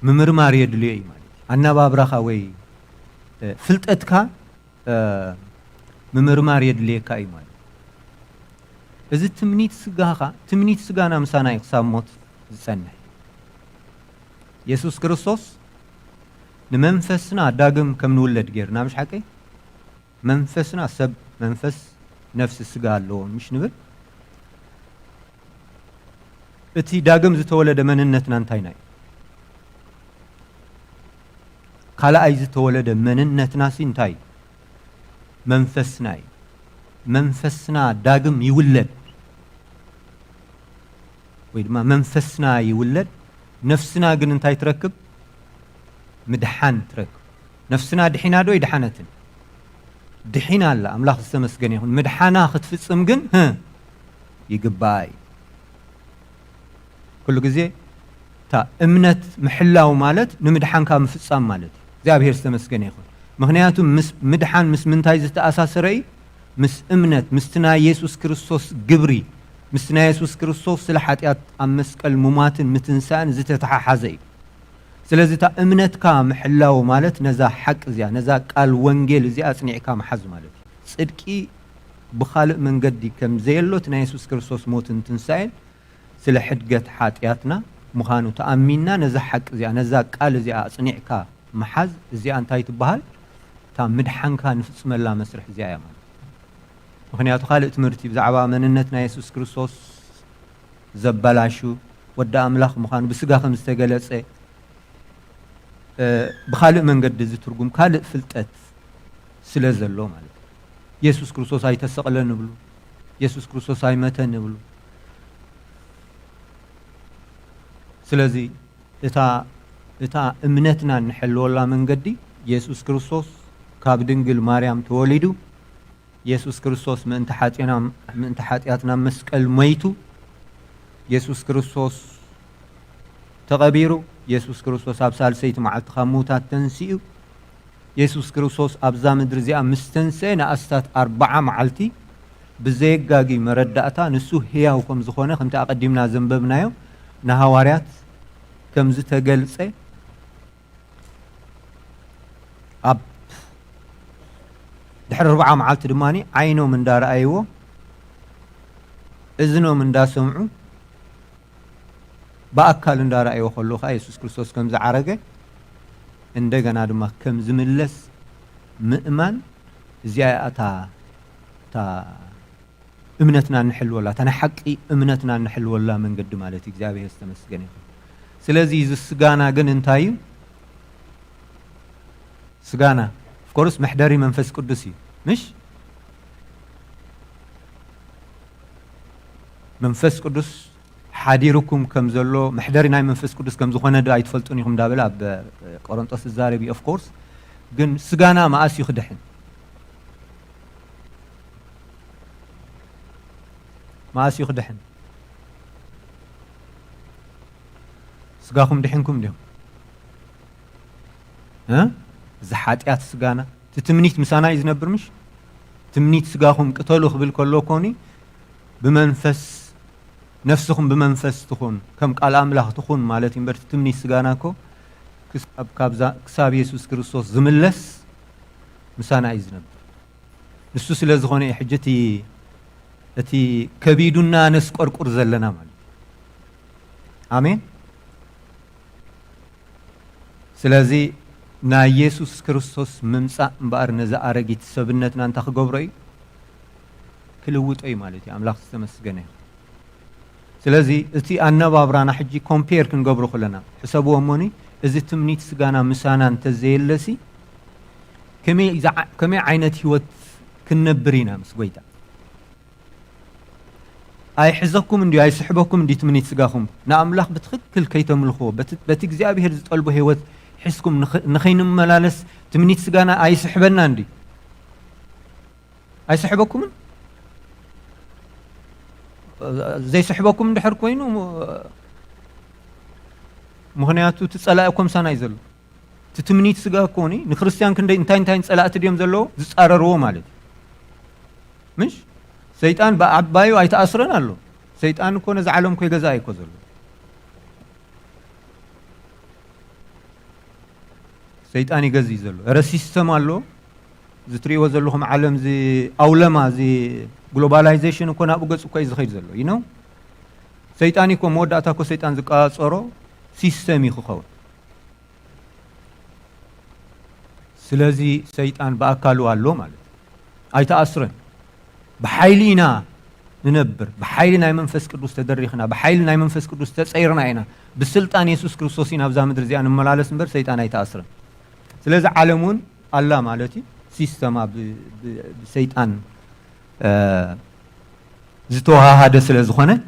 ምምርማር የድልዮ እዩ ማለት አናባብራኻ ወይ ፍልጠትካ ምምርማር የድልየካ እዩ ማለት እዚ ትምኒት ስጋና ምሳና ይክሳብ ሞት ዝጸንሕ ኢየሱስ ክርስቶስ ንመንፈስና ዳግም ከም ንውለድ ጌርና ምሽ ሓቀይ መንፈስና ሰብ መንፈስ ነፍስ ስጋ ኣለዎ ምሽ ንብል እቲ ዳግም ዝተወለደ መንነትና እንታይ ናይ ካልኣይ ዝተወለደ መንነትና እንታይ መንፈስና ዳግም ይውለድ ወይ ድማ መንፈስና ይውለድ ነፍስና ግን እንታይ ትረክብ ምድሓን ትረክብ ነፍስና ድሒና ዶ ይድሓነትን ድሒና ኣላ ኣምላኽ ዝተመስገነ ይኹን ምድሓና ክትፍጽም ግን ይግባይ ኩሉ ግዜ ታ እምነት ምሕላው ማለት ንምድሓንካ ምፍጻም ማለት እግዚአብሔር ዝተመስገነ ይኹን ምክንያቱ ምድሓን ምስ ምንታይ ዝተኣሳሰረ እዩ ምስ እምነት ምስትና ኢየሱስ ክርስቶስ ግብሪ ምስትና ኢየሱስ ክርስቶስ ስለ ኃጢአት ኣብ መስቀል ሙማትን ምትንሳእን ዝተተሓሓዘ እዩ ስለዚ ታ እምነትካ ምሕላው ማለት ነዛ ሓቅ እዚኣ ነዛ ቃል ወንጌል እዚኣ ኣጽኒዕካ መሓዝ ማለት ጽድቂ ብኻልእ መንገዲ ከም ዘየሎ እቲ ናይ ኢየሱስ ክርስቶስ ሞትን ትንሳኤን ስለ ሕድገት ኃጢአትና ምዃኑ ተኣሚንና ነዛ ሓቅ እዚኣ ነዛ ቃል እዚኣ ኣጽኒዕካ መሓዝ እዚኣ እንታይ ትበሃል ታ ምድሓንካ ንፍጽመላ መስርሕ እዚኣ እያ ማለት ምክንያቱ ካልእ ትምህርቲ ብዛዕባ መንነት ናይ ኢየሱስ ክርስቶስ ዘበላሹ ወዲ ኣምላኽ ምዃኑ ብስጋ ከም ዝተገለጸ ብኻልእ መንገዲ ዝትርጉም ካልእ ፍልጠት ስለ ዘሎ ማለት ኢየሱስ ክርስቶስ ኣይተሰቕለ ንብሉ ኢየሱስ ክርስቶስ ኣይመተ ንብሉ ስለዚ እታ እምነትና ንሕልወላ መንገዲ ኢየሱስ ክርስቶስ ካብ ድንግል ማርያም ተወሊዱ ኢየሱስ ክርስቶስ ምእንቲ ኃጢአትና መስቀል ሞይቱ ኢየሱስ ክርስቶስ ተቐቢሩ ኢየሱስ ክርስቶስ ኣብ ሳልሰይቲ መዓልቲ ካብ ሙታት ተንሲኡ ኢየሱስ ክርስቶስ ኣብዛ ምድሪ እዚኣ ምስ ተንስአ ንኣስታት 40 መዓልቲ ብዘየጋጊ መረዳእታ ንሱ ህያው ከም ዝኾነ ከምቲ ኣቐዲምና ዘንበብናዮ ንሃዋርያት ከም ዝተገልጸ ኣብ ድሕሪ 40 መዓልቲ ድማኒ ዓይኖም እንዳረኣይዎ እዝኖም እንዳሰምዑ በአካል እንዳረኣይዎ ከሎ ኢየሱስ ክርስቶስ ከም ዝዓረገ እንደገና ድማ ከም ዝምለስ ምእማን እዚኣ ታ እምነትና ንሕልወላ ታ ሓቂ እምነትና ንሕልወላ መንገዲ ማለት እግዚአብሔር ዝተመስገነ ይኹን ስለዚ እዚ ስጋና ግን እንታይ እዩ ስጋና ኮርስ محدري መንፈስ ቅዱስ እዩ مش መንፈስ ቅዱስ ሓዲርኩም ከም ዘሎ محدري ናይ መንፈስ ቅዱስ ከም ዝኾነ ዶ ኣይትፈልጡን ኢኹም ዳብል ኣብ ቆሮንጦስ ዛረቢ ኦፍ ኮርስ ግን ስጋና ማእስ ይኽድሕን ማእስ ይኽድሕን ስጋኹም ድሕንኩም ዲኹም زحاتيات سجانا تتمنيت مسانا يزنبر مش تمنيت سجاهم قتلوا خبل كله كوني بمنفس نفسهم بمنفس تخون كم قال أملاح تخون مالتين برت تمنيت سجانا كو كساب يسوع كريستوس زملس مسانا يزنبر نسوس لازغوني حجتي التي كبيدنا نسكر كرزلنا مال آمين سلازي نا ኢየሱስ ክርስቶስ ምምጻእ እምበር ነዛ አረጊት ሰብነትና እንታ ክገብሮይ ክልውጦይ ማለት እዩ አምላኽ ዝተመስገነ ስለዚ እቲ ኣነባብራና ሕጂ ኮምፔር ክንገብሮ ከለና ሕሰብዎ ሞኒ እዚ ትምኒት ስጋና ምሳና እንተዘየለሲ ከመይ ዓይነት ህይወት ክንነብር ኢና ምስ ጎይታ ኣይሕዘኩም እንዲ ኣይስሕበኩም እንዲ ትምኒት ስጋኹም ንኣምላኽ ብትክክል ከይተምልኽዎ በቲ እግዚአብሔር ዝጠልቦ ህይወት حسكم نخين ملالس تمنيت سجانا أي سحبنا عندي أي سحبكم زي سحبكم دحر كوينو مهنياتو تسألأكم سنة يزل تتمنيت سجا كوني نخريستيان كندي انتين تسألأت اليوم زلوا زارروا مالد مش سيطان بعبايو أي تأثرنا له سيطان كون زعلهم كوي جزاي كوزلو سيطان يجزي زلو رسيستم الله زتري وزلهم عالم زي أولما زي globalization وكنا أبغى سوكاي زخير زلو you know سيطان يكون مود أتاكو سيطان زكاة صارو سيستم يخوخو سلازي سيطان بأكلوا الله مال أي تأثرن بحيلينا ننبر بحيل ناي منفس قدوس تدريخنا بحيل ناي منفس قدوس تصيرنا عينا بالسلطان يسوع كريستوس نابزا مدر زي أنا ملالس نبر سيطان يتأثر سلازي عالمون الله مالتي سيستما بسيطان زتوها هذا سلازي خونه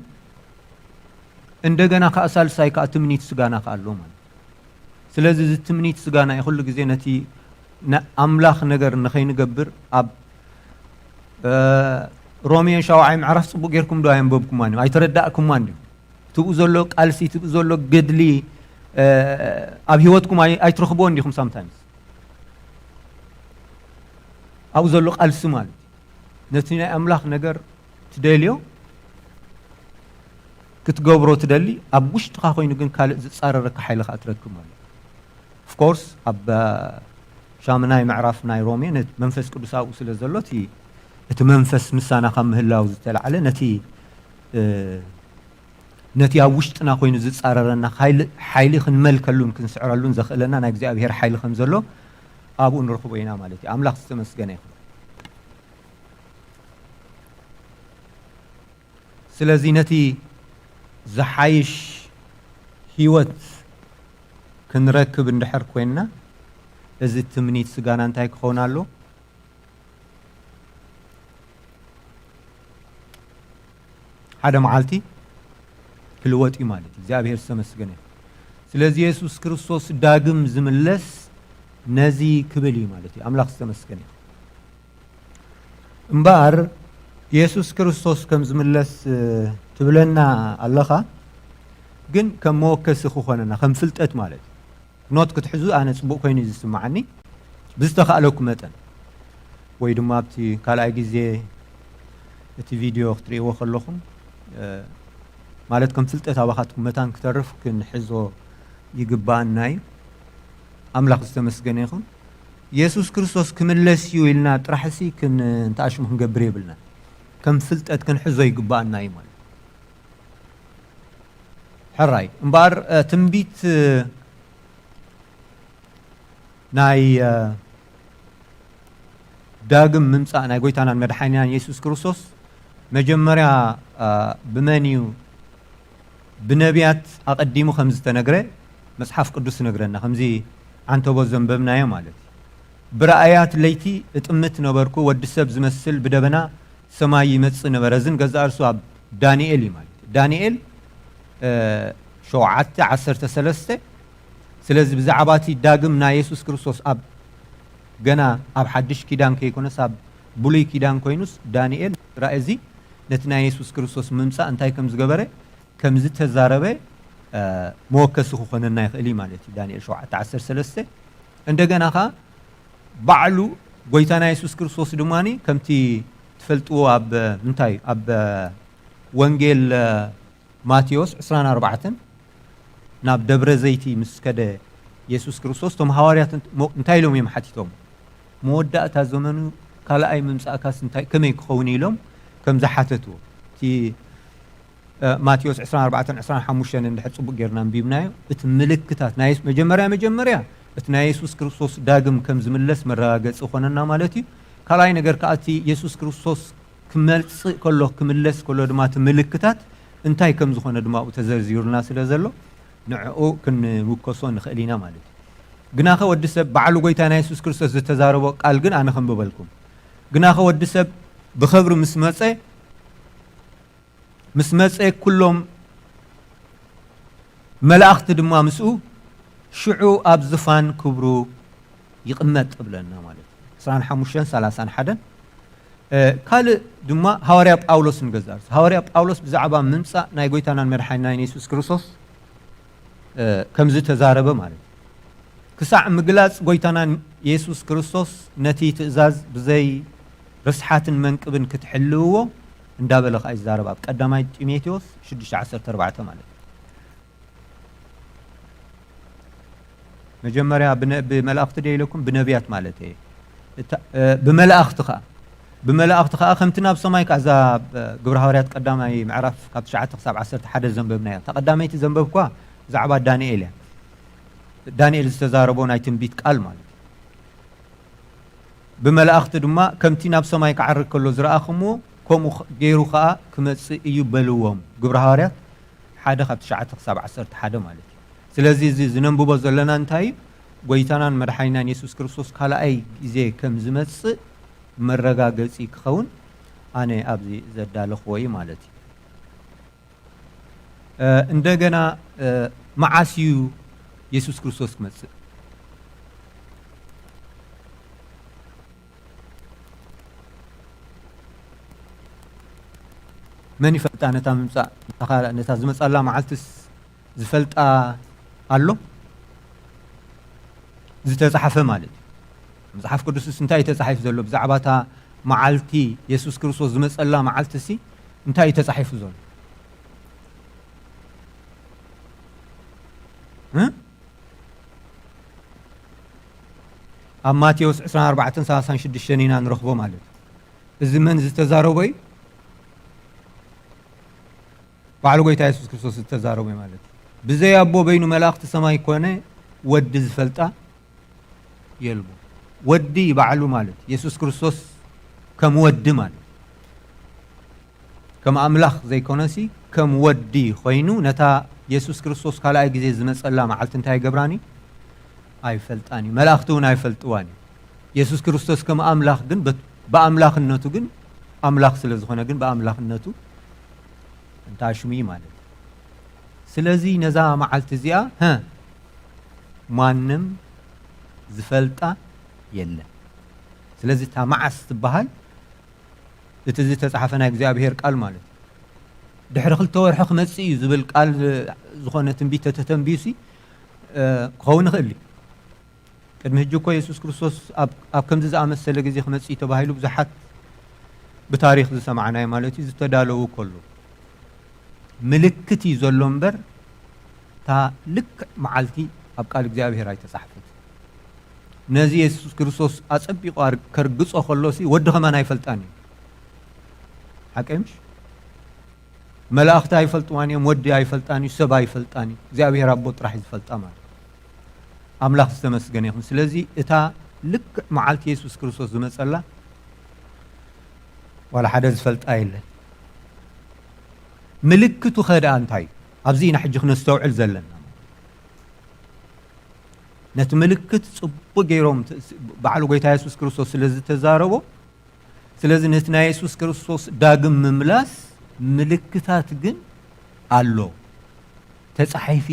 እንደገና ከአሳልሳይ ከአትምኒት ስጋና ካለው ማለት ስለዚህ ዝትምኒት ስጋና ይሁሉ ጊዜ ነቲ አምላኽ ነገር ንኸይንገብር ኣብ ሮሜን ሻውዓይ ምዕራፍ ጽቡቅ ጌርኩም ዶ ኣየንበብኩም ማን ኣይተረዳእኩም ማን ትኡ ዘሎ ቃልሲ ትኡ ዘሎ ገድሊ ኣብ ህይወትኩም ኣይትረኽቦ እንዲኹም ሳምታይምስ ኣብ ዘሎ ቃልሲ ማለት ነቲ ናይ ኣምላኽ ነገር ትደልዮ ክትገብሮ ትደሊ ኣብ ውሽጥኻ ኮይኑ ግን ካልእ ዝጻረረካ ሓይልኻ እትረክብ ማለት ኦፍ ኮርስ ኣብ ሻምናይ ምዕራፍ ናይ ሮሜ መንፈስ ቅዱስ ኣብኡ ስለ ዘሎ እቲ መንፈስ ምሳና ካብ ምህላው ዝተለዓለ ነቲ ኣብ ውሽጥና ኮይኑ ዝጻረረና ሓይሊ ክንመልከሉን ክንስዕረሉን ዘኽእለና ናይ እግዚኣብሔር ሓይሊ ከም ዘሎ ኣብኡ ንረኽቦ ኢና ማለት እዩ ኣምላኽ ዝተመስገነ ይኹን ስለዚ ነቲ زحايش هيوت كنركب اندحر كوينا إذا التمنيت سجانا انتاي كخونا له هذا معالتي كل وقت إيمانتي زابير السما سجنه سلازي يسوع كريستوس داقم زملس نزي كبلي مالتي أملاك السما سجنه مبار يسوع كريستوس كم زملس تبلنا الله جن كم موكس خوخنا خم فلتت مالت نوت كتحزو أنا سبوق كوني زسمعني بستخالكم متن ويدو ما بتي كلا أجزء تي فيديو أختري وخلوهم مالت كم فلتت أبغاتكم متن كتعرف كن حزو يجبان ناي أملاك استمسجنيهم يسوع كريستوس كملس يويلنا ترحسي كن نتعشم هم جبريبلنا كم فلتت كن حزو يجبان ناي مال حراي مبار تنبيت ناي داقم ممسا ناي قويتانا المدحانيان يسوع كريستوس مجمريا بمانيو بنبيات أقدمو خمسة نقرأ مسحف قدس نقرأنا خمزي عن توبو الزنببنا يا مالتي برأيات ليتي اتأمت نبركو ودسب زمسل بدبنا سماي متص نبرزن قزار سواب دانييل مالتي دانييل شوعت 13 سلازي بزعباتي داقم نا يسوع كريستوس اب جنا اب حدش كيدان كيكونس اب بولي كيدان كوينوس دانييل رأزي نتنا يسوع كريستوس ممسا انتاي كم زغبره كم زت تزاربه موكس خوخننا يخلي مالتي دانييل شوعت 13 እንደገና ባዕሉ ጎይታና ኢየሱስ ክርስቶስ ድማኒ ከምቲ ትፈልጥዎ ኣብ ምንታይ ኣብ ወንጌል ማቴዎስ 24 ናብ ደብረ ዘይቲ ምስከደ ኢየሱስ ክርስቶስ ቶም ሐዋርያት እንታይ ኢሎም እዮም ሓቲቶም መወዳእታ ዘመኑ ካልኣይ ምምጻእካስ እንታይ ከመይ ክኸውን ኢሎም ከም ዝሓተትዎ እቲ ማቴዎስ 24 25 እንድሕር ጽቡቕ ጌርና አንቢብናዮ እቲ ምልክታት ናይ መጀመርያ እቲ ናይ ኢየሱስ ክርስቶስ ዳግም ከም ዝምለስ መረጋገጽ ኾነና ማለት እዩ ካልኣይ ነገር ከኣቲ ኢየሱስ ክርስቶስ ክመልጽእ ከሎ ክምለስ ከሎ ድማ እቲ ምልክታት እንታይ ከም ዝኾነ ድማ ተዘርዚሩና ስለ ዘሎ ንዕኡ ክንውከሶ ንኽእል ኢና ማለት እዩ ግናኸ ወዲ ሰብ በዓሉ ጎይታና ኢየሱስ ክርስቶስ ዝተዛረቦ ቃል ግን ኣነ ከንብበልኩም ግናኸ ወዲ ሰብ ብኽብሪ ምስ መፀ ኩሎም መላእኽቲ ድማ ምስኡ ሽዑ ኣብ ዝፋን ክብሩ ይቕመጥ ብለና ማለት እዩ 25:31 ካልእ ድማ ሐዋርያ ጳውሎስ ንገዛርስ ሐዋርያ ጳውሎስ ብዛዕባ ምምጻእ ናይ ጎይታናን መድሓኒትናን ኢየሱስ ክርስቶስ ከምዚ ተዛረበ ማለት እዩ ክሳዕ ምግላጽ ጎይታናን ኢየሱስ ክርስቶስ ነቲ ትእዛዝ ብዘይ ርስሓትን መንቅብን ክትሕልውዎ እንዳበለ ኸ ይዛረብ ኣብ ቀዳማይ ጢሞቴዎስ 6:14 ማለት እዩ መጀመሪያ ብመላእኽቲ ደይለኩም ብነቢያት ማለት እዩ بملأخت خا خمتنا بسماي كذا جبر هوريات قدامي معرف كاب 9 حساب 10 حدا زنببنا تقدميت زنببكوا زعبا دانيال استزاربون اي تنبيت قال مالك بملأخت دما كمتنا بسماي كعرك كله زراخمو كم غيرو خا كمص ايو بلوهم ግብረ ሐዋርያት 1:9-11 ማለት ስለዚህ እዚ ዝነንብቦ ዘለና እንታይ ጎይታናን መድኃኒናን ኢየሱስ ክርስቶስ ካልኣይ ግዜ ከም ዝመጽእ መረጋገጺ ክኸውን ኣነ ኣብዚ ዘዳለኽዎ ማለት እንደገና መዓስዩ ኢየሱስ ክርስቶስ ክመጽእ من يفلت أنا تام نتازم الله معلتس زفلت الله زتزحف مالد مزحف قدوس انتهي تزحف زلو بزعباتها معلتي يسوع كريستوس زمس الله معلتسي انتهي تزحف زلو ها أما تيوس 24:36 شنينا نرخبو مالد الزمن زتزاروبي بعلو قيت يسوع كريستوس التزارو مالت بزي أبو بينو ملاخت السماء كونه ود زفلتا يلبو ودي بعلو مالت يسوع كريستوس كم ود مالت كم أملاخ زي كونسي كم ودي خوينو نتا يسوع كريستوس كلا أجزء زمس الله معلت انتهي قبراني أي فلتاني ملاختون أي فلتواني يسوع كريستوس كم أملاخ جن بأملاخ النتو جن أملاخ سلزخنا جن بأملاخ النتو تاشمي مالت سلازي نزا معلت زيا ها مانم زفلتا يلا سلازي تا معس تبهال تتزي تصحفنا እግዚአብሔር ቃል ማለት ድሕሪ 2 ወርሒ ክመጽእ እዩ ዝብል ቃል ዝኾነ ትንቢት ተተንቢሲ ክኸውን ይኽእል ቅድሚ ሕጂ እኮ ኢየሱስ ክርስቶስ ኣብ ከምዚ ዝኣመሰለ ግዜ ክመጽእ ተባሂሉ ብዙሓት ብታሪኽ ዝሰማዕናዮ ማለት እዩ ዝተዳለዉ ከሎ ملكتي زلمبر تا لك معلتي أبقال እግዚአብሔር አይተጻሕፈት ነዚ ኢየሱስ ክርስቶስ አጽቢቆ ከርግጾ خلوسي ወድኸ ማን አይፈልጣኒ حقمش መላእክት አይፈልጥዋኒ ወዲ አይፈልጣኒ ሰብ አይፈልጣኒ እግዚአብሔር አቦ ጥራሕ ይፈልጣ ማለት አምላክ ዝተመስገነ ይሁን ስለዚህ እታ ልክ معلتي ኢየሱስ ክርስቶስ ዝመጸላ ولا حدا ዝፈልጣ የለን ملكتو خدا انتاي ابزينا حجخ نستوعل زلنا نت ملكت صبو غيروم بعلو غيتا يسوع كريستوس سلازي تزاربو سلازي نتنا يسوع كريستوس داغم مملاس ملكتات جن አለው ተጻሒፊ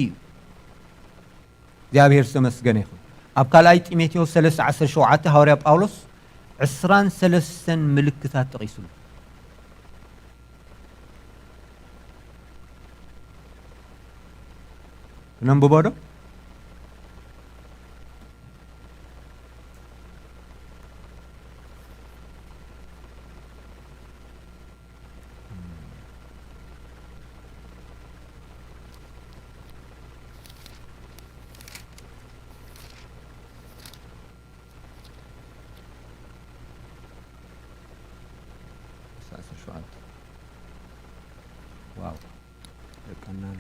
እግዚአብሔር ተመስገነ ይሁን ኣብ ካልኣይ ጢሞቴዎስ 3:17 ሐዋርያ ጳውሎስ 23 ምልክታት ተቂሱሉ نمبر واو القنان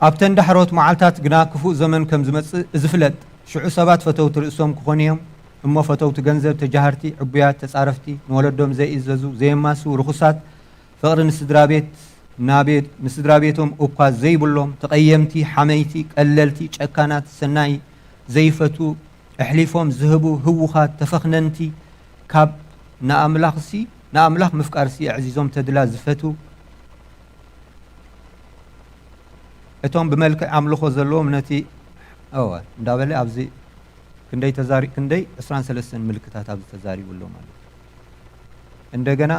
ኣብተን ዳሕሮት መዓልታት ግና ክፉእ ዘመን ከም ዝመጽእ ዝፍለጥ ሽዑ ሰባት ፈተውቲ ርእሶም ክኾኑ እዮም እሞ ፈተውቲ ገንዘብ ተጃሃርቲ ዕቡያት ተጻረፍቲ ንወለዶም ዘይእዘዙ ዘየማሱ ርኹሳት ፍቕሪ ንስድራ ቤቶም እኳ ዘይብሎም ተቐየምቲ ሓመይቲ ቀለልቲ ጨካናት ሰናይ ዘይፈቱ أحلفهم ذهبوا هوخات تفخننتي كاب نأملاخ مفكارسي عزيزهم تدلا زفتو اتهم بملك عملو زلوم نتي دابلي ابزي كندي تزاري كندي 13 ملكتات ابزي تزاري ولو مالك እንደገና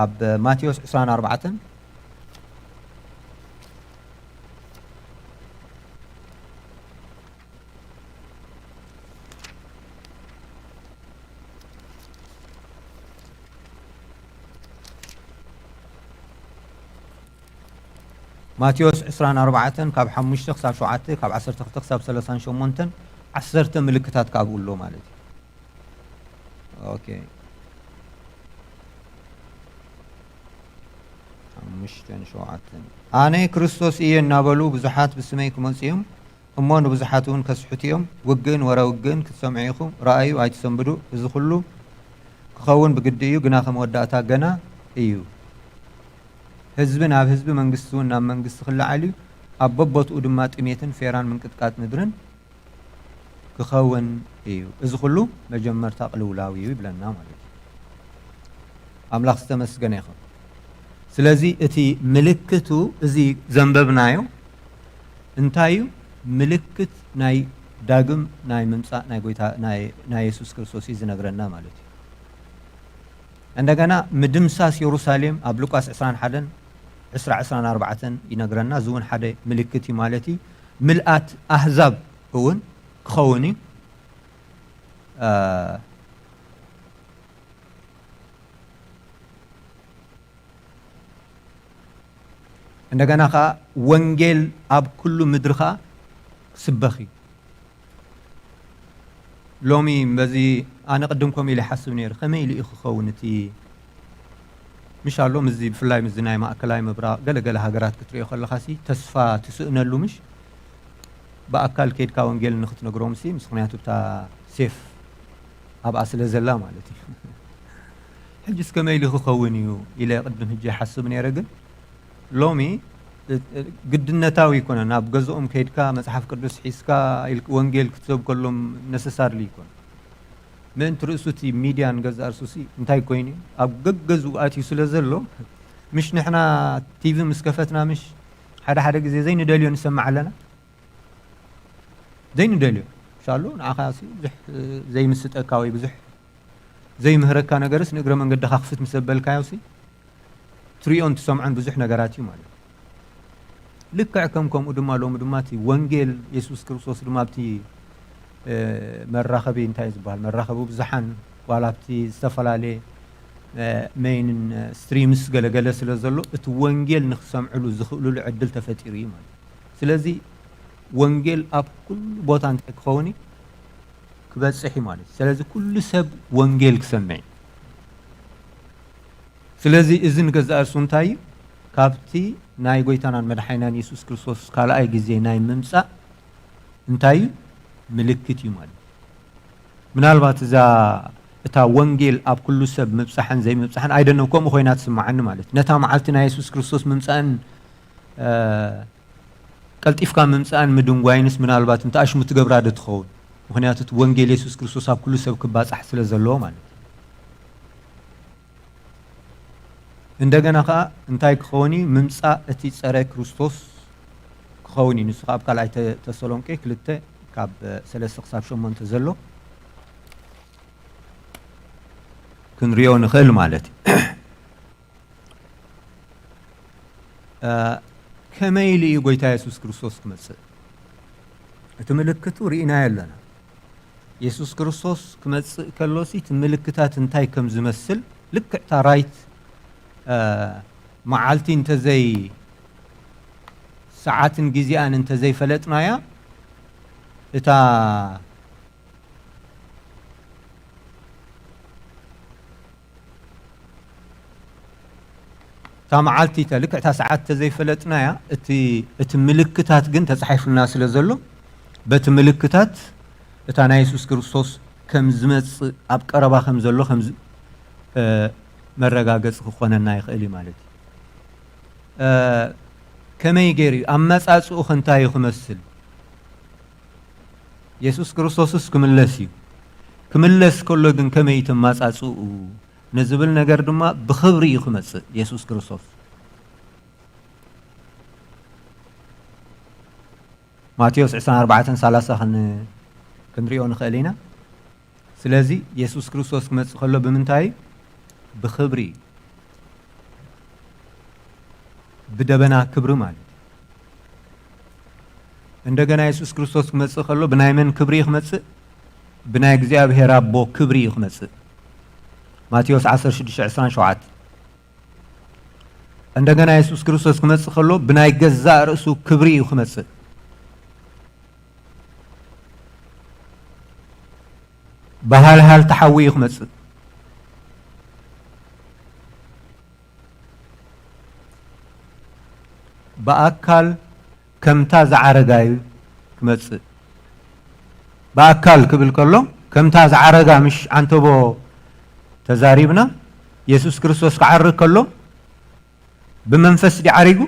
اب ماتيوس 24 ማቴዎስ 24 ካብ 5 ክሳብ 7 ካብ 12 ክሳብ 38 10 ምልክታት ካብኡሎ ማለት እዩ ኦኬ 5 ኣነ ክርስቶስ እየ እናበሉ ብዙሓት ብስመይ ክመፁ እዮም እሞ ንብዙሓት እውን ከስሑት እዮም ውግእን ወረውግእን ክትሰምዑ ኢኹም ረኣዩ ኣይትሰንብዱ እዚ ኩሉ ክኸውን ብግዲ እዩ ግና ከም ወዳእታ ገና እዩ ህዝቢ ናብ ህዝቢ መንግስቲ እውን ናብ መንግስቲ ክለዓል እዩ ኣብ በቦትኡ ድማ ጥሜትን ፌራን ምንቅጥቃጥ ምድርን ክኸውን እዩ እዚ ኩሉ መጀመርታ ቅልውላዊ እዩ ይብለና ማለት እዩ ኣምላኽ ዝተመስገነ ይኹን ስለዚ እቲ ምልክቱ እዚ ዘንበብናዮ እንታይ እዩ ምልክት ናይ ዳግም ናይ ምምፃእ ናይ ጎይታ ናይ ኢየሱስ ክርስቶስ እዩ ዝነግረና ማለት እዩ እንደገና ምድምሳስ ኢየሩሳሌም ኣብ ሉቃስ 21:24 ይነግረና እዚ እውን ሓደ ምልክት እዩ ማለት እዩ ምልኣት ኣህዛብ እውን ክኸውን እዩ እንደገና ከዓ ወንጌል ኣብ ኩሉ ምድሪ ከዓ ክስበኽ እዩ ሎሚ በዚ ኣነ ቅድም ከምኡ ኢለ ይሓስብ ነይሩ ከመይ ኢሉ እዩ ክኸውን እቲ ምሽ ኣሎ ምዚ ብፍላይ ምዚ ናይ ማእከላዊ ምብራቕ ገለገለ ሃገራት ክትሪኦ ከለኻ ሲ ተስፋ ትስእነሉ ምሽ ብኣካል ከይድካ ወንጌል ንክትነግሮም ሲ ምስ ምክንያቱ እታ ሴፍ ኣብኣ ስለ ዘላ ማለት እዩ ሕጂስ ከመይ ኢሉ ክኸውን እዩ ኢለ ቅድም ሕጂ ይሓስብ ነይረ ግን ሎሚ ግድነታዊ ይኮነ ናብ ገዝኦም ከይድካ መጽሓፍ ቅዱስ ሒዝካ ወንጌል ክትሰብ ከሎም ነሰሳርሊ ይኮነ ምእንቲ ርእሱ እቲ ሚድያ ንገዛእ ርእሱሲ እንታይ ኮይኑ ኣብ ገገዝኡ ኣትዩ ስለ ዘሎ ምሽ ንሕና ቲቪ ምስ ከፈትና ምሽ ሓደ ግዜ ዘይንደልዮ ንሰማዕ ኣለና ዘይንደልዮ ኢንሻአሎ ንዓኻ ብዙሕ ዘይምስጠካ ወይ ብዙሕ ዘይምህረካ ነገርስ ንእግረ መንገድኻ ክፍት ምስ ዘበልካዮ ትሪኦን ትሰምዖን ብዙሕ ነገራት እዩ ማለት ልክዕ ከምኡ ድማ ሎሚ ድማ እቲ ወንጌል ኢየሱስ ክርስቶስ ድማ ኣብቲ መራኸቢ እንታይ ዝበሃል መራኸቢ ብዙሓን ዋላ ኣብቲ ዝተፈላለየ ሜይንን ስትሪምስ ገለገለ ስለ ዘሎ እቲ ወንጌል ንክሰምዕሉ ዝኽእልሉ ዕድል ተፈጢሩ እዩ ማለት ስለዚ ወንጌል ኣብ ኩሉ ቦታ እንታይ ክኸውን ክበፅሕ እዩ ማለት ስለዚ ኩሉ ሰብ ወንጌል ክሰምዕ ስለዚ እዚ ንገዛእ ርእሱ እንታይ እዩ ካብቲ ናይ ጎይታናን መድሓኒናን ኢየሱስ ክርስቶስ ካልኣይ ግዜ ናይ ምምፃእ እንታይ እዩ ምልክት እዩ ማለት ምናልባት እታ ወንጌል ኣብ ኩሉ ሰብ ምብፃሕን ዘይምብፃሕን ኣይደነው ከምኡ ኮይና ትስማዓኒ ማለት ነታ መዓልቲ ናይ ኢየሱስ ክርስቶስ ምምፃእን ቀልጢፍካ ምምፃእን ምድንጓይንስ ምናልባት እንተኣሽሙ ትገብራ ዶ ትኸውን ምክንያቱ እቲ ወንጌል ኢየሱስ ክርስቶስ ኣብ ኩሉ ሰብ ክባፃሕ ስለ ዘለዎ ማለት እንደገና ከዓ እንታይ ክኸውን እዩ ምምፃእ እቲ ፀረ ክርስቶስ ክኸውን እዩ ንሱ ኣብ ካልኣይ ተሰሎንቄ 2 ካብ 3 ክሳብ 8 ዘሎ ክንሪኦ ንኽእል ማለት እዩ ከመይ ኢሉ እዩ ጎይታ ኢየሱስ ክርስቶስ ክመፅእ እቲ ምልክቱ ርኢናዮ ኣለና ኢየሱስ ክርስቶስ ክመፅእ ከሎሲ እቲ ምልክታት እንታይ ከም ዝመስል ልክዕታ ራይት መዓልቲ እንተዘይ ሰዓትን ግዜኣን እንተዘይፈለጥናያ እታ መዓልቲ ልክዕታ ሰዓት እንተዘይፈለጥናያ እቲ ምልክታት ግን ተፃሒፉልና ስለ ዘሎ በቲ ምልክታት እታ ናይ ኢየሱስ ክርስቶስ ከም ዝመፅእ ኣብ ቀረባ ከም ዘሎ ከም መረጋገፂ ክኾነና ይኽእል እዩ ማለት እዩ ከመይ ገይሩ እዩ ኣመፃፅኡ እንታይ እዩ ክመስል ኢየሱስ ክርስቶስስ ክምለስ እዩ ክምለስ ከሎ ግን ከመይ እዩ ተመፃፅኡ ንዝብል ነገር ድማ ብክብሪ እዩ ክመፅእ ኢየሱስ ክርስቶስ ማቴዎስ 24:30 ክንሪኦ ንኽእል ኢና ስለዚ ኢየሱስ ክርስቶስ ክመፅእ ከሎ ብምንታይ ብክብሪ ብደበና ክብሪ ማለት እንደገና ኢየሱስ ክርስቶስ ክመፅእ ከሎ ብናይ መን ክብሪ ክመፅእ ብናይ እግዚኣብሔር ኣቦ ክብሪ ክመፅእ ማቴዎስ 16:27 እንደገና ኢየሱስ ክርስቶስ ክመጽእ ከሎ ብናይ ገዛእ ርእሱ ክብሪ እዩ ክመጽእ ባህልሃል ተሓዊ እዩ ክመጽእ በአካል ከምታ ዝዓረጋዩ ክመጽእ በአካል ክብል ከሎ ከምታ ዝዓረጋ ምሽ አንተቦ ተዛሪብና ኢየሱስ ክርስቶስ ክዓርግ ከሎ بمنفس دي عريقو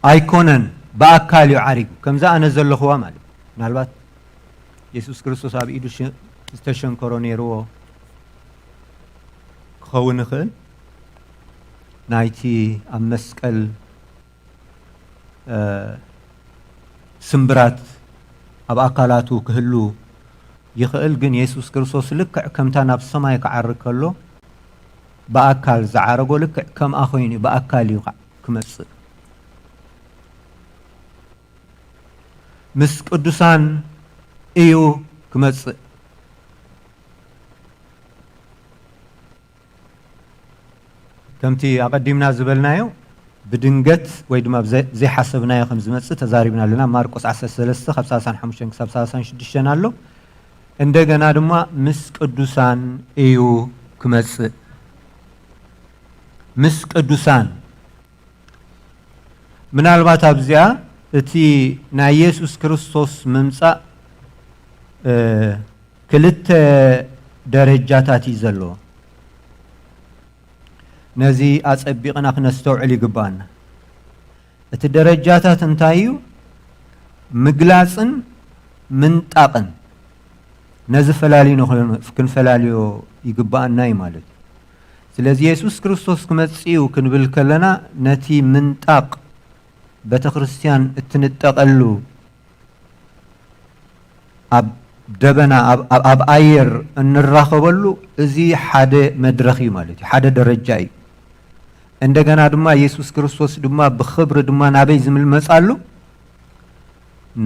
ايكونن بأكال يعريقو كم ذا أنا زل خوا مالي نالبات يسوس كريستوس أبي إيدو استشن كورونيرو خون خل نايتي أمسكال سمبرات أب أكالاتو كهلو يخيل جن يسوس كريستوس لك كم تناب سماي كعرق كله بأكل زعرقو لك كم أخويني بأكل يقع كمص مسك قدسان إيو كمص كمتي أقدمنا زبلنايو بدنجت ويدما زي حسبنايو خمس مص تزاربنا لنا ماركوس 13 55 56 አለው እንደገና ድማ مسك قدسان إيو كمص مس قدوسان ምናልባት አብዚያ እቲ ናይ ኢየሱስ ክርስቶስ መምጻእ ክልተ ደረጃታት ይዘሎ ነዚ አጸቢቅና ክነስተውዕል ይግባና እቲ ደረጃታት እንታዩ ምግላጽን ምንጣቅን ነዚ ፈላልዩ ነው ክንፈላልዮ ይግባና ማለት ስለዚህ ኢየሱስ ክርስቶስ ክመጽኡ ክንብል ከለና ነቲ ምንጣቅ ቤተክርስቲያን እትንጠቀሉ አብ ደበና አብ አየር እንራኸበሉ እዚ ሓደ መድረኽ ማለት ሓደ ደረጃ እዩ እንደገና ድማ ኢየሱስ ክርስቶስ ድማ በኽብር ድማ ናበይ ዝምል መጻሉ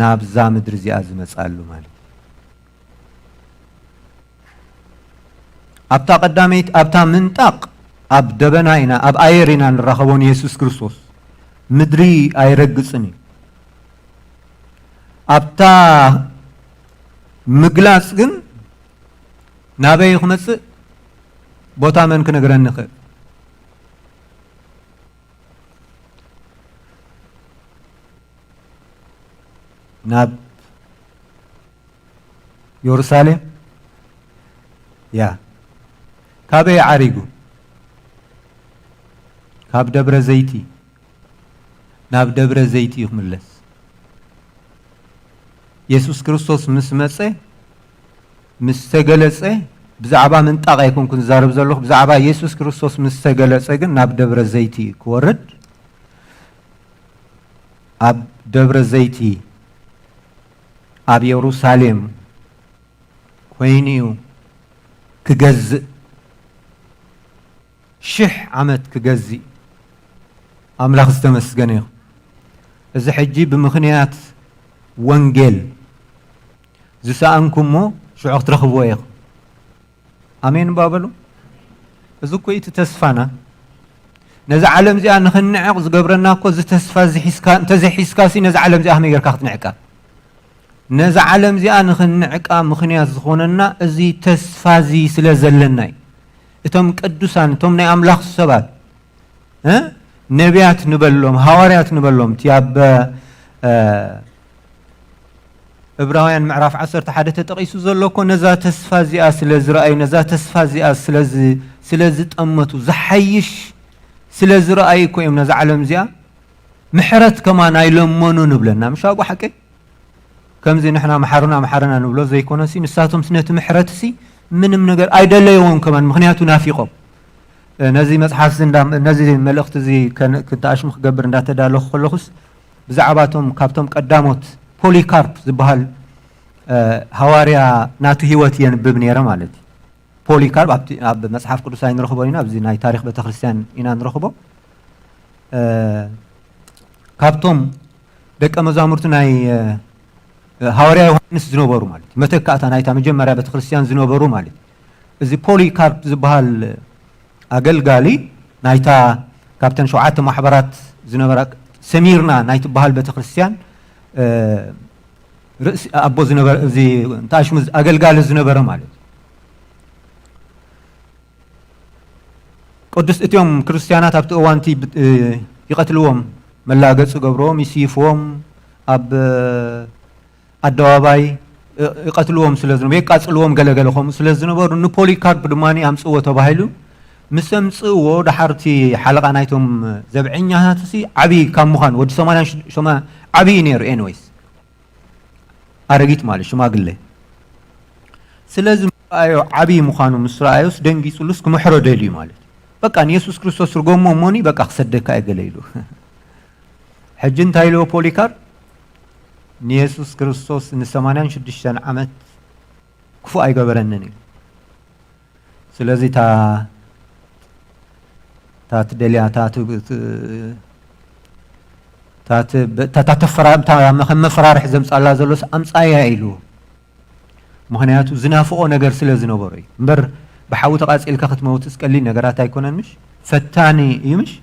ናብዛ ምድር እዚኣ ዝመጻሉ ማለት أبتا قداميت أبتا منطق أب دبناينا أب أيرنا نرخبون يسوع كريستوس مدري أيرجسني أبتا مغلاس جن نابي خمس بوتا من كنغرن نخ ناب يورسالم يا كابي عريقو كاب دبر زيتي ناب دبر زيتي يخملس يسوس كريستوس مسمصه مستغلصه بزعبا منطقه يكون كن زارب زلوخ بزعبا يسوس كريستوس مستغلصه ግን ናብ ደብረ ዘይቲ ክወርድ ኣብ ደብረ ዘይቲ ኣብ ኢየሩሳሌም ኮይኒዩ ክገዝእ شح عمت كجزي أملاخ استمسجنيه إذا حجي بمخنيات وانجيل زسانكم مو شو عقد رخبويه أمين بابلو إذا كويت تسفانا نزع علم زي أن خنعق زقبرنا كو زي تسفا زي حسكان تزي حسكاسي نزع علم زي أهمي يركاخت نعكا نزع علم زي أن خنعق مخنيات زخوننا زي تسفا زي سلازلناي እቶም ቅዱሳን እቶም ናይ አምላኽ ሰባት ነቢያት ንበሎም ሐዋርያት ንበሎም ትያበ ዕብራውያን ምዕራፍ 11 ተጠቂሱ ዘለኮ ነዛ ተስፋ እዚኣ ስለዝረአዩ ነዛ ተስፋ እዚኣ ስለዝጠመቱ ዝሐይሽ ስለዝረአዩ ኮይም ነዛ ዓለም እዚኣ ምሕረት ከማን ኣይለመኑ ንብለና ምሻቆ ሓቂ ከምዚ ንሕና መሐረና ንብሎ ዘይኮነሲ ንሳቶም ስነቲ ምሕረት ሲ ምንም ነገር አይደለየውም ከማን ምክንያቱ ናፊቆም ነዚ መጽሐፍ ነዚ መልእክት እዚ ከታሽም ክገብር እንዳተዳለኹ ከለኹስ ብዛዕባቶም ካብቶም ቀዳሞት ፖሊካርፕ ዝበሃል ሐዋርያ ናቱ ህይወት የንብብ ነይረ ማለት ፖሊካርፕ ኣብ መጽሐፍ ቅዱሳዊ ንረኽቦ ኢና ኣብዚ ናይ ታሪክ ቤተክርስቲያን ኢና ንረኽቦ ካብቶም ደቀ መዛሙርቱ ናይ ሐዋርያ ዮሐንስ ዝነበሩ ማለት መተካእታ ናይታ መጀመሪያ ቤተክርስቲያን ዝነበሩ ማለት እዚ ፖሊካርፕ ዝበሃል أجلجالي نايتا كابتن شوعات محبرات زنبرك سميرنا نايت بحال بيت كريستيان رئيس أبو زنبر زي تاش مز أجلجال زنبر مالت قدس اتيوم كريستيانات أبت أوانتي يقتلوهم ملاقات قبرهم يسيفوهم أب الدواباي يقتلوهم سلزنو يقتلوهم قلقلهم سلزنو بر إنه بوليكارب بدماني أمس قوة بهايلو مسمس قوة دحرتي حلقة نايتهم زبعين هاتسي عبي كم مخان ود سمانا شما عبي نير إنويس أرجيت مالي شما قل لي سلزم عبي مخانو مسرائيوس دنجي سلوس كمحرو ديلي مالي بقى أن يسوس كريستوس رقم موني بقى أخصدك أجليلو حجن تايلو بوليكار نيسوس كريستوس نسمانان شدشان عمت كفو أي قبرنني سلازي تا تدليا تا تفرار تا مفرار حزم الله زلوس أمس أيه إلو مهنياتو زنافو نجار سلازي نبوري مبر بحاول تقاس إلك ختمه تسكلي نجارات يكونن مش فتاني يمش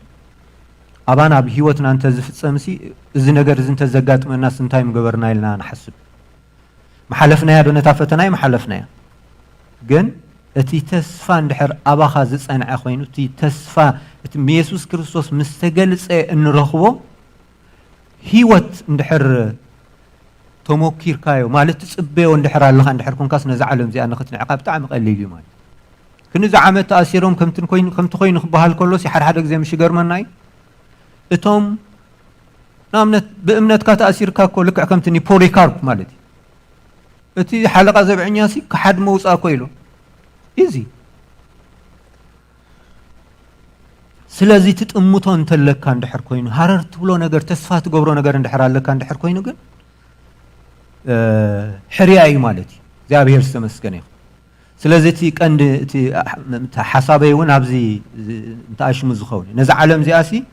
أبانا بهيوتنا أنت زفت سمسي إذا نجار إذا أنت زجات من الناس أنتايم جبرنا لنا نحسب محلفنا يا بنا تافتنا محلفنا يا جن تي تسفى ندحر أبا خازس أنا أخوينو تي تسفى يسوس كريستوس مستقلس إن رخوه هيوت ندحر توموكير كايو مالت تسبه وندحر الله ندحر كون كاس نزعلهم زي أنا ختنا عقاب تعمق قليل مال كن زعمت تأثيرهم كم تخوين بهال كلوس يحر حدك زي مش جرمناي اتهم نامنت بأمنت كتأثير كاكو لك كم تني بوليكارب مالتي اتي حلقة زبعنياسي كحد موس أكويلو إيزي سلازي تتأمتون تلك كان دحر كوينو هررت بلو نجار تسفات قبرو نجار دحر على كان دحر كوينو جن حرياي مالتي زي أبي هرسمسكني سلازي تي كان تي حسابي وين أبزي تاش مزخوني نزع علم زي أسي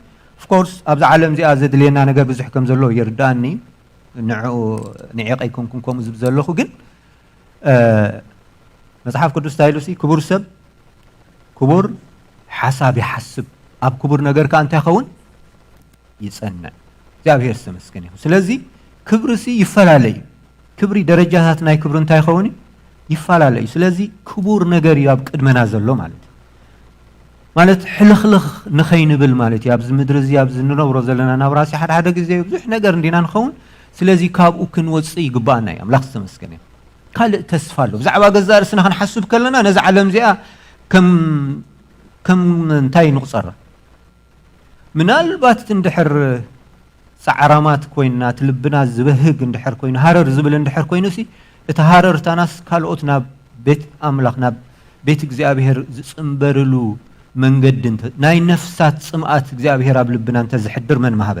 of course أبز علم زي أزد لينا نجار بزح كم زلوا يرداني نعيق أيكم كم زبزلوا خو جن مصحف قدس تايلوسي كبر سب كبر حساب يحسب أب كبر نجار كان تخون يسألنا زي أبي هرسمسكني سلازي كبرسي يفعل كبري درجات ناي كبرن تايخوني يفعل سلازي كبر نجار ياب قد منازل له مالت حلخلخ نخين بالمالت يابز مدرز يابز نور زلنا نبراسي حد جزء بزح نجار ندينا نخون سلازي كاب وكن وصي قبانا يام لخص مسكني قال تسفالو زعبا جزار سنة نحسب كلنا نزعلم زي كم انتاي نقصر من البات تندحر سعرامات كوينا تلبنا زبهق اندحر كوين هارر زبل اندحر كوينوسي اتهارر تاناس كالوتنا بيت املاخنا بيت እግዚአብሔር ዝጽምበርሉ መንገድ እንተ ናይ ነፍሳት ጽምአት እግዚአብሔር አብልብና እንተ ዝሕድር መን ማህበ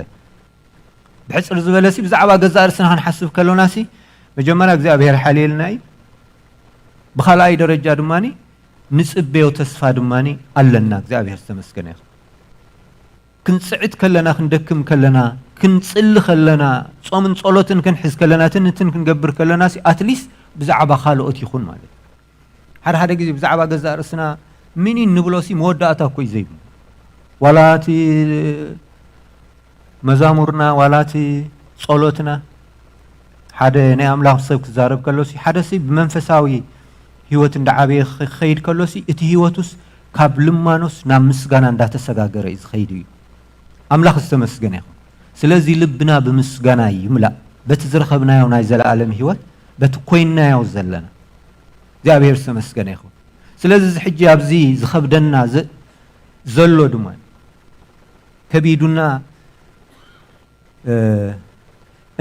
ብሕጽር ዝበለሲ ብዛዕባ ገዛ ርስና ክንሓስብ ከሎናሲ መጀመሪያ እግዚአብሔር ሓሊልናይ ብኻልኣይ ደረጃ ድማኒ ንጽቤው ተስፋ ድማኒ ኣለና እግዚአብሔር ተመስገነ ይኹን ክንጽዕት ከለና ክንደክም ከለና كنصل خلنا صومن صلوتن كنحس كلنا تنتن كنقبر كلنا سي اتليست بزعبا خالوت يخون مالت هر هذا جزء بزعبا جزء رسنا منين نبلوسي موداتا كوي زي ولاتي مزامورنا ولاتي صلوتنا هذا ني املاح صيب زارب كلوسي هذا سي بمنفساوي هيوت اندعابي خيد كلوسي اتي هيوتوس كاب لمانوس نام مسغانا انداتسغاغره از خيدي املاح استمسغن يخون سلازي لبنا بمسغانا يملا بتزرخبنا يو ناي زلالم هيوت بتكوينا يو زلنا እግዚአብሔር ተመስገነ ይሁን ስለዚህ ሕጂ አብዚ ዝኸብደና ዘሎ ድማን ከቢዱና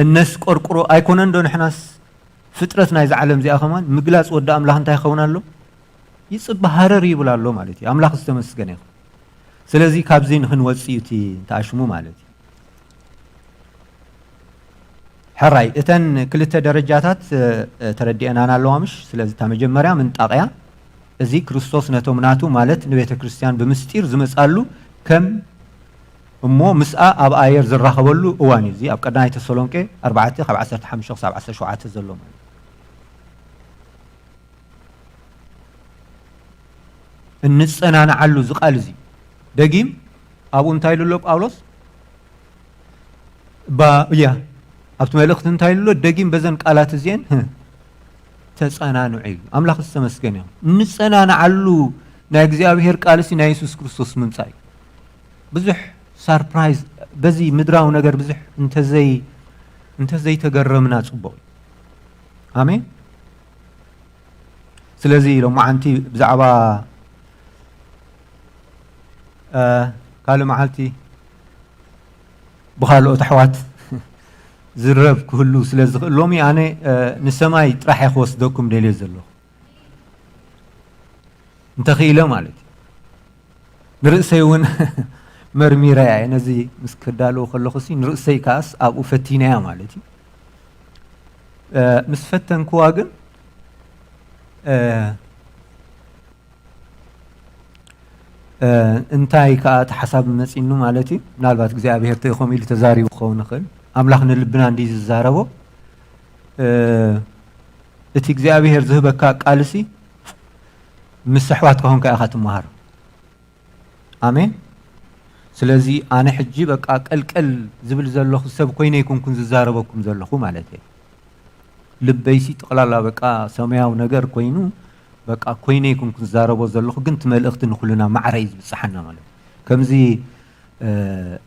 እነስ ቆርቆሮ አይኮነን እንደሆነ ሕናስ ፍጥረት ናይ ዘዓለም ዚኣ ኸማን ምግላጽ ወደ አምላኽ እንታይ ይኸውናሎ ይጽብ ሃረር ይብላሎ ማለት እዩ አምላኽ ተመስገነ ይሁን ስለዚህ ካብዚ ንኽንወጽዩቲ ታሽሙ ማለት እዩ حراي اتن كلتا درجاتات تردينا انا لوامش سلازي تا مجمريا من طاقيا ازي كريستوس نتو مناتو مالت نبيته كريستيان بمستير زمصالو كم امو مسا اب اير زراخبلو اواني زي اب قداي تسالونكي 4 15 17 شوعات زلو እንጸናናዓሉ ዝቃል እዚ ደጊም ኣብኡ እንታይ ኢሉ ጳውሎስ ኣብቲ መልእኽቲ እንታይ ኢሉ ደጊም በዘን ቃላት እዚአን ተጸናንዑ ኢሉ ኣምላኽ ዝተመስገነ ይኹን እንጸናናዓሉ ናይ እግዚኣብሔር ቃል እዚ ናይ ኢየሱስ ክርስቶስ ምምጻእ ብዙሕ ሰርፕራይዝ በዚ ምድራዊ ነገር ብዙሕ እንተዘይ ተገረምና ጽቡቕ ኣሜን ስለዚ ሎማዓንቲ ብዛዕባ ካልእ መዓልቲ ብኻልኦት ኣሕዋት ዝረብ ክህሉ ስለ ዝኽእል ሎሚ ኣነ ንሰማይ ጥራሕ ክወስደኩም ደልየ ዘለኹ እንተኽኢለ ማለት እዩ ንርእሰይ እውን መርሚረያ እየ ነዚ ምስ ክዳልዎ ከለኹ ሲ ንርእሰይ ከኣስ ኣብኡ ፈቲናያ ማለት እዩ ምስ ፈተንክዋ ግን እንታይ ከዓ እቲ ሓሳብ መፂኑ ማለት እዩ ምናልባት እግዚኣብሔር ተኢኹም ኢሉ ተዛሪቡ ክኸውን ይኽእል ኣምላኽ ንልብና እንዲ ዝዛረቦ እቲ እግዚኣብሔር ዝህበካ ቃልሲ ምስ ኣሕዋትካ ኮንካ ኢኻ ትመሃሮ ኣሜን ስለዚ ኣነ ሕጂ በቃ ቀልቀል ዝብል ዘለኹ ሰብ ኮይነ ይኩንኩን ዝዛረበኩም ዘለኹ ማለት እዩ ልበይሲ ጠቕላላ በቃ ሰማያዊ ነገር ኮይኑ በቃ ኮይነ ይኩንኩን ዝዛረቦ ዘለኹ ግን እቲ መልእኽቲ ንኩልና ማዕረይ ዝብፅሓና ማለት ከምዚ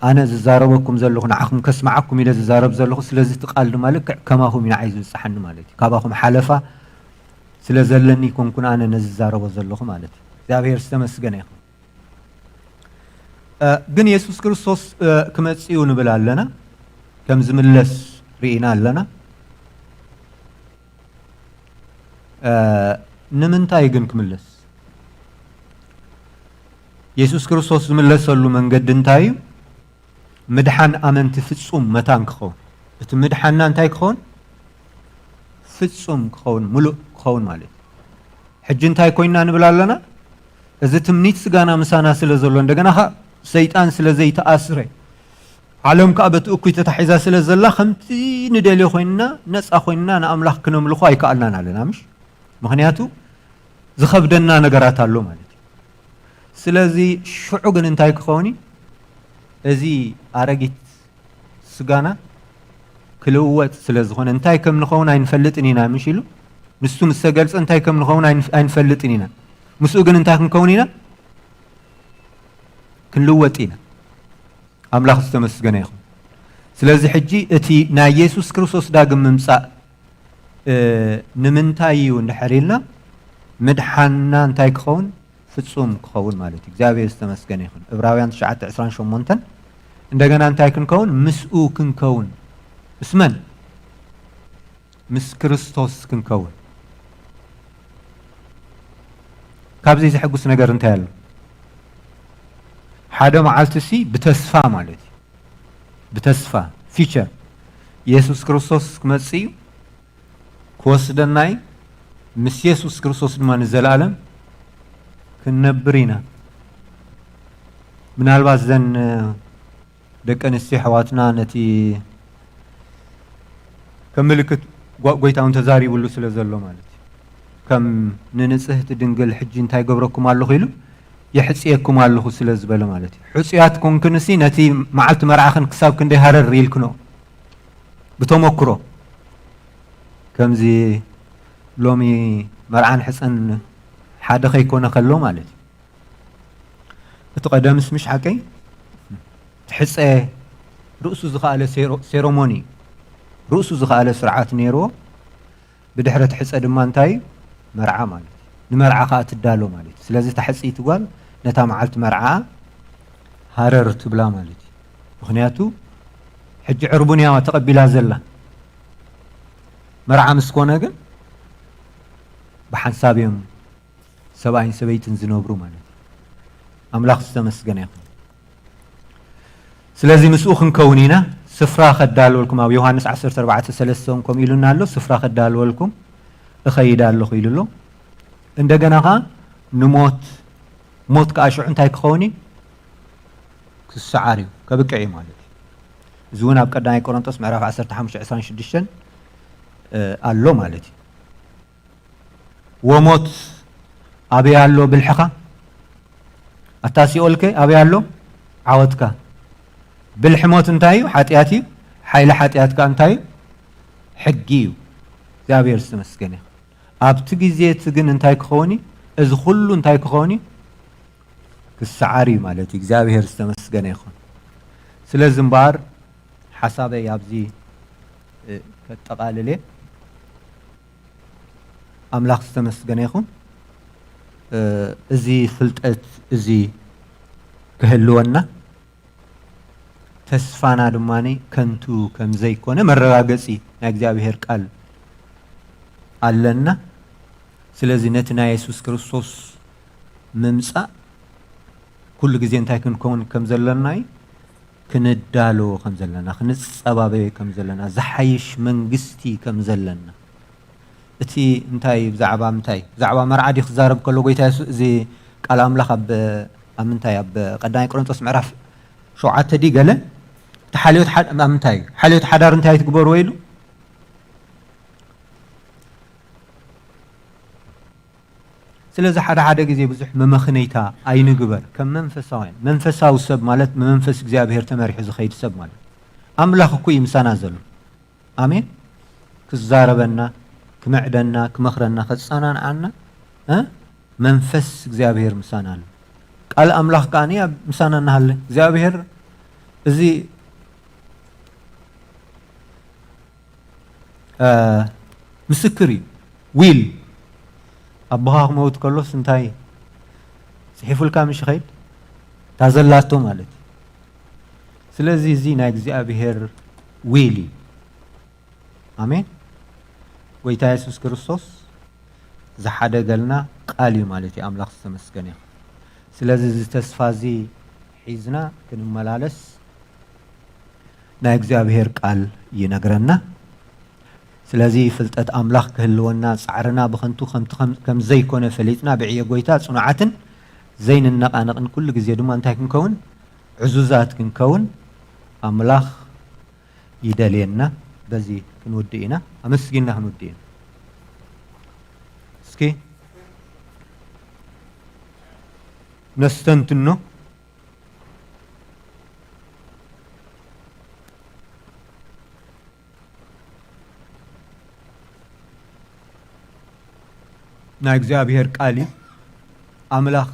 ኣነ ዝዛረበኩም ዘለኹ ንዓኹም ከስማዓኩም ኢለ ዝዛረብ ዘለኹ ስለዚ ትቃል ድማ ልክዕ ከማኹም ንዓይ ዝብፅሓኒ ማለት እዩ ካባኹም ሓለፋ ስለ ዘለኒ ይኩንኩን ኣነ ነዝዛረቦ ዘለኹ ማለት እዩ እግዚኣብሔር ዝተመስገነ ይኹን ግን ኢየሱስ ክርስቶስ ክመጽኡ ንብል ኣለና ከም ዝምለስ ርኢና ኣለና ንምንታይ ግን ክምለስ ኢየሱስ ክርስቶስ ዝምለሰሉ መንገዲ እንታይ እዩ ምድሓን ኣመንቲ ፍጹም መታን ክኸውን እቲ ምድሓንና እንታይ ክኸውን ፍጹም ክኸውን ሙሉእ ክኸውን ማለት እዩ ሕጂ እንታይ ኮይንና ንብል ኣለና እዚ ትምኒት ስጋና ምሳና ስለ ዘሎ እንደገና ሰይጣን ስለ ዘይተኣስረ ዓለም ከዓ በቲ እኩይ ተታሒዛ ስለ ዘላ ከምቲ ንደልዮ ኮይንና ነፃ ኮይንና ንኣምላኽ ክነምልኹ ኣይከኣልናን ኣለና ምሽ ምክንያቱ ዝኸብደና ነገራት ኣሎ ማለት እዩ ስለዚ ሽዑ ግን እንታይ ክኸውን እዚ ኣረጊት ስጋና ክልወጥ ስለ ዝኾነ እንታይ ከም ንኸውን ኣይንፈልጥን ኢና ምሽ ኢሉ ንሱ ምስ ተገልፀ እንታይ ከም ንኸውን ኣይንፈልጥን ኢና ምስኡ ግን እንታይ ክንከውን ኢና ክንልወጥ ኢና ኣምላኽ ዝተመስገነ ይኹን ስለዚ ሕጂ እቲ ናይ ኢየሱስ ክርስቶስ ዳግም ምምፃእ ንምንታይ እዩ እንድሕር ኢልና ምድሓንና እንታይ ክኸውን ፍጹም ክኸውን ማለት እዩ እግዚኣብሔር ዝተመስገነ ይኹን ዕብራውያን 9:28 እንደገና እንታይ ክንከውን ምስኡ ክንከውን እስመን ምስ ክርስቶስ ክንከውን ካብዚ ዝሕጉስ ነገር እንታይ ኣሎ ሓደ መዓልቲ ሲ ብተስፋ ማለት እዩ ብተስፋ ፊቸር ኢየሱስ ክርስቶስ ክመጽእ እዩ ክወስደና እዩ ምስ ኢየሱስ ክርስቶስ ድማ ንዘለኣለም ክንነብር ኢና ምናልባት ዘን ደቂ ኣንስትዮ ኣሕዋትና ነቲ ከም ምልክት ጎይታውን ተዛሪቡሉ ስለ ዘሎ ማለት እዩ ከም ንንጽህቲ ድንግል ሕጂ እንታይ ገብረኩም ኣለኹ ኢሉ يحصيكم الله سلا زبل مالتي حصيات كونكنسي نتي معلت مرعخن كساب كندي هرر ريلكنو بتمكرو كمزي لومي مرعان حسن حدا خيكون خلو مالتي بتقدمس مش حكي تحصي رؤسو زخاله سيرموني رؤسو زخاله سرعات نيرو بدحره تحصي دما انتاي مرعا مالتي نمرعا خا تدالو مالتي سلازي تحصي تقال نتا معلت مرعا هرر تبلا مالتي مخنياتو حج عربونيا ما تقبلا زلا مرعا مسكونه ግን بحسابهم سبعين سبيتن زنوبرو مالتي املاخ استمسገነ ይሁን ስለዚህ مسؤخن كونينا سفرا خدالولكم ابو يوحنس 14:3 كم ይሉና አለው سفرا خدالولكم እኸይዳለሁ ይሉሎ እንደገና ንሞት ሞት ካሽዑ እንታይ ክኾኒ ክስዓሪው ከብቅዒ ማለት ዝውን ኣብ ቀዳማይ ቆሮንቶስ ምዕራፍ 15:26 ኣሎ ማለት ወሞት ኣበይ ኣሎ ብልሕኻ أتاسيولك أبي الله عودك بالحموت انتايو حاتياتي حيل حاتياتك انتايو حقيو እግዚአብሔር ይመስገን ኣብቲ ግዜ ግን እንታይ ክኾኒ እዚ ሁሉ እንታይ ክኾኒ ክሳዓሪ ማለት እግዚአብሔር ይመስገን ይኹን ስለዚህ እምበር ሓሳበይ ኣብዚ ከተቃለለ ኣምላኽ ይመስገን ይኹን እዚ ፍልጠት እዚ ክህልወና ተስፋና ድማኒ ከንቱ ከም ዘይኮነ መረጋገፂ ናይ እግዚአብሔር ቃል አለና ስለዚህ ነትና ኢየሱስ ክርስቶስ መምጻ ኩሉ ጊዜ እንታይ ክንኮን ከም ዘለናይ ክንዳሎ ከም ዘለና ክንጸባበይ ከም ዘለና ዝሓይሽ መንግስቲ ከም ዘለና እቲ እንታይ ብዛዕባ ምንታይ ብዛዕባ መርዓዲ ክዛረብ ከሎ ጎይታ ኢየሱስ እዚ ቃል ኣምላኽ ኣብ ምንታይ ኣብ ቀዳማይ ቆሮንቶስ ምዕራፍ 7 ዲ ገለ ተሓልዮት ምንታይ ሓልዮት ሓዳር እንታይ ትግበሩ ወይሉ ስለዚህ ሓደ ጊዜ ብዙሕ መመኽነይታ ኣይንግበር ከም መንፈሳዊ ሰብ ማለት መንፈስ እግዚአብሔር ተመሪሑ ዝኸይድ ሰብ ማለት ኣምላኽ እኮ ይምሳና ዘሎ አሜን ክዛረበና ክመዕደና ክመኽረና ከጻናናና መንፈስ እግዚአብሔር ምሳና አለ ቃል ኣምላኽ ካኒ ምሳናና አለ እግዚአብሔር እዚ ምስክሪ ዊል أبوها موت كله سنتاي سحفل كام شخيد تازلاتو مالتي سلازي زينا اجزاء بهر ويلي آمين ويتا يسوس كريستوس زحادة قالنا قالي مالتي أملاخ سمسكني سلازي زي تسفازي حيزنا كنو ملالس نا اجزاء بهر قال ينقرنا ስለዚህ ፍልጠት አምላኽ ክህልወና ጻዕርና በኸንቱ ከም ዘይኮነ ፈሊጥና ብዕየ ጎይታ ጽኑዓትን ዘይንነቃነቅን ኩሉ ግዜ ድማ እንታይ ክንከውን ዕዙዛት ክንከውን አምላኽ ይደልየና በዚ ክንወድኢና አመስጊና ክንወድኢና እስኪ ነስተንትኖ نا እግዚአብሔር ቃሊ አምላኽ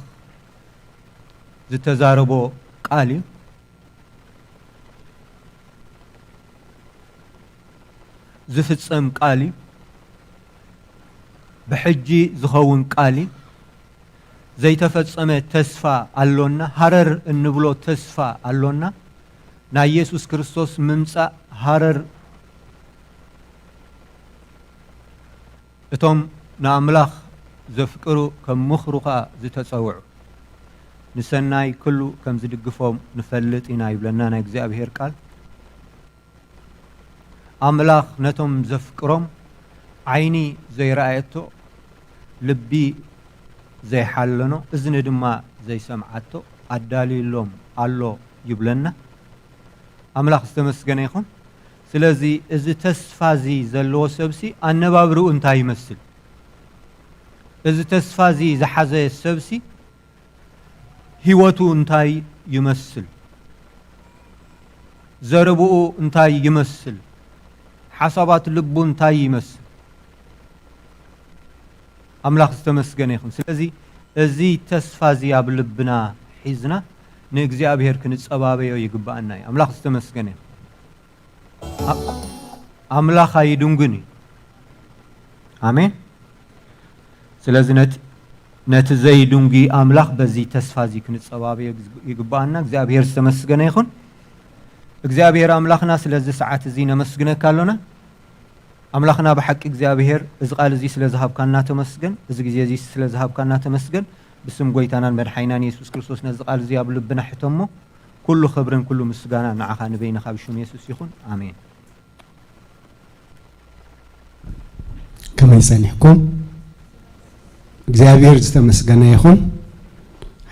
ዝተዛረቦ ቃሊ ዝፍጸም ቃሊ በሕጂ ዝኸውን ቃሊ ዘይተፈጸመ ተስፋ አሎና ሐረር እንብሎ ተስፋ አሎና ና ኢየሱስ ክርስቶስ ምምጻእ ሐረር እቶም ና አምላኽ زفكرو كم مخرقة زتصوع نسناي كله كم زدقفهم نفلت إنا يبلنا نجزاء بهير قال أملاخ نتم زفكرهم عيني زي رأيته لبي زي حلنو إذن دما زي سمعته الدالي لهم الله يبلنا أملاخ استمسكنيكم سلازي إذا تسفازي زلو سبسي النبابرو انتهى يمثل إذا تسفازي زحزة السبسي هيوتو انتاي يمثل زربو انتاي يمثل حسابات لبو انتاي يمثل أملاخ استمسكن يخون سلازي إذا تسفازي أبلبنا حزنا نجزي أبهر كنت أبابي ويقبأنا أملاخ استمسكن يخون أملاخ يدونغني آمين ስለዚህ ነት ዘይዱንጊ አምላኽ በዚ ተስፋዚ ክንጸባበ ይግባና እግዚአብሔር ተመስገነ ይሁን እግዚአብሔር አምላኽና ስለዚህ ሰዓት እዚ ነመስግነካ አለና አምላኽና በሐቅ እግዚአብሔር እዚ ቃል እዚ ስለዝሃብካና ተመስገን እዚ ግዜ እዚ ስለዝሃብካና ተመስገን بسم ጎይታናን መድኃኒናን ኢየሱስ ክርስቶስ ነዚ ቃል እዚ ኣብልብና ሕተሞ ኩሉ ክብርን ኩሉ ምስጋና ንዓኻ ንበይነኻ ብሽም ኢየሱስ ይኹን አሜን كما يسنحكم እግዚአብሔር ዝተመስገነ ይሁን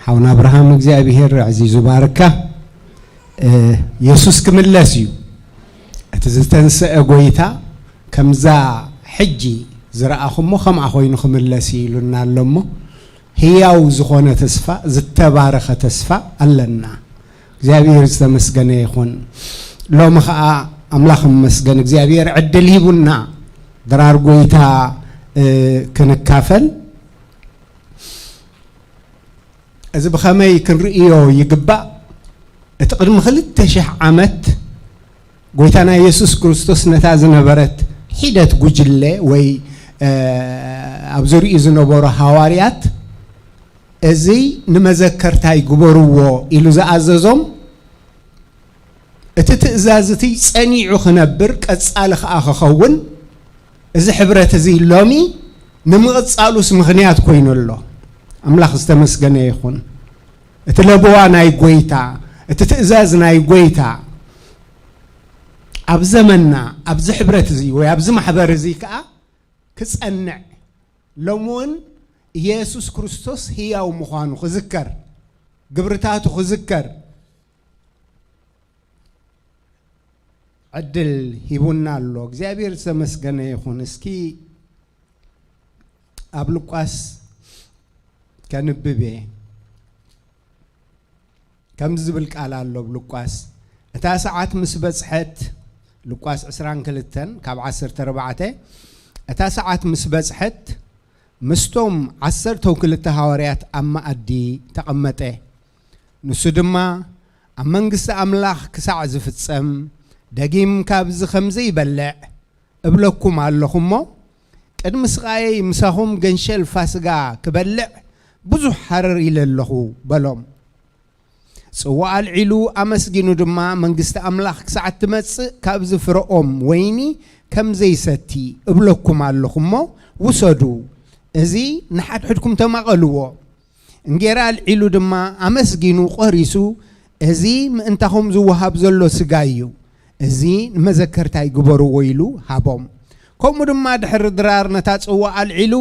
حونا ابراهام እግዚአብሔር عزيز باركه ኢየሱስ ክምለስ እዩ እትዝተንሰ ጎይታ ከምዛ ሕጂ ዝረአኹሞ ከምኣ ኮይኑ ክምለስ ኢሉና ኣለሞ ህያው ዝኾነ ተስፋ ዝተባረኸ ተስፋ ኣለና እግዚአብሔር ዝተመስገነ ይኹን ሎሚ ኸዓ ኣምላኽ መስገን እግዚአብሔር ዕድል ሂቡና ድራር ጎይታ ክንካፈል እዚ ብኸመይ ክንርእዮ ይግባእ እቲ ቅድሚ 2000 ዓመት ጎይታና ኢየሱስ ክርስቶስ ነታ ዝነበረት ሒደት ጉጅለ ወይ ኣብ ዙርኡ ዝነበሩ ሐዋርያት እዚ ንመዘከርታ ይግበርዎ ኢሉ ዝኣዘዞም እቲ ትእዛዝቲ ጸኒዑ ክነብር ቀጻሊ ኸኣ ክኸውን እዚ ሕብረት እዚ ሎሚ ንምቕጻሉስ ምኽንያት ኮይኑ ኣሎ ኣምላኽ ዝተመስገነ ይኹን እቲ ለቦዋ ናይ ጎይታ እቲ ትእዛዝ ናይ ጎይታ ኣብ ዘመንና ኣብዚ ሕብረት እዚ ወይ ኣብዚ ማሕበር እዚ ከዓ ክጸንዕ ሎሞን ኢየሱስ ክርስቶስ ህያው ምዃኑ ክዝከር ግብርታቱ ክዝከር ዕድል ሂቡና ኣሎ እግዚአብሔር ዝተመስገነ ይኹን እስኪ ኣብ ሉቃስ ከንብቤ ከም ዝብል ቃል ኣሎ ብሉቃስ እታ ሰዓት ምስ በጽሐት ሉቃስ 22 ካብ 14 እታ ሰዓት ምስ በጽሐት ምስቶም 12 ሐዋርያት ኣብ ማኣዲ ተቐመጠ ንሱ ድማ ኣብ መንግስቲ ኣምላኽ ክሳዕ ዝፍጸም ደጊም ካብዚ ከምዚ ይበልዕ እብለኩም ኣለኹሞ ቅድሚ ስቃይ ምሳኹም ገንሸል ፋስጋ ክበልዕ ብዙሕ ሓረር ኢለለኹ በሎም ጽዋ አልዒሉ ኣመስጊኑ ድማ መንግስቲ ኣምላኽ ክሳዕ ትመጽእ ካብዚ ፍርኦም ወይኒ ከምዘይ ሰቲ እብለኩም ኣለኹሞ ውሰዱ እዚ ንሓድሕድኩም ተማቐልዎ እንጌራ አልዒሉ ድማ ኣመስጊኑ ቆሪሱ እዚ ምእንታኹም ዝወሃብ ዘሎ ስጋ እዩ እዚ ንመዘከርታ ይግበርዎ ኢሉ ሃቦም ከምኡ ድማ ድሕሪ ድራር ነታ ጽዋ አልዒሉ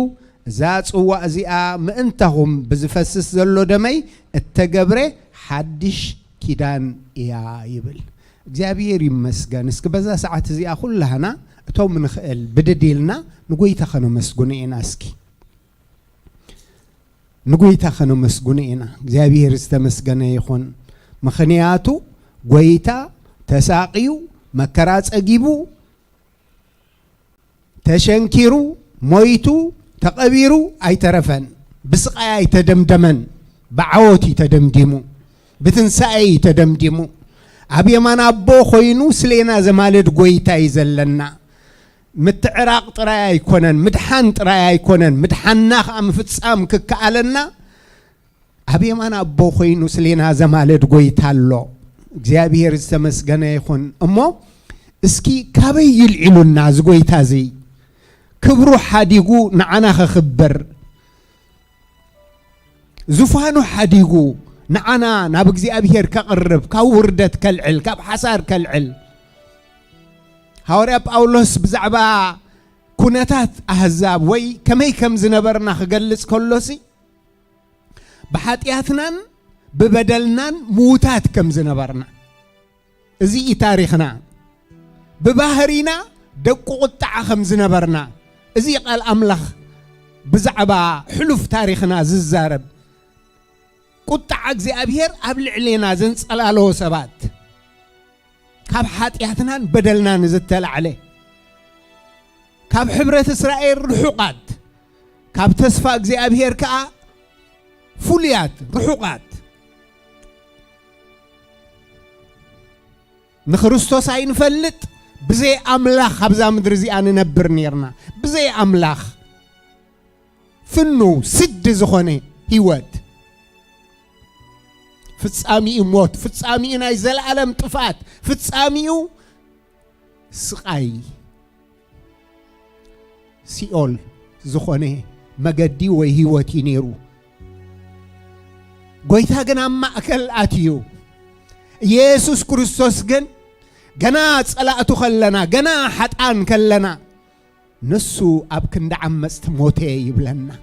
እዛ ጽዋ እዚኣ ምእንታኹም ብዝፈስስ ዘሎ ደመይ እተገብረ ሓድሽ ኪዳን እያ ይብል እግዚአብሔር ይመስገን እስኪ በዛ ሰዓት እዚኣ ኩላህና እቶም ንኽእል ብድዲልና ንጎይታ ኸነመስግኑ ኢና እስኪ ንጎይታ ኸነመስግኑ ኢና እግዚአብሔር ዝተመስገነ ይኹን ምኽንያቱ ጎይታ ተሳቂዩ መከራ ጸጊቡ ተሸንኪሩ ሞይቱ ተቀቢሩ ኣይተረፈን ብስቃይ ኣይተደምደመን ብዓወት ተደምዲሙ ብትንሳኤ ተደምዲሙ ኣብ የማን ኣቦ ኮይኑ ስለና ዘማልድ ጎይታ ይዘለና ምትዕራቅ ጥራይ ኣይኮነን ምድሓን ጥራይ ኣይኮነን ምድሓና ኸ ምፍጻም ክከኣለና ኣብ የማን ኣቦ ኮይኑ ስለና ዘማልድ ጎይታ ኣሎ እግዚአብሔር ዝተመስገነ ይኹን እሞ እስኪ ካበይ ይልዕሉና ዝጎይታ እዚ ክብሩ ሓዲጉ ንዓና ክኽበር ዙፋኑ ሓዲጉ ንዓና ናብ እግዚአብሔር ከቕርብ ካብ ውርደት ከልዕል ካብ ሓሳር ከልዕል ሐዋርያ ጳውሎስ ብዛዕባ ኩነታት ኣሕዛብ ወይ ከመይ ከም ዝነበርና ክገልጽ ከሎሲ ብሓጢያትናን ببدلنا موتات كم زنبرنا زي تاريخنا بباهرنا دقوا قطع خم زنبرنا زي قال أملخ بزعبا حلف تاريخنا ززارب قطع زي أبير قبل علينا زنس على سبات كاب حاتياتنا بدلنا نزتل عليه كاب حبرة إسرائيل رحوقات كاب تسفاق زي أبير كا فوليات رحوقات نخرستوس عين فلت بزي أملاخ خبزا مدرزي أنا نبر نيرنا بزي أملاخ فنو سد زخوني هيوات فتسامي موت فتسامي إنا يزال عالم طفات فتساميو سقاي سيول زخوني مجدي وهيواتي نيرو قويتها جنا مأكل آتيو يسوع كريستوس جنا صلاته خلنا جنا حتان كلنا نسو أبكند عمست موتي يبلنا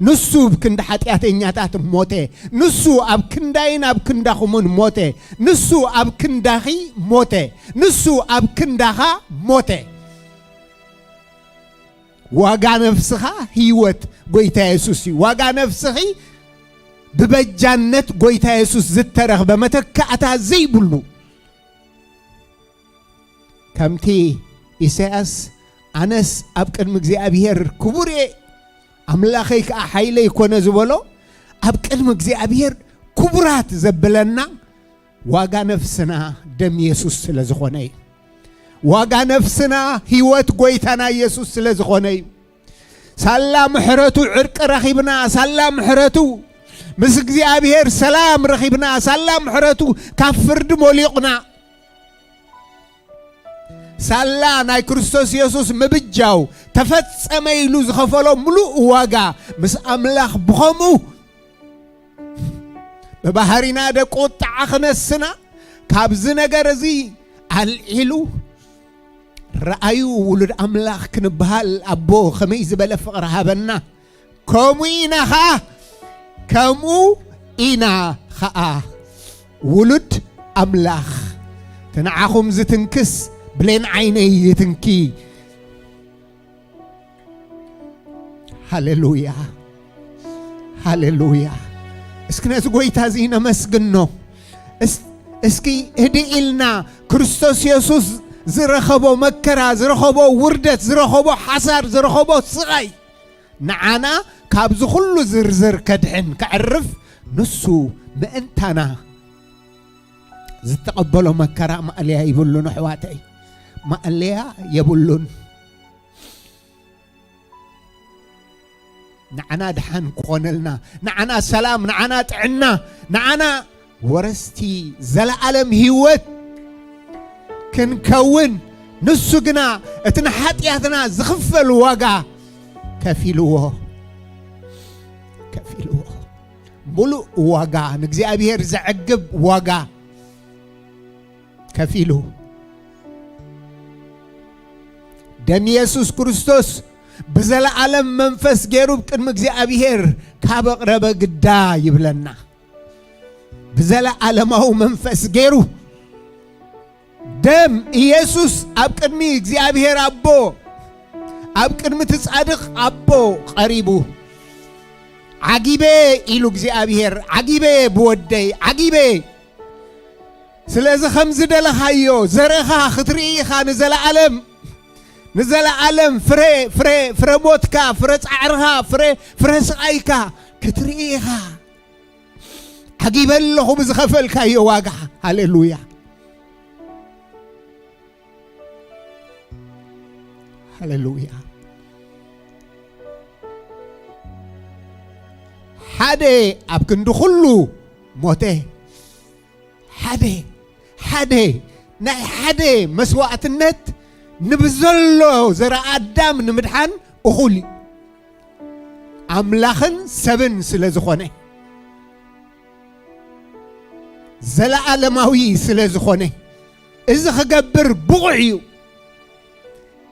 نسو أبكند حتياتينياتات موتي نسو أبكندين أبكندخمون موتي نسو أبكندخي موتي نسو أبكندخا موتي ዋጋ ነፍስኻ ህይወት ጎይታ ኢየሱስ ዋጋ ነፍስኺ ብበጃነት ጎይታ ኢየሱስ ዝተረኽበ መተካእታ ዘይብሉ ከምቲ ኢሳያስ ኣነስ ኣብ ቅድሚ እግዚኣብሔር ክቡር ኣምላኸይ ከዓ ሓይለይ ኮነ ዝበሎ ኣብ ቅድሚ እግዚኣብሔር ክቡራት ዘብለና ዋጋ ነፍስና ደም ኢየሱስ ስለ ዝኾነ እዩ ዋጋ ነፍስና ህይወት ጎይታና ኢየሱስ ስለ ዝኾነ እዩ ሳላ ምሕረቱ ዕርቂ ረኺብና ሳላ ምሕረቱ ምስ እግዚኣብሔር ሰላም ረኺብና ሳላ ምሕረቱ ካብ ፍርዲ ሞሊቕና ሳላ ናይ ክርስቶስ ኢየሱስ ምብጃው ተፈጸመ ኢሉ ዝኸፈሎ ሙሉእ ዋጋ ምስ ኣምላኽ ብኸምኡ በባህሪና ደቆጣዓ ክነስና ካብዚ ነገር እዚ ኣልዒሉ ረአዩ ውሉድ ኣምላኽ ክንበሃል ኣቦ ከመይ ዝበለ ፍቕሪ ሃበና ከምኡ ኢና ኸኣ ውሉድ ኣምላኽ ተንዓኹም ዝትንክስ ብሌን ዓይነይ ይትንኪ ሃሌሉያ ሃሌሉያ እስኪ ነቲ ጎይታ እዚ ነመስግኖ እስኪ ህድኢልና ክርስቶስ ኢየሱስ ዝረኸቦ መከራ ዝረኸቦ ውርደት ዝረኸቦ ሓሳር ዝረኸቦ ስቃይ ንዓና ካብዚ ኩሉ ዝርዝር ከድሕን ከዕርፍ ንሱ ምእንታና ዝተቐበሎ መከራ ማእልያ ይብሉን ኣሕዋተይ ማእልያ የብሉን ንዓና ድሓን ክኾነልና ንዓና ሰላም ንዓና ጥዕና ንዓና ወረስቲ ዘለዓለም ህይወት ክንከውን ንሱ ግና እቲ ንሓጢኣትና ዝኽፈል ዋጋ ከፊልዎ ሙሉእ ዋጋ ንእግዚኣብሔር ዘዕግብ ዋጋ ከፊሉ ደም ኢየሱስ ክርስቶስ ብዘለዓለም መንፈስ ገይሩ ቅድሚ እግዚአብሔር ካብ ኣቕረበ ግዳ ይብለና ብዘለዓለማዊ መንፈስ ገይሩ ደም ኢየሱስ ኣብ ቅድሚ እግዚአብሔር ኣቦ ኣብ ቅድሚ ጻድቕ ኣቦ ቀሪቡ ዓጊቤ ኢሉ እግዚአብሔር ዓጊቤ ብወደይ ዓጊቤ ስለዚ ከምዚ ደለኻዮ ዘረኻ ክትርኢኻ ንዘለዓለም ፍረ ሞትካ ፍረ ጻዕርኻ ፍረ ስቃይካ ክትርኢኻ ዓጊበለኹ ብዝኸፈልካዮ ዋጋ ሃሌሉያ ሃሌሉያ ሓደ ኣብ ክንዲ ኩሉ ሞተ ሓደ ናይ ሓደ መስዋዕትነት ንብዘሎ ዘራ ኣዳም ንምድሓን እኹል ኣምላኽን ሰብን ስለ ዝኾነ ዘለዓለማዊ ስለ ዝኾነ እዚ ክገብር ብቑዕ እዩ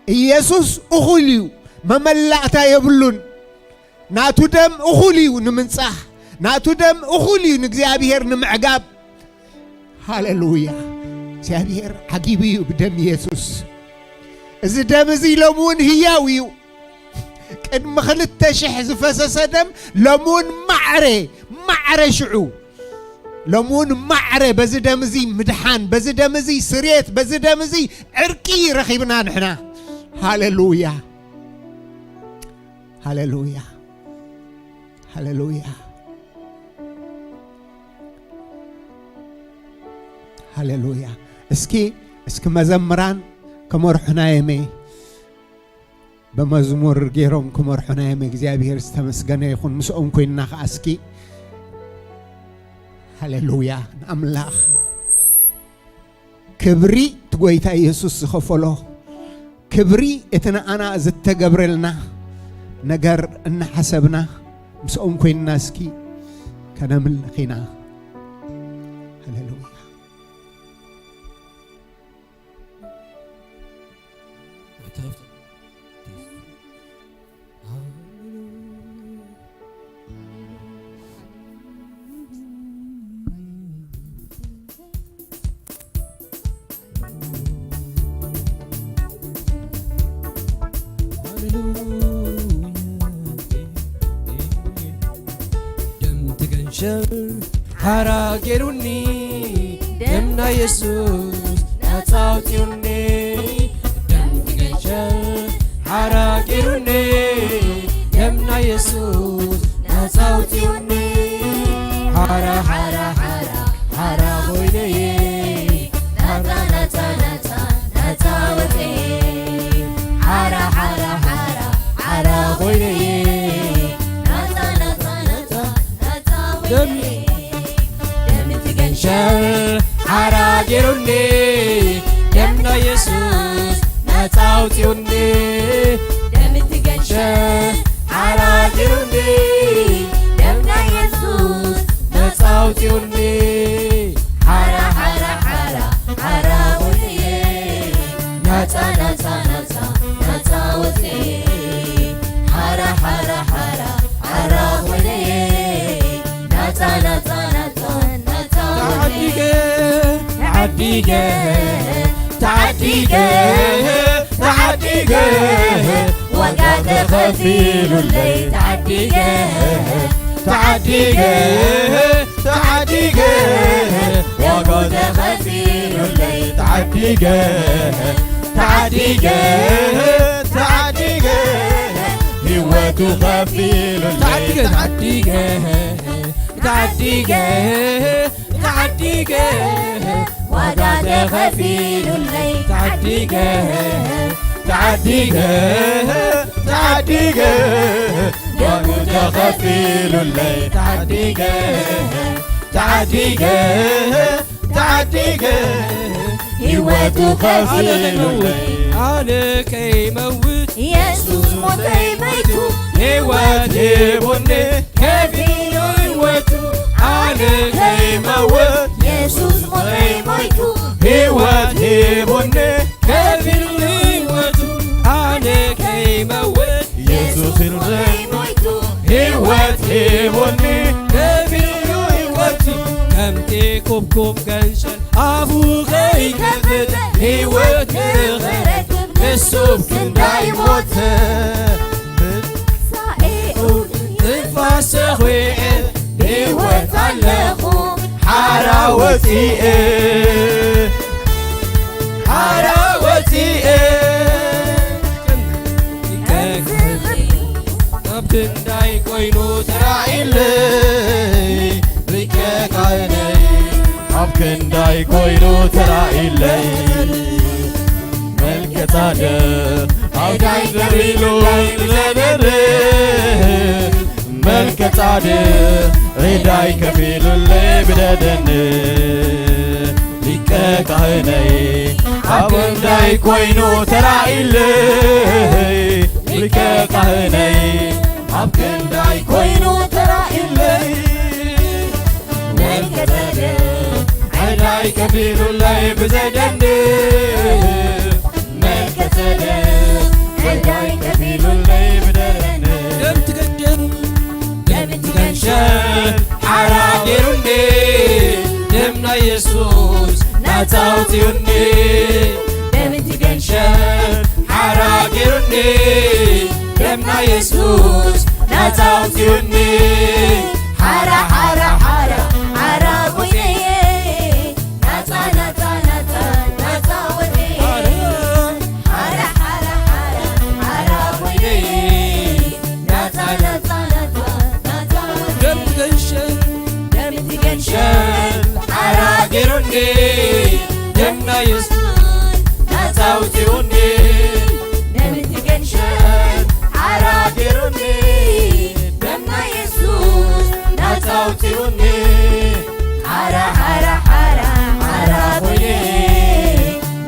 ኢየሱስ እኹል እዩ መመላእታ የብሉን ናቱ ደም እኹል እዩ ንምንጻሕ ናቱ ደም እኹል እዩ ንእግዚአብሔር ንምዕጋብ ሃሌሉያ እግዚአብሔር ዓጊብ እዩ ብደም ኢየሱስ እዚ ደም እዚ ሎሙን ህያው እዩ ቅድሚ 2000 ዝፈሰሰ ደም ሎሙን ማዕረ ሽዑ ሎሙን ማዕረ በዚ ደም እዚ ምድሓን በዚ ደም እዚ ስርየት በዚ ደም እዚ ዕርቂ ረኺብና ንሕና ሃሌሉያ ሃሌሉያ ሃሌሉያ ሃሌሉያ እስኪ መዘምራን ከመርሑና የሜ በመዝሙር ገይሮም ከመርሑና የሜ እግዚአብሔር ዝተመስገነ ይኹን ምስኦም ኮይንና ከዓ እስኪ ሃሌሉያ ንኣምላኽ ክብሪ ትጎይታ ኢየሱስ ዝኸፈሎ ክብሪ እቲ ንኣና ዝተገብረልና ነገር እናሓሰብና ምስኦም ኮይንና እስኪ ከነምልኽ ኢና ሃሌሉያ Hallelujah. ገንሸል ሓራጌሩኒ ደምና ኢየሱስ ናፃውቲዩኒ ደም ገንሸል ሓራጌሩኒ ደምና ኢየሱስ ናፃውቲዩኒ ሓራ ሓራ ሓራ ሓራ ኮይነየ ናፃ ናፃ ናፃ ናፃወቴ ሓራ ሓራ ሓራ ሓራ ኮይነየ ናፃ ናፃ ናፃ ናፃወቴ ደም ትገንሸል ሓራጌሩኒ ደምና ኢየሱስ ናፃውቲዩኒ ደም ትገንሸል ሓራጌሩኒ ደምና ኢየሱስ ናፃውቲዩኒ ሓራ ሓራ ሓራ ሓራ ኮይነየ ናፃ ናፃ ናፃ ናፃወቴ ሓራ ሓራ ሓራ ሓራ ኮይነየ ናፃ ናፃ ናፃ ናፃወቴ ተዓዲገ ተዓዲገ ተዓዲገ ዋጋ ተኸፊሉለይ ተዓዲገ ተዓዲገ ተዓዲገ ዋጋ ተኸፊሉለይ ተዓዲገ ተዓዲገ ተዓዲገ ህይወቱ ኸፊሉለይ ተዓዲገ ተዓዲገ ተዓዲገ ዋጋ ተኸፊሉለይ ተዓዲገ ተዓዲገ ተዓዲገ ዋጋ ተኸፊሉለይ ተዓዲገ ተዓዲገ ተዓዲገ ህይወቱ ኸፊሉለይ ኣነ ከይመውት ኢየሱስ ሞተይ መይቱ ህይወት ሂቡኒ ከፊሉ ህይወቱ ኣነ ከይመውት ኢየሱስ ሞተይ መይቱ ህይወት ሂቡኒ ከፊሉ ህይወቱ ኣነ ከይመውት ኢየሱስ ሞተይ መይቱ ህይወት ሂቡኒ ከፊሉ ህይወቱ ከምቲ ኩብኩብ ገንሸል ኣፉ ከይከፍት ህይወት ክረክብ እሱብ ክንዳይሞት ትንፋሰ ኺኤ ህይወት ኣለኹ ሓራ ወፂኤ ሓራ ወፂኤ ኣብ ክንዳይ ኮይኑ ተራኢለይ ሪከካይነይ ኣብ ክንዳይ ኮይኑ ተራኢለይ መልከ ጻድቕ ኣብ ዳይ ዘሪሉ ዘደር መልከ ጻድቕ ዒዳይ ከፊሉለይ ብደደን ሊቀ ካህነይ ኣብ ክንዳይ ኮይኑ ተራኢለይ ሊቀ ካህነይ ኣብ ክንዳይ ኮይኑ ተራኢለይ መልከ ጻድቕ ዒዳይ ከፊሉለይ ብዘደን መልከ ጻድቕ ዒዳይ ከፊሉለይ ብደደን ደም ትገደል ደም ትገንሸል ሓራጌሩኒ ደምና ኢየሱስ ናፃውቲዩኒ ደም ትገንሸል ሓራጌሩኒ ደምና ኢየሱስ ናፃውቲዩኒ ሓራ ሓራ ሓራ ሓራ ኮይነየ ናፃ ናፃ ናፃ ናፃወቴ ሓራ ሓራ ሓራ ሓራ ኮይነየ ናፃ ናፃ ናፃ ናፃወቴ ደም ትገንሸል ደም ትገንሸል ሓራጌሩኒ ደምና ኢየሱስ ናፃውቲዩኒ ደም ትገንሸል ሓራጌሩኒ ደምና ኢየሱስ ናፃውቲዩኒ ሓራ ሓራ ሓራ ሓራ ኮይነየ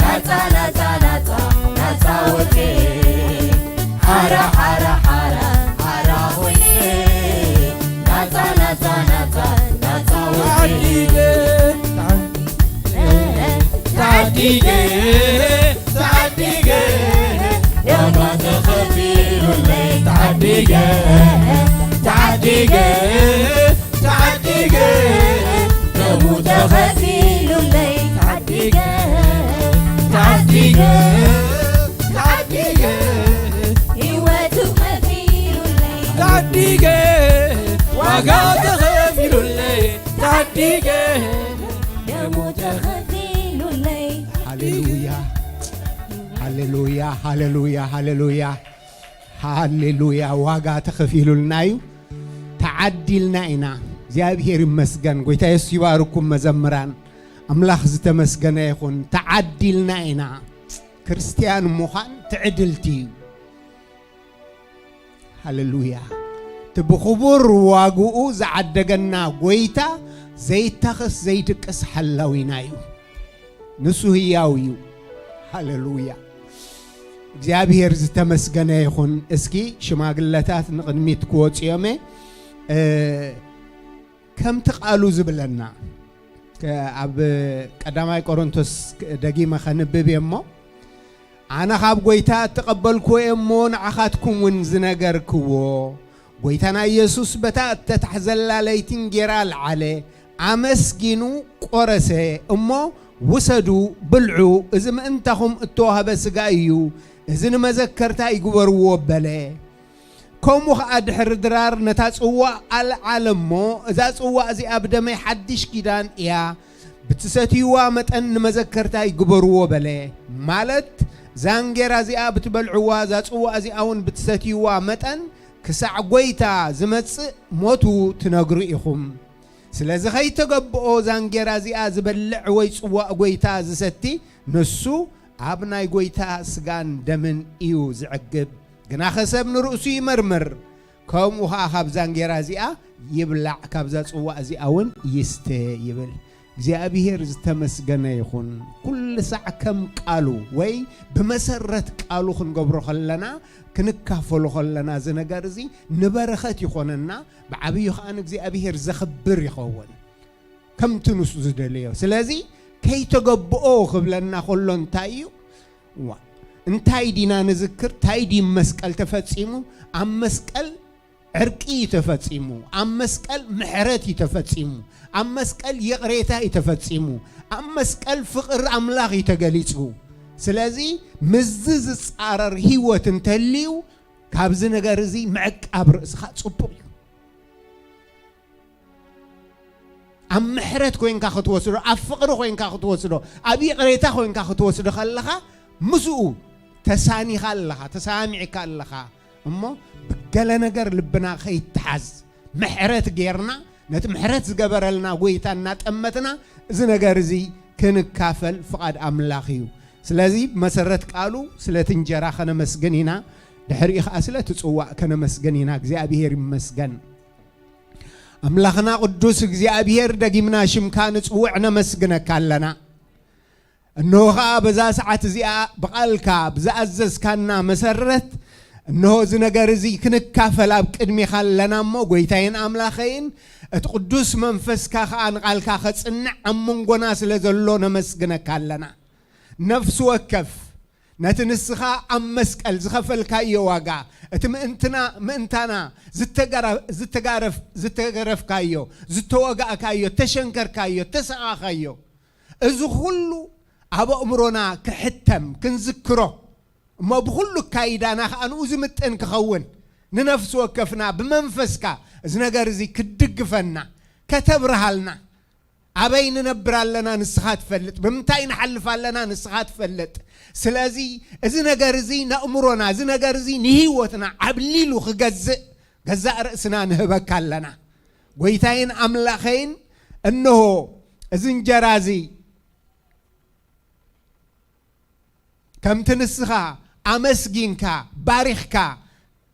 ናፃ ናፃ ናፃ ናፃወቴ ሓራ ሓራ ሓራ ሓራ ኮይነየ ናፃ ናፃ ናፃ ናፃወቴ ተዓዲገ ተዓዲገ ዋጋ ተኸፊሉለይ ተዓዲገ ተዓዲገ ተዓዲገ ደሙ ተኸፊሉለይ ተዓዲገ ተዓዲገ ተዓዲገ ህይወቱ ከፊሉለይ ተዓዲገ ዋጋ ተኸፊሉለይ يموت خفيل الليل هللويا هللويا هللويا هللويا هللويا واقع تخفيل النايو تعدلنا إنا እግዚአብሔር ይመስገን ጌታ ኢየሱስ ይባርኩም መዘምራን አምላክ ዝተመስገነ ይኹን ተዓዲልና ኢና ክርስቲያን ምዃን ትዕድልቲ ሃሌሉያ ትብኽቡር ዋግኡ ዝዓደገና ጎይታ ዘይተኸስ ዘይድቅስ ሓላዊና እዩ ንሱ ህያው እዩ ሃሌሉያ እግዚአብሔር ዝተመስገነ ይኹን እስኪ ሽማግለታት ንቅድሚት ክወፅዮም كم تقالوا زبلنا كأب قدامي كورنثوس دقيمة خنبب يمو أنا خاب قويتا تقبلكو يمو نعخاتكم ونزنقركو قويتانا يسوس بتا تتحزل ليتين جرال عليه أمسكينو قرسي أمو وسدو بلعو إذا ما انتهم التوها بسقايو إذا ما ذكرتا يقبروا بلي كم وخاد حردرار نتاسوا العالم مو إذا سوا زي أبدا ما يحدش كدان يا بتساتيوا متأن مذكرتها يقبروا بله مالت زانجر زي بتبلعوا ذات سوا زي أون بتساتيوا متأن كسع قويتا زمت موتو تنقرئهم سلازي خي تقبؤو زانجر زي زبلع ويسوا قويتا زستي نسو عبنا قويتا سقان دمن إيو زعقب جنا خسب نرؤسي مرمر كم وها خبزان جرازيا يبلع كبزات وازي أون يستي يبل زي أبيهر زتمسجنا يخون كل ساعة كم قالوا وي بمسرة قالوا خن قبر خلنا كنكافلوا خلنا زنجارزي نبرخت يخوننا بعبي خانك زي أبيهر زخبر يخون كم تنوس زدليه سلازي كي تجبؤوا خبلنا خلون تايو انتاي دينا نذكر تاي دي مسكال تفتصيمو ام مسكال عرقي تفتصيمو ام مسكال محرتي تفتصيمو ام مسكال يقريتا تفتصيمو ام مسكال فقر املاغي تغليصو سلازي مزز صارر هيوت انتليو كابز نغرزي معقاب راسخا صبوق ام محرت كوين كا ختوسدو افقر كوين كا ختوسدو ابي قريتا كوين كا ختوسدو خلخا مسؤو تساني خلها تسامعي كلها أما بقلا نجر لبنا خي تحز محرت غيرنا نت محرت زقبر لنا قويتا نات أمتنا زنجر زي كن كافل فقد أملاخيو سلازي مسرت قالوا سلتين جراخنا مسجنينا دحريخ أسلة تسوى كنا مسجنينا زي أبيهر مسجن أملاخنا قدوس زي أبيهر دقيمنا شمكان تسوعنا مسجنا كلنا إنه بزا ساعات زي بقالكا بزا أزز كنا مسرت إنه زنجارزي كنك كافل بقدمي خلنا مو قويتين أملاخين تقدس منفس كان قالكا خصنا عمون قناس لزلونا مسجنا كلنا نفس وكف نتنسخا أمسك الزخفل كايو واقع اتمنتنا منتنا زتقرف كايو زتوقع كايو تشنكر كايو تسعى كايو إذا خلو أبا أمرنا كحتم كنذكره ما بخلو كايدانا أنا أزمت إنك خون ننفس وكفنا بمنفسك زنجارزي كدقفنا كتبرها لنا أبين نبرا لنا نسخات فلت بمتاين حلف لنا نسخات فلت سلازي زنجارزي نأمرنا زنجارزي نهيوتنا عبليلو جزاء رأسنا نهبك لنا ويتاين أملاخين إنه زنجارزي كم تنسخا أمسجينكا باريخكا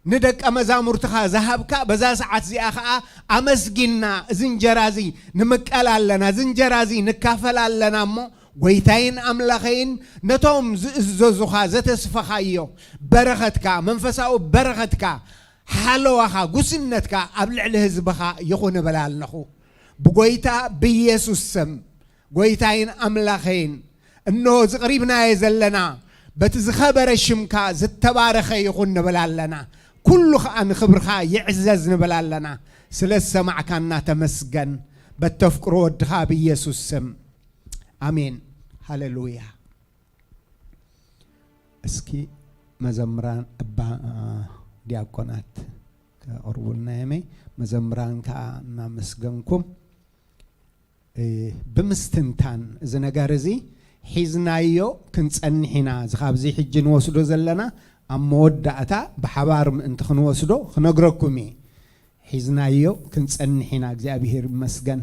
ندك أمزامورتخا ذهبكا بزا ساعات زي أخا أمسجينا زنجرازي نمكال لنا زنجرازي نكافل لنا مو ويتين أملاخين نتوم زوزوخا زتسفخايو برختكا منفساو برختكا حلوخا قسنتكا أبلع لهزبخا يخون بلال نخو بقويتا بيسوس سم قويتين أملاخين إنه قريبنا يزلنا بتزخبر الشمكا زتبارخ يخون بلالنا كل خان خبرخا يعزز نبلالنا سلس مع كنا تمسجن بتفكر ودها بيسوس سم آمين هاللويا اسكي مزمران أبا دياقونات كأرولنا يمي مزمران كأنا مسجنكم ብምስትንታን እዚ ነገር እዚ ሒዝናዮ ክንጸንሕና ዝኻብዚ ሕጂ ንወስዶ ዘለና ኣብ መወዳእታ ብሓባር ምእንቲ ክንወስዶ ክነግረኩም እየ ሒዝናዮ ክንጸንሕና እግዚአብሔር ይመስገን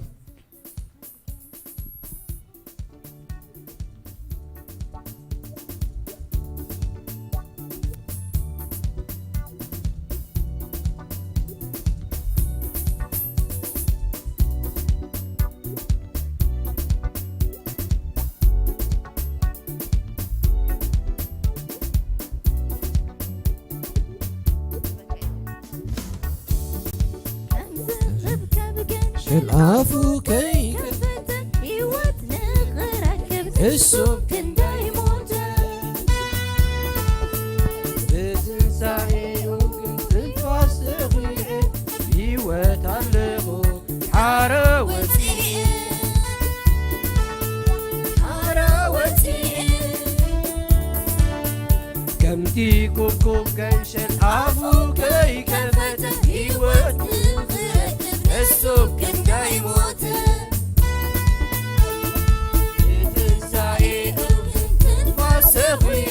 العفو كي يوتنا غركب السوق كنداي موتا بتنسعي وكنت تفاسقي يوت علقو حراوتي كمتي كوكو كنش العفو كي كفت يوت السوق كنداي موتا بتنسعي وكنت تفاسقي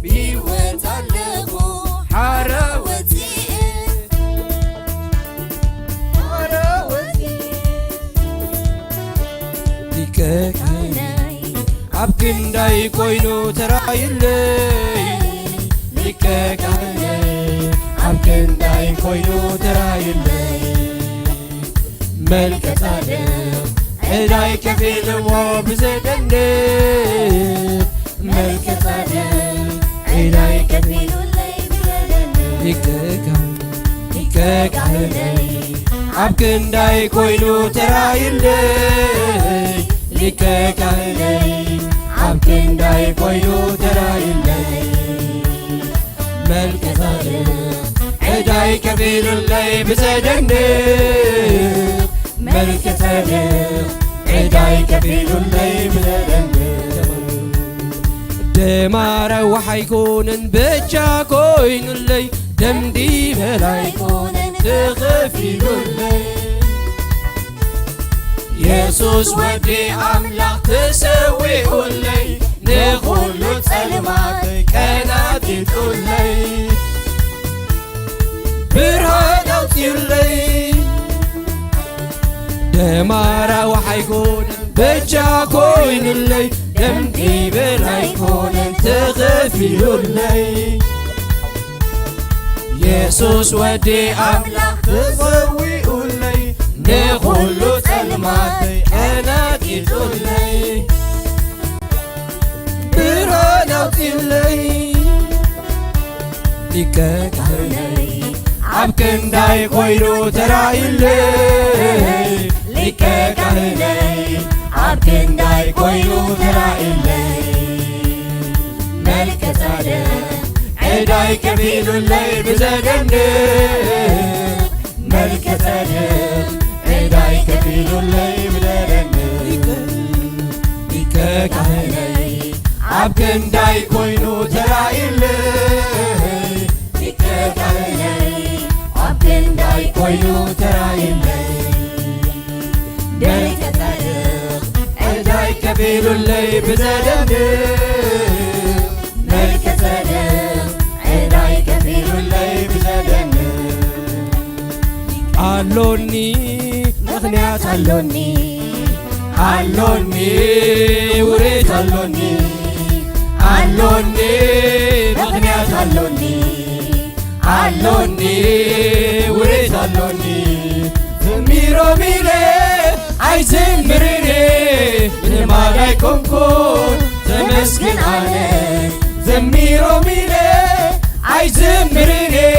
بيوت علقو حراوتي لكك عبكنداي كوينو ترايلي لكك عبكنداي كوينو ترايلي ملك صادق عداي كفيل وبزدن ملك صادق عداي كفيل لكك علي عبكنداي كوينو ترايلي لكك علي عبكنداي كوينو ترايلي ملك صادق عداي كفيل اللي بزدن ملك صادق عداي كفيل اللي بزدن دمار وحيكون بجا كوين اللي دمدي بلا يكون تغفيل اللي يسوس ودي أملاك تسوي اللي نقول سلمات كانت اللي برهدت اللي دمارا وحيكون بجا كوين اللي دمدي بلا يكون تغفيل اللي يسوس ودي أملاك تسوي اللي نقول سلمات كانت اللي برهدت اللي لكك علي عبكنداي كوينو ترايلي لكك علي عبكنداي كوينو ترايلي ملك صادق عداي كفيل اللي بزدن ملك صادق عداي كفيل اللي بزدن لكك علي عبكنداي كوينو ترايلي لكك علي عبكنداي كوينو ترايلي ملك صادق عداي كفيل اللي بزدن ملك صادق عداي كفيل اللي بزدن علوني مغنيات علوني وريت علوني مغنيات علوني وريت علوني زميرو ميلي عايزين مريني لما لايكم كون تمسكن عليك زميرو ميلي عايزين مريني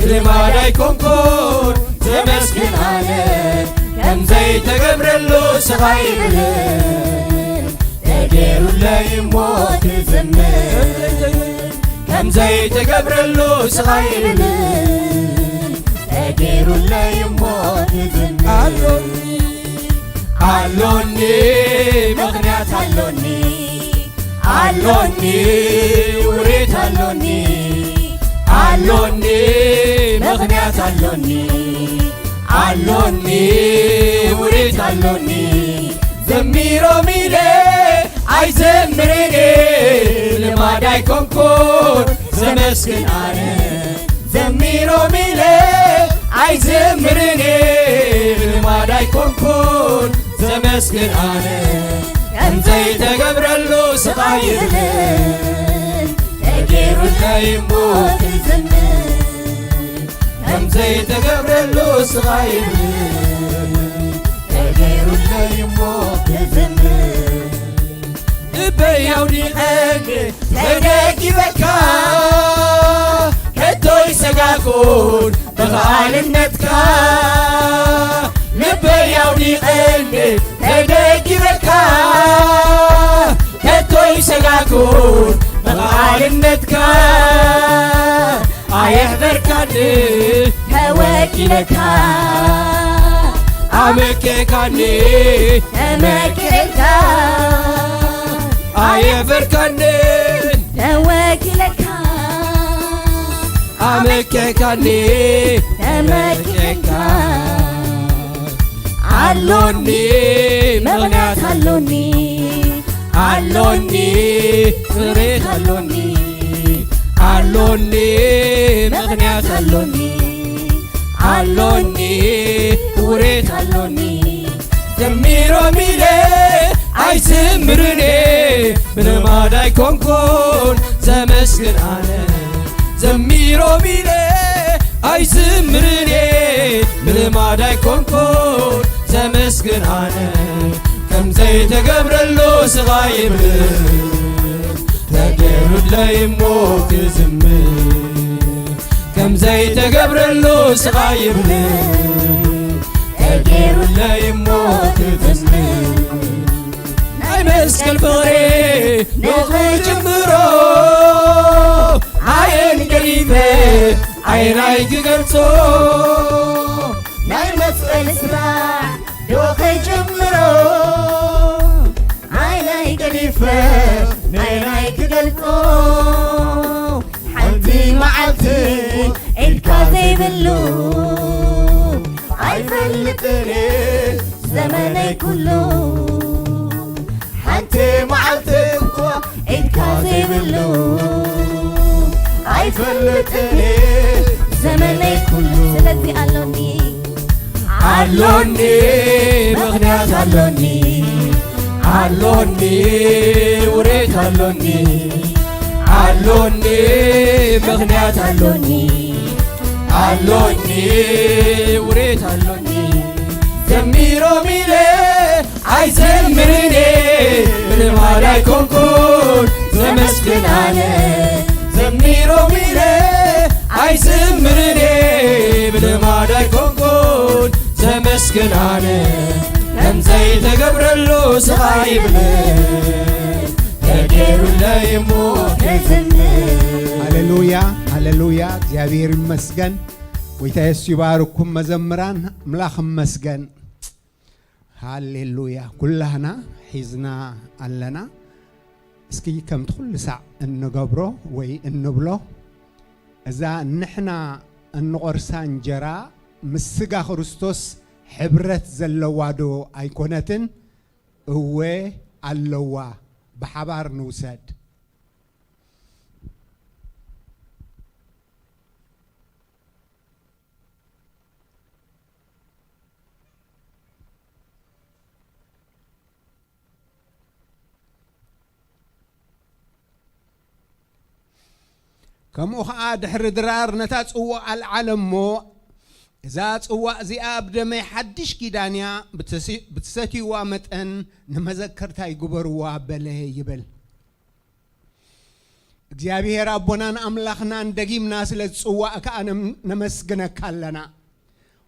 لما لايكم كون تمسكن عليك كم زي تقبرلو صغيرين تديرو لا يموت زمير كم زي تقبرلو صغيرين تديرو لا يموت زمير علوني مغنيات علوني وريت علوني مغنيات علوني وريت علوني زميرو ميلي أي زمرني لما داي كونكور زمسكن أنا زميرو ميلي أي زمرني لما داي كونكور زمسكن أنا أنزي تقبر اللو سقاير تجيرو اللايموت الزمن أنزي تقبر اللو سقاير تجيرو اللايموت الزمن بياودي أني تداكي بكا كتوي سقاكون بغال النتكا بياودي أني تداكي بكا كتوي سقاكون بغال النتكا أيحذر كاني هواكي لكا أمكي كاني أمكي لكا أيفر كانين هواكي لكا أمكي كاني أمكي لكا علوني مغنات علوني علوني غريت علوني علوني مغنات علوني علوني وريت علوني زميرو ميلي أي زمرني من ما داي كونكون زمسكن أنا زميرو ميلي أي زمرني من ما داي كونكون زمسكن أنا كم زي تقبر اللو صغايب تقبر لا يموت زمر كم زي تقبر اللو صغايب تقبر لا يموت زمر مسكن فغري نوخي جمرو عين قريبة عين عيك قلتو ناي مسكن اسمع نوخي جمرو عين عيك قريبة عين عيك قلتو حنتي معلتي الكاذي باللو عيفلتني زمني كله حنتي معلتكوا اتكاذب اللو عيفلتني زمني كله سلتي علوني علوني مغنيات علوني علوني وريت علوني علوني مغنيات علوني علوني وريت علوني زميرو ميلي أي زمرني من ما داي كونكون زمسكن أنا زميرو ميلي أي زمرني من ما داي كونكون زمسكن أنا كم زي تقبر اللو صغايب تقيرو لا يموت هللويا هللويا እግዚአብሔር ይመስገን ወይታ ኢየሱስ ይባርኩም መዘምራን ምላኽ መስገን هاليلويا كلنا حزنا علنا اسكي كم تخل ساعة النقبره وي النبله إذا نحنا النقرسان جرا مسجا خرستوس حبرت زلوادو أيقونتن هو اللوا بحبار نوسد كم أخاد حرد رار نتاج أو العالم مو ذات أو زي أبد ما يحدش كدانيا بتساتي وامت أن نمذكرت هاي جبر وابله يبل جابي ربنا أملاخنا ندقيم ناس لتسوا كأن نمسجنا كلنا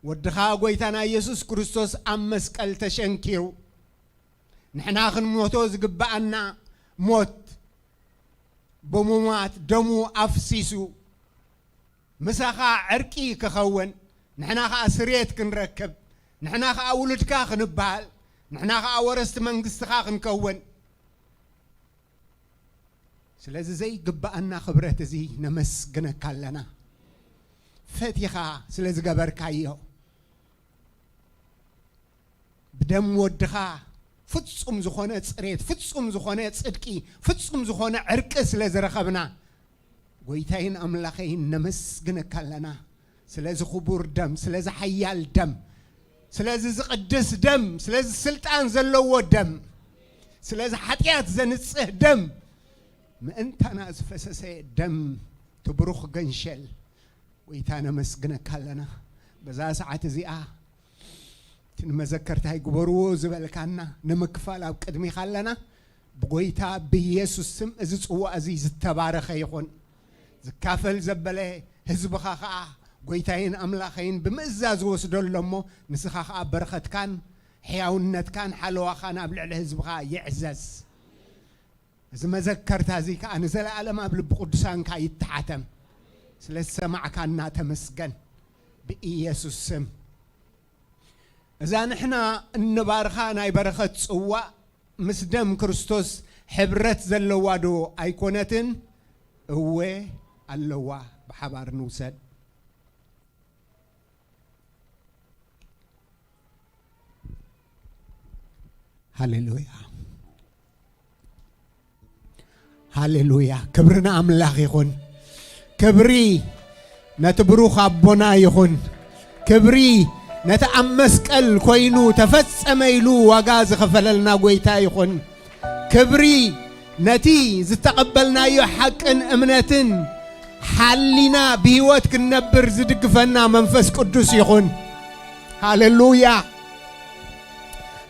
ودخا قويتنا يسوع كريستوس أمس كالتشنكيرو نحن آخر موتوز قبعنا موت بمومات دمو أفسيسو مساخا عركي كخون نحنا خا أسريت كنركب نحنا خا أولد كاخ نبال نحنا خا أورست منقست خاخ نكون سلازي زي قبأنا خبرت زي نمس قنا كالنا فتيخا سلازي قبر كايو بدم ودخا ፍጹም ዝኾነ ጽሬት ፍጹም ዝኾነ ጽድቂ ፍጹም ዝኾነ ዕርቅ ስለዝረኸብና ጎይታዬን አምላኬን ነመስግነካ ኣለና ስለዚ ክቡር ደም ስለዚ ሓያል ደም ስለዚ ዝቅድስ ደም ስለዚ ስልጣን ዘለዎ ደም ስለዚ ኃጢአት ዘንጽህ ደም ምእንታና ዝፈሰሰ ደም ትብሩኽ ገንሸል ጎይታና መስግነካ ኣለና በዛ ሰዓት እዚኣ تنمذكرت هاي جبرو زبالكنا نمكفال أو قدمي خلنا بقويتا بيسوس سم أزيز هو أزيز التبارك يكون زكافل زبله حزب خاخا قويتاين أملاخين بمزاز وسدول لمو نسخاخا برخت كان حياونت كان حلوة خان قبل على حزب خا يعزز إذا ما ذكرت هذيك أنا زل على ما قبل بقدسان كا يتحاتم سلسة مع كنا تمسكن بيسوس سم إذا نحنا نبارخان أي برخة سوا مسدم كريستوس حبرت زلوادو أيقونتن هو اللوا بحبار نوسد هاليلويا هاليلويا كبرنا أملاخ يخون كبري نتبروخ أبونا يخون كبري نتأمسك الكوينو تفسم يلو وغاز خفللنا قويتا يخون كبري نتي زتقبلنا يحق ان امنتن حلنا بيوتك النبر زدقفنا منفس قدس يخون هاليلويا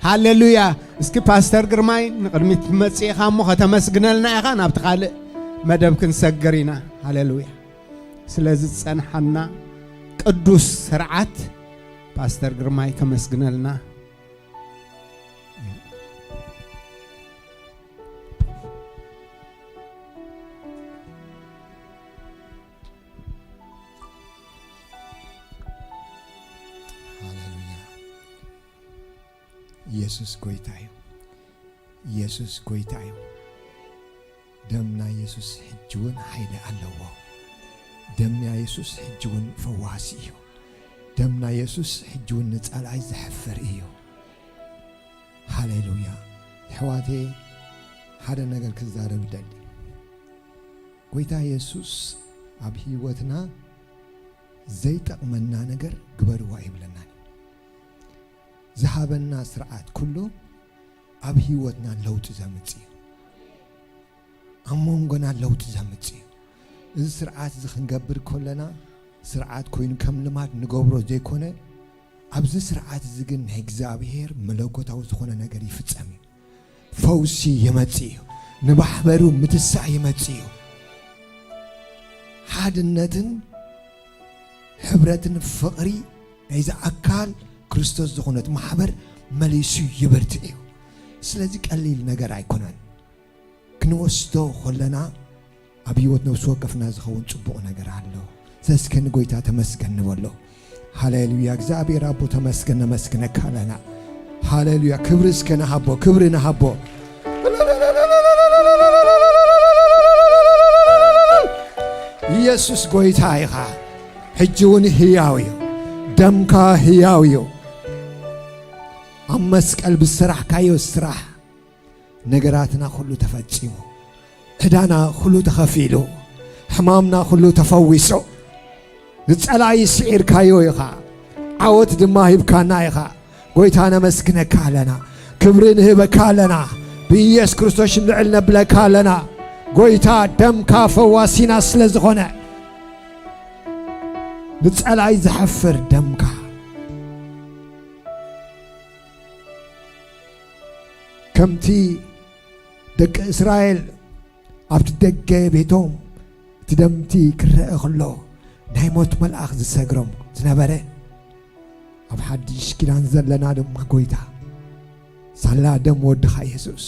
هاليلويا اسكي باستر قرماي نقدمي تمسي خامو ختمسقنا لنا اخان ابتخالق مدب كنسقرينا هاليلويا سلازت سنحنا قدس سرعات باستر قرماي كمسقنا لنا ኢየሱስ ጎይታዩ ኢየሱስ ጎይታዩ ደምና ኢየሱስ ሕጅውን ኃይለ ኣለዎ ደምና ኢየሱስ ሕጅውን ፈዋሲ እዩ ደምና ኢየሱስ ሕጅውን ንጻልኣይ ዝሕፍር እዩ ሃሌሉያ ሕዋቴ ሓደ ነገር ክዛረብ ደሊ ጎይታ ኢየሱስ ኣብ ህይወትና ዘይጠቕመና ነገር ግበርዋ ይብለና زهابنا سرعات كله أب هيوتنا لوت زمتي أمونغنا لوت زمتي إذا سرعات زخنجبر كلنا سرعات كوين كملمات نجبره زي كونه أبز سرعات زجن هجزابير ملوكه توزخنا نجري في تسمي فوسي يمتيو نبحبرو متسع يمتيو هذا الندن حبرتن فقري إذا أكل كريستوس زخونت محبر مليسو يبرتئيو سلازي قليل نجر أيكونان كنوستو خلنا أبيوت نوسو كفنا زخون صبو نجر علو ساسكن قويتا تمسكن نولو هاليلويا اغزابي رابو تمسكن نمسكن كالنا هاليلويا كبرسكن هابو كبرنا هابو يسوس قويتا ايخا حجون هياويو دمكا هياويو أمسك قلب السرح كايو السرح نجراتنا خلو تفجيمو هدانا خلو تخفيلو حمامنا خلو تفويسو نتسألعي سعير كايو يخا عوت دماهي بكانا يخا قويتانا مسكنا كالنا كبرين هبا كالنا بيس كريستوس نعلنا بلا كالنا قويتا دمكا فواسينا سلزغونا نتسألعي زحفر دمكا كمتي دك إسرائيل عبد دك بيتهم تدمتي كرأ خلو نايموت ملأخ زساقرم زنبري عب حد يشكي لانزل لنا دم قويتا صلى دم ودخا يسوس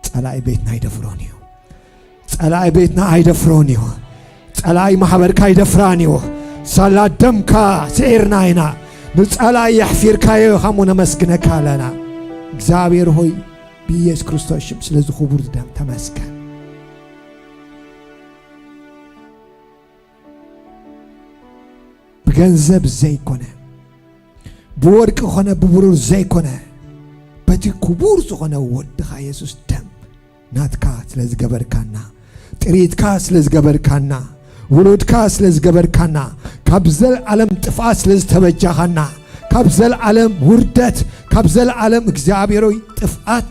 صلى بيتنا يدفرونيو صلى بيتنا يدفرونيو صلى محبر كاي دفرانيو صلى دمكا سيرنا هنا نصلى يحفير كايو خمونا مسكنك لنا እግዚአብሔር ሆይ በኢየሱስ ክርስቶስ ስም ስለዚህ ክቡር ደም ተመስገን በገንዘብ ዘይኮነ بورك خنا ببرور زي كنا بتي كبور سخنا ودخا يسوس دم ناتكا سلز جبر كنا تريد كاس لز جبر كنا ولود كاس لز جبر كنا كابزل علم تفاس لز تبجهنا كابزل علم وردت كابزل علم اكزابيروي تفات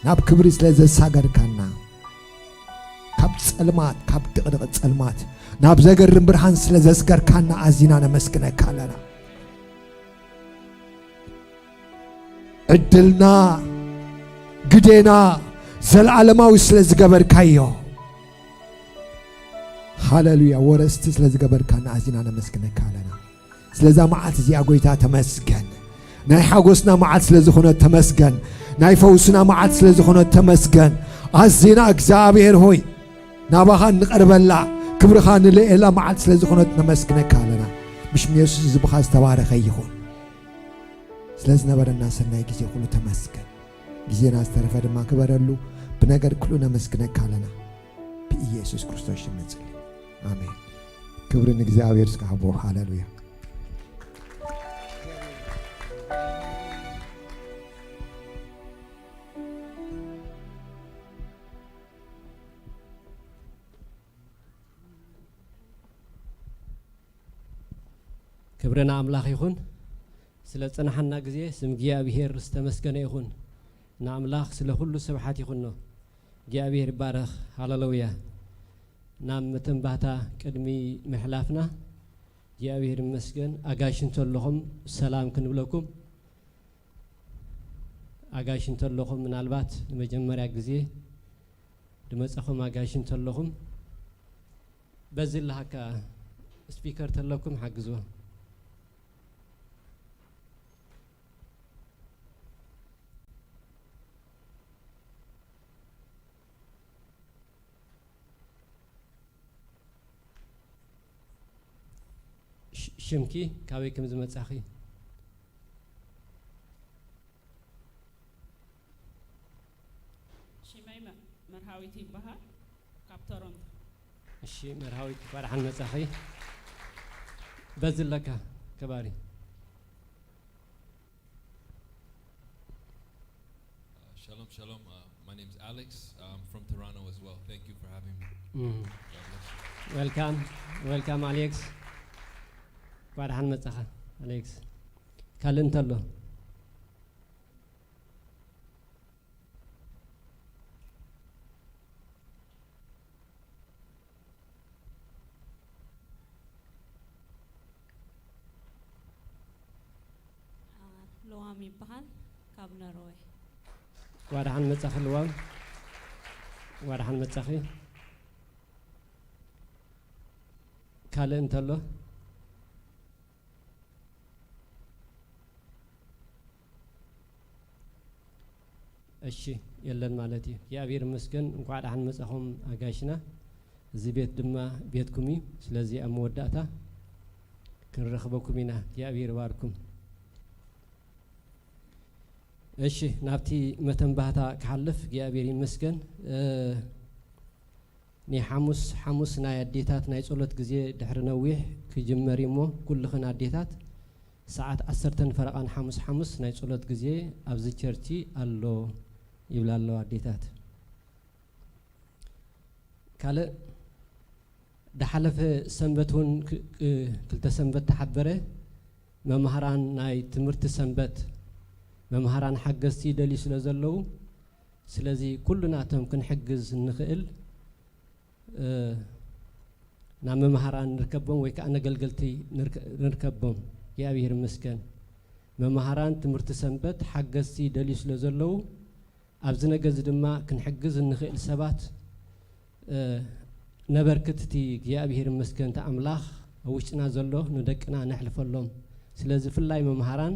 ناب كبريس لز ساجر كنا كاب سلمات كاب دقدق سلمات ناب زجر برهان لز سكر كنا عزينا نمسكنا كالنا عدلنا قدينا زل عالماوي سلز جبر كايو هاللويا ورست سلز جبر كان عزينا نمسكنا كالنا سلزا معات زي أقويتا تمسكن ناي حاقوسنا معات سلزخونا تمسكن ناي فوسنا معات سلزخونا تمسكن عزينا اكزابير هوي نابخان نقرب الله كبرخان اللي إلا معات سلزخونا تمسكنا كالنا مش ميسوس زبخاز تبارك يخون سلزنا بر الناس ناي كيسي خلو تمسكن جزينا استرفا دما كبرلو بنقر كلنا مسكنا كالنا بإيسوس كريستوس نصلي آمين كبرن እግዚአብሔር ስካቦ ሃሌሉያ كبرنا አምላክ ይሁን ስለ ጽናሐና ጊዜ ስም እግዚአብሔር ዝተመስገነ ይሁን ናምላክ ስለ ሁሉ ስብሐት ይሁን ነው እግዚአብሔር ይባረክ ሃሌሉያ نام متنباتا قدمي محلافنا እግዚአብሔር ይመስገን አጋሽን ተለኹም ሰላም ክንብለኩም አጋሽን ተለኹም ምናልባት ለመጀመሪያ ጊዜ ድመጽኹም አጋሽን ተለኹም በዚህ ለሃካ ስፒከር ተለኩም ሐግዞ شمكي كاويكم زمتصاخي شيمايما مرهاويتي بها كابتورون الشي مرهاويت فرحان متصاخي بزلكا كباري Shalom, shalom. My name is Alex. I'm from Toronto as well. Thank you for having me. Welcome, Alex. فرحان متصاخ أليكس كالنتلو لوامي بحال كابنا روي فرحان متصاخ لوام فرحان متصاخي كالنتلو እሺ የለን ማለት ያብሔር መስገን እንኳን አሁን መጻኹም አጋሽና እዚህ ቤት ድማ ቤትኩሚ ስለዚህ አመወዳታ ክንረኽበኩሚና ያብሔር ባርኩም እሺ ናብቲ መተንባታ ከሐልፍ ያብሔር ይመስገን ኒ ሐሙስ ናይ አዴታት ናይ ጸሎት ጊዜ ድሕር ነዊሕ ክጅመሪሞ ኩልኽን አዴታት ሰዓት 10 ፈረቃን ሐሙስ ናይ ጸሎት ጊዜ ኣብዚ ቸርቺ አሎ ይብላለው አዴታት ካለ ደሐለፈ ሰንበቱን ክልተ ሰንበት ተሐበረ መምህራን ናይ ትምህርት ሰንበት መምህራን ሓገዝቲ ደሊ ስለ ዘለው ስለዚህ ኩሉናቶም ክንሕግዝ ንኽእል ና መምህራን ንርከቦም ወይ ከዓ ነገልገልቲ ንርከቦም እግዚአብሔር ይመስገን መምህራን ትምህርት ሰንበት ሓገዝቲ ደሊ ስለ ዘለው ኣብዚ ነገዝ ድማ ክንሕግዝ ንኽእል ሰባት ነበርክትቲ እግዚአብሔር ይመስገን ተአምላኽ ውሽጥና ዘሎ ንደቅና ነሕልፈሎም ስለዚህ ፍላይ መምህራን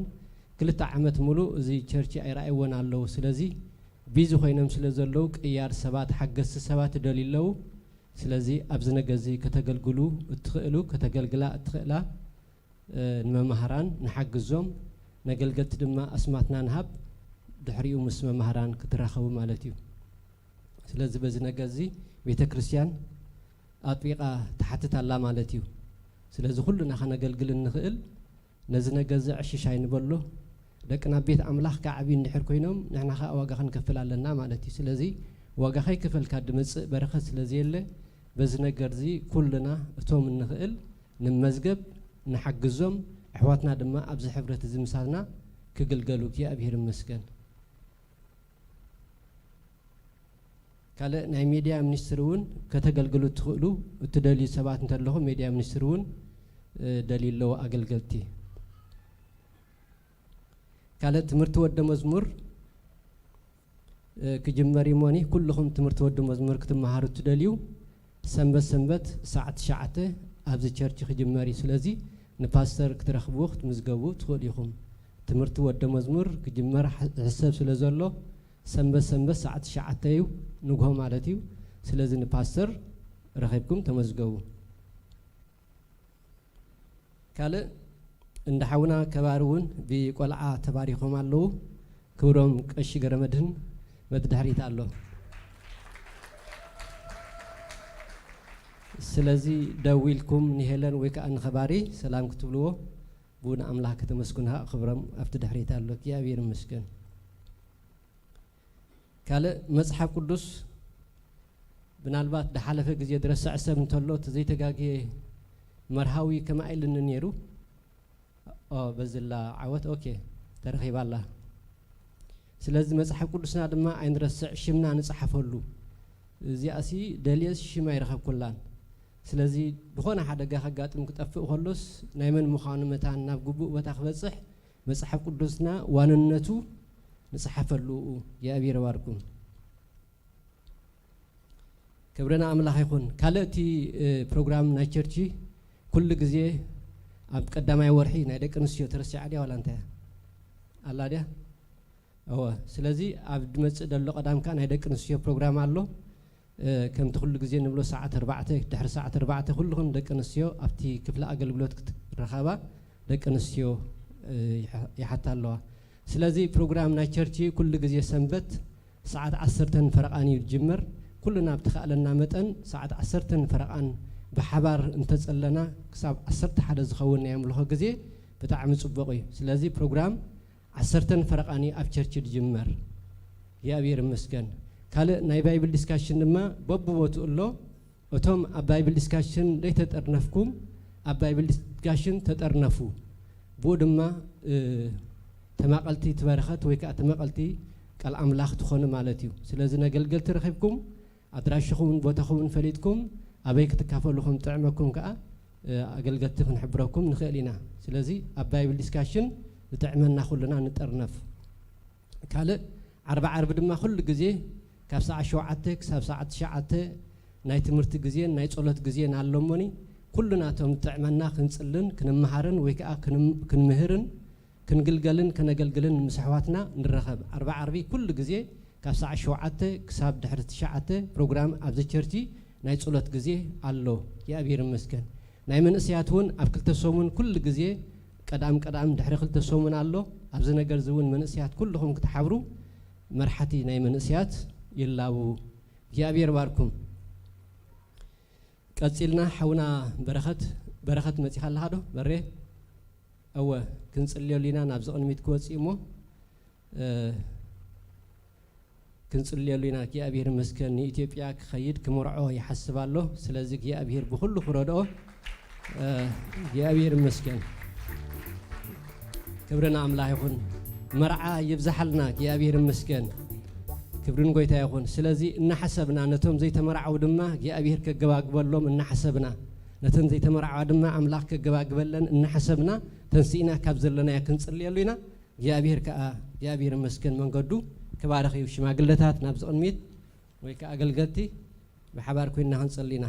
ክልተ ዓመት ሙሉ እዚ ቸርቺ አይራእይወን ኣለው ስለዚህ ቢዚ ኮይኖም ስለ ዘለው ቅያር ሰባት ሓገዝቲ ሰባት ደሊለው ስለዚህ ኣብዚ ነገዝ ከተገልግሉ እትኽእሉ ከተገልግላ እትኽእላ ንመምህራን ንሓግዞም ነገልገልቲ ድማ ኣስማትና ንሃብ ድሕሪኡ ምስ መምህራን ክትራኸቡ ማለት እዩ ስለዚህ በዚ ነገዚ ቤተ ክርስቲያን አጥቢቃ ተሐትታላ ማለት እዩ ስለዚህ ሁሉና ከነገልግል ንኽእል ነዚ ነገር ዘዕሽሽ ኣይንበሎ ደቅና ቤት ኣምላኽ ከዓቢ እንድሕር ኮይኖም ንሕና ኸ ዋጋ ክንከፍል ኣለና ማለት እዩ ስለዚ ዋጋ ከይከፈልካ ድመጽእ በረኸት ስለዘየለ በዚ ነገር እዚ ኩልና እቶም እንኽእል ንመዝገብ ንሓግዞም ኣሕዋትና ድማ ኣብዚ ሕብረት እዚ ምሳልና ክግልገሉ እግዚአብሔር ይመስገን ካልእ ናይ ሚድያ ሚኒስትር እውን ከተገልግሉ ትኽእሉ እትደልዩ ሰባት እንተለኹም ሚድያ ሚኒስትር እውን ደሊለው ኣገልገልቲ ካልእ ትምህርቲ ወደ መዝሙር ክጅመር ይሞኒ ኩልኹም ትምህርቲ ወደ መዝሙር ክትመሃሩ ትደልዩ ሰንበት ሰዓት 9 ኣብዚ ቸርች ክጅመር እዩ ስለዚ ንፓስተር ክትረኽቡ ክትምዝገቡ ትኽእሉ ኢኹም ትምህርቲ ወደ መዝሙር ክጅመር ሕሰብ ስለ ዘሎ ሰንበት ሰዓት 9 እዩ ንግሆ ማለት እዩ ስለዚ ንፓስተር ረኺብኩም ተመዝገቡ ካልእ እንዳሓውና ከባሪ እውን ብቆልዓ ተባሪኾም ኣለዉ ክብሮም ቀሺ ገረመድህን መድድሕሪት ኣሎ ስለዚ ደዊልኩም ንሄለን ወይ ከዓ ንኸባሪ ሰላም ክትብልዎ ብኡን ኣምላኽ ከተመስኩንሃ ክብሮም ኣብቲ ድሕሪት ኣሎ እግዚአብሔር ይመስገን ካልእ መጽሓፍ ቅዱስ ብናልባት ድሓለፈ ግዜ ድረስ ዕሰብ እንተሎ ተዘይተጋግየ መርሃዊ ከመ ኢልን ነይሩ በዝላ ዓወት ኦኬ ተረኺባላ ስለዚ መጽሓፍ ቅዱስና ድማ ኣይንረስዕ ሽምና ንጽሓፈሉ እዚኣሲ ደልየስ ሽማ ይረኸብኩላን ስለዚ ብኾነ ሓደጋ ከጋጥም ክጠፍእ ከሎስ ናይ መን ምዃኑ መታን ናብ ግቡእ ቦታ ክበጽሕ መጽሓፍ ቅዱስና ዋንነቱ ንጽሓፈሉ እግዚአብሔር ይባርኩም ክብረና ኣምላኽ ይኹን ካልእቲ ፕሮግራም ናይ ቸርች ኩሉ ግዜ ኣብ ቀዳማይ ወርሒ ናይ ደቂ ኣንስትዮ ተረሲዓ ድያ ዋላ እንታይ ኣላ ድያ ስለዚ ኣብ ድመጽእ ደሎ ቀዳምካ ናይ ደቂ ኣንስትዮ ፕሮግራም ኣሎ ከምቲ ኩሉ ግዜ ንብሎ ሰዓት 4 ድሕሪ ሰዓት 4 ኩልኹም ደቂ ኣንስትዮ ኣብቲ ክፍለ ኣገልግሎት ክትረኸባ ደቂ ኣንስትዮ ይሓታ ኣለዋ ስለዚ ፕሮግራም ናይ ቸርች ኩሉ ግዜ ሰንበት ሰዓት 10 ፈረቓን እዩ ዝጅመር ኩልና ብትኽእለና መጠን ሰዓት 10 ፈረቓን ብሓባር እንተጸለና ክሳብ 11 ዝኸውን ናይ ኣምልኾ ግዜ ብጣዕሚ ጽቡቕ እዩ ስለዚ ፕሮግራም 10 ፈረቓን ኣብ ቸርች ዝጅመር እግዚአብሔር ይመስገን ካልእ ናይ ባይብል ዲስካሽን ድማ በብቦትኡ ኣሎ እቶም ኣብ ባይብል ዲስካሽን ደይተጠርነፍኩም ኣብ ባይብል ዲስካሽን ተጠርነፉ ብኡ ድማ ተማቐልቲ ትበረኸት ወይ ከዓ ተማቐልቲ ቃል ኣምላኽ ትኾኑ ማለት እዩ ስለዚ ነገልገልቲ ረኺብኩም ኣድራሽኹም ቦታኹም ፈሊጥኩም ኣበይ ክትካፈሉኹም ጥዕመኩም ከዓ ኣገልገልቲ ክንሕብረኩም ንኽእል ኢና ስለዚ ኣብ ባይብል ዲስካሽን ንጥዕመና ኩልና ንጠርነፍ ካልእ ዓርቢ ድማ ኩሉ ግዜ ካብ ሰዓት 7 ክሳብ ሰዓት 9 ናይ ትምህርቲ ግዜ ናይ ጸሎት ግዜ ናሎሞኒ ኩሉናቶም ጥዕመና ክንጽልን ክንመሃርን ወይ ከዓ ክንምህርን ክንግልገልን ከነገልግልን ምስ ኣሕዋትና ንረኸብ ዓርቢ ኩሉ ግዜ ካብ ሰዓት 7 ክሳብ ድሕሪ 9 ፕሮግራም ኣብዚ ቸርች ናይ ጸሎት ግዜ ኣሎ እግዚአብሔር ይመስገን ናይ መንእስያት እውን ኣብ 2 ሰሙን ኩሉ ግዜ ቀዳም ድሕሪ 2 ሰሙን ኣሎ ኣብዚ ነገር ዝውን መንእስያት ኩልኹም ክትሓብሩ መርሓቲ ናይ መንእስያት ይላቡ እግዚአብሔር ይባርኩም ቀጽልና ሓውና በረኸት መጺኻ ኣለኻ ዶ በሬ ኣወ ክንጽልየሉ ኢና ናብ ዝቕድሚት ክወጽእ እሞ ክንጽልየሉ ኢና እግዚአብሔር ይመስገን ንኢትዮጵያ ክኸይድ ክመርዖ ይሓስብ ኣሎ ስለዚ እግዚአብሔር ብኩሉ ክረድኦ እግዚአብሔር ይመስገን ክብርና ኣምላኽ ይኹን መርዓ ይብዛሓልና እግዚአብሔር ይመስገን ክብርን ጎይታ ይኹን ስለዚ እናሓሰብና ነቶም ዘይተመርዓው ድማ እግዚአብሔር ከገባግበሎም እናሓሰብና ነተን ዘይተመርዓዋ ድማ ኣምላኽ ከገባግበለን እናሓሰብና ተንሲእና ካብ ዘለና ክንጽልየሉ ኢና እግዚአብሔር ከዓ እግዚአብሔር ይመስገን መንገዱ ክባረኽ እዩ ሽማግለታት ናብ ዝቕድሚት ወይ ከዓ ኣገልገልቲ ብሓባር ኮይና ክንጽሊ ኢና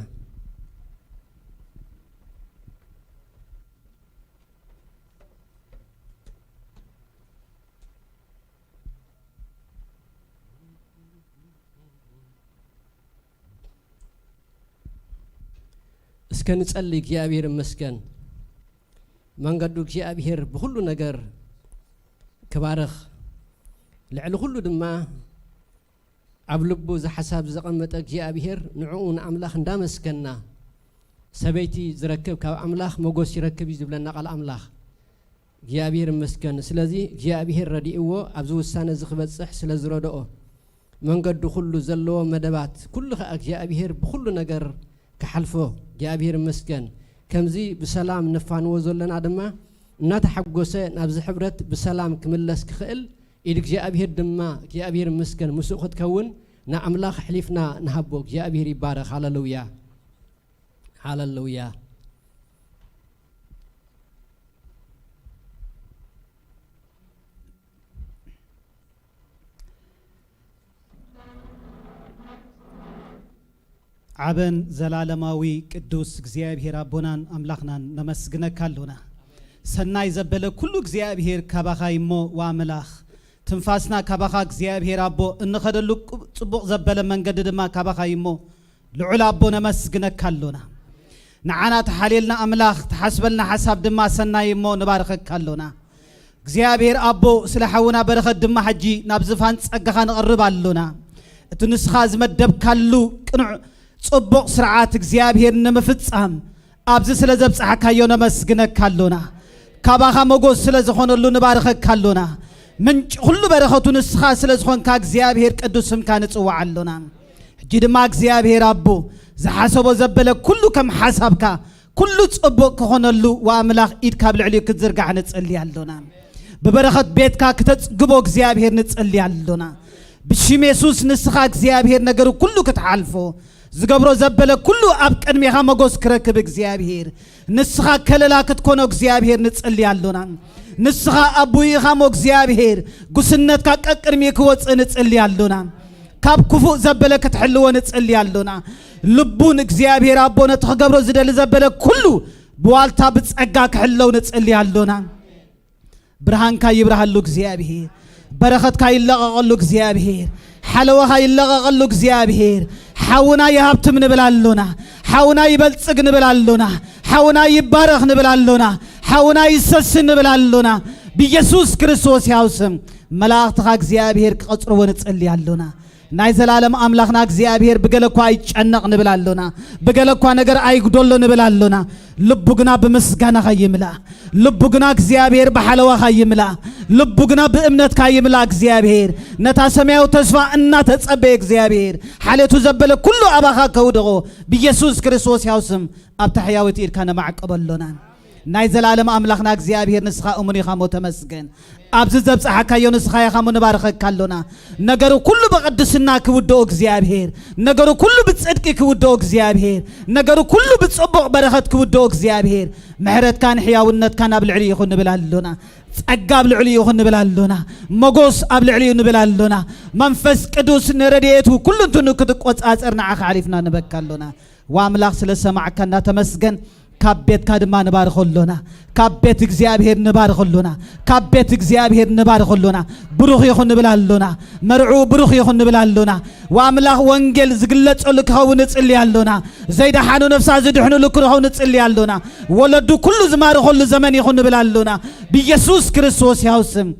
እስከ ንጸልይ እግዚአብሔር ይመስገን መንገዱ እግዚአብሔር ብኩሉ ነገር ክባረኽ ልዕሊ ኩሉ ድማ ኣብ ልቡ ዝሓሳብ ዘቐመጠ እግዚአብሔር ንዕኡ ንኣምላኽ እንዳመስገና ሰበይቲ ዝረክብ ካብ ኣምላኽ መጎስ ይረክብ እዩ ዝብለና ቃል ኣምላኽ እግዚአብሔር ይመስገን ስለዚ እግዚአብሔር ረዲእዎ ኣብዚ ውሳነ ዝኽበጽሕ ስለ ዝረድኦ መንገዱ ሁሉ ዘለዎ መደባት ኩሉ እግዚአብሔር በኩሉ ነገር ከሐልፎ እግዚአብሔር ይመስገን ከምዚ በሰላም ነፋንዎ ዘለና ድማ እናተሐጎሰ ናብዚ ሕብረት በሰላም ክምለስ ክኽእል ኢድ እግዚአብሔር ድማ እግዚአብሔር ይመስገን ሙስኡ ክትከውን ናአምላኽ ሕሊፍና ንሃቦ እግዚአብሔር ይባረክ ሃሌሉያ ሃሌሉያ عبن زلالماوي قدوس እግዚአብሔር አቦናን አምላኽናን ነመስግነካለና ሰናይ ዘበለ ኩሉ እግዚአብሔር ካባኻይሞ ወአምላኽ ትንፋስና ካባኻ እግዚአብሔር አቦ እንኸደሉ ጽቡቕ ዘበለ መንገድ ድማ ካባኻይሞ ልዑል አቦ ነመስግነካለና ንዓና ተሐሊልና አምላኽ ተሐስበልና ሐሳብ ድማ ሰናይሞ ንባርከካለና እግዚአብሔር አቦ ስለ ሐውና በረኸት ድማ ሐጂ ናብ ዝፋን ጸጋኻ ንقرባለና እቲ ንስኻ ዝመደብካሉ ቅኑዕ ጽቡቕ ስርዓት እግዚአብሔር ነመፍጻም ኣብዚ ስለ ዘብጽሐካዮ ነመስግነካለና ካባኻ ሞጎስ ስለ ዝኾነሉ ንባርከካለና ምንጭ ሁሉ በረኸቱ ንስኻ ስለ ዝኾንካ እግዚአብሔር ቅዱስምካ ንጽዋዓለና ሕጂ ድማ እግዚአብሔር አቦ ዝሓሰቦ ዘበለ ኩሉ ከም ሓሳብካ ኩሉ ጽቡቕ ክኾነሉ ወአምላኽ ኢድካ ብልዕልዩ ክትዝርጋዕ ንጽልያለና በበረኸት ቤትካ ክትጽግቦ እግዚአብሔር ንጽልያለና ብሽም ኢየሱስ ንስኻ እግዚአብሔር ነገሩ ኩሉ ክትሓልፎ ዝገብሮ ዘበለ ኩሉ ኣብ ቅድሚኻ መጎስ ክረክብ እግዚአብሔር ንስኻ ከለላ ክትኮኖ እግዚአብሔር ንጽልያለና ንስኻ አቡይኻ ሞ እግዚአብሔር ጉስነትካ ቀቅድሚ ክወጽእ ንጽልያለና ካብ ክፉእ ዘበለ ክትሕልዎ ንጽልያለና ልቡን እግዚአብሔር አቦነ ተገብሮ ዝደል ዘበለ ኩሉ በዋልታ ብጸጋ ክሕለው ንጽልያለና ብርሃንካ ይብራሃሉ እግዚአብሔር በረኸትካ ይለቀቀሉ እግዚአብሔር حلوها يلغقلو እግዚአብሔር حاونا يهبتم نبلالونا حاونا يبلصق نبلالونا حاونا يبارخ نبلالونا حاونا يسسن نبلالونا بيسوس ክርስቶስ ያውስም መላእክት እግዚአብሔር ቀጽሮ ወንጽልያለና ናይ ዘላለም አምላኽና እግዚአብሔር በገለኳ አይጨነቅ ንብላለና በገለኳ ነገር አይጉዶሎ ንብላለና ልቡ ግና በመስጋና ኸይምላ ልቡ ግና እግዚአብሔር በሐለዋ ኸይምላ ልቡ ግና በእምነት ኸይምላ እግዚአብሔር ነታ ሰማያው ተስፋ እና ተጸበየ እግዚአብሔር ሐለቱ ዘበለ ኩሉ አባኻ ከውደጎ በኢየሱስ ክርስቶስ ያውስም አብተሕያወት ኢድካነ ማዕቀበሎና ናይ ዘላለም አምላኽና እግዚአብሔር ንስኻ እሙኒ ኻሞ ተመስገን ኣብዚ ዘብጽሐካዮ ንስኻ ያኻሞ ንባርከካለና ነገሩ ኩሉ በቅድስና ክውዶ እግዚአብሔር ነገሩ ኩሉ በጽድቅ ክውዶ እግዚአብሔር ነገሩ ኩሉ በጽቡቕ በረኸት ክውዶ እግዚአብሔር ምሕረትካን ሕያውነትካን ኣብ ልዕሊ ይኹን ንብላለና ጸጋ ኣብ ልዕሊ ይኹን ንብላለና ሞጎስ ኣብ ልዕሊ ንብላለና መንፈስ ቅዱስ ንረድኤቱ ኩሉ እንትኑ ክትቆጻጸር ንዓኻ ዓሪፍና ንበካለና ወአምላኽ ስለ ሰማዕካና ተመስገን ካቤት ካድማ ንባርከሎና ካቤት እግዚአብሔር ንባርከሎና ካቤት እግዚአብሔር ንባርከሎና ብሩኽ ይኹን ንብላለና መርዑ ብሩኽ ይኹን ንብላለና ወአምላኽ ወንጌል ዝግለጸሉ ክኸውን ንጽልያለና ዘይደሓኑ ነፍሳ ዝድሕኑሉ ክኸውን ንጽልያለና ወለዱ ኩሉ ዝማርከሉ ዘመን ይኹን ንብላለና በኢየሱስ ክርስቶስ ያውስም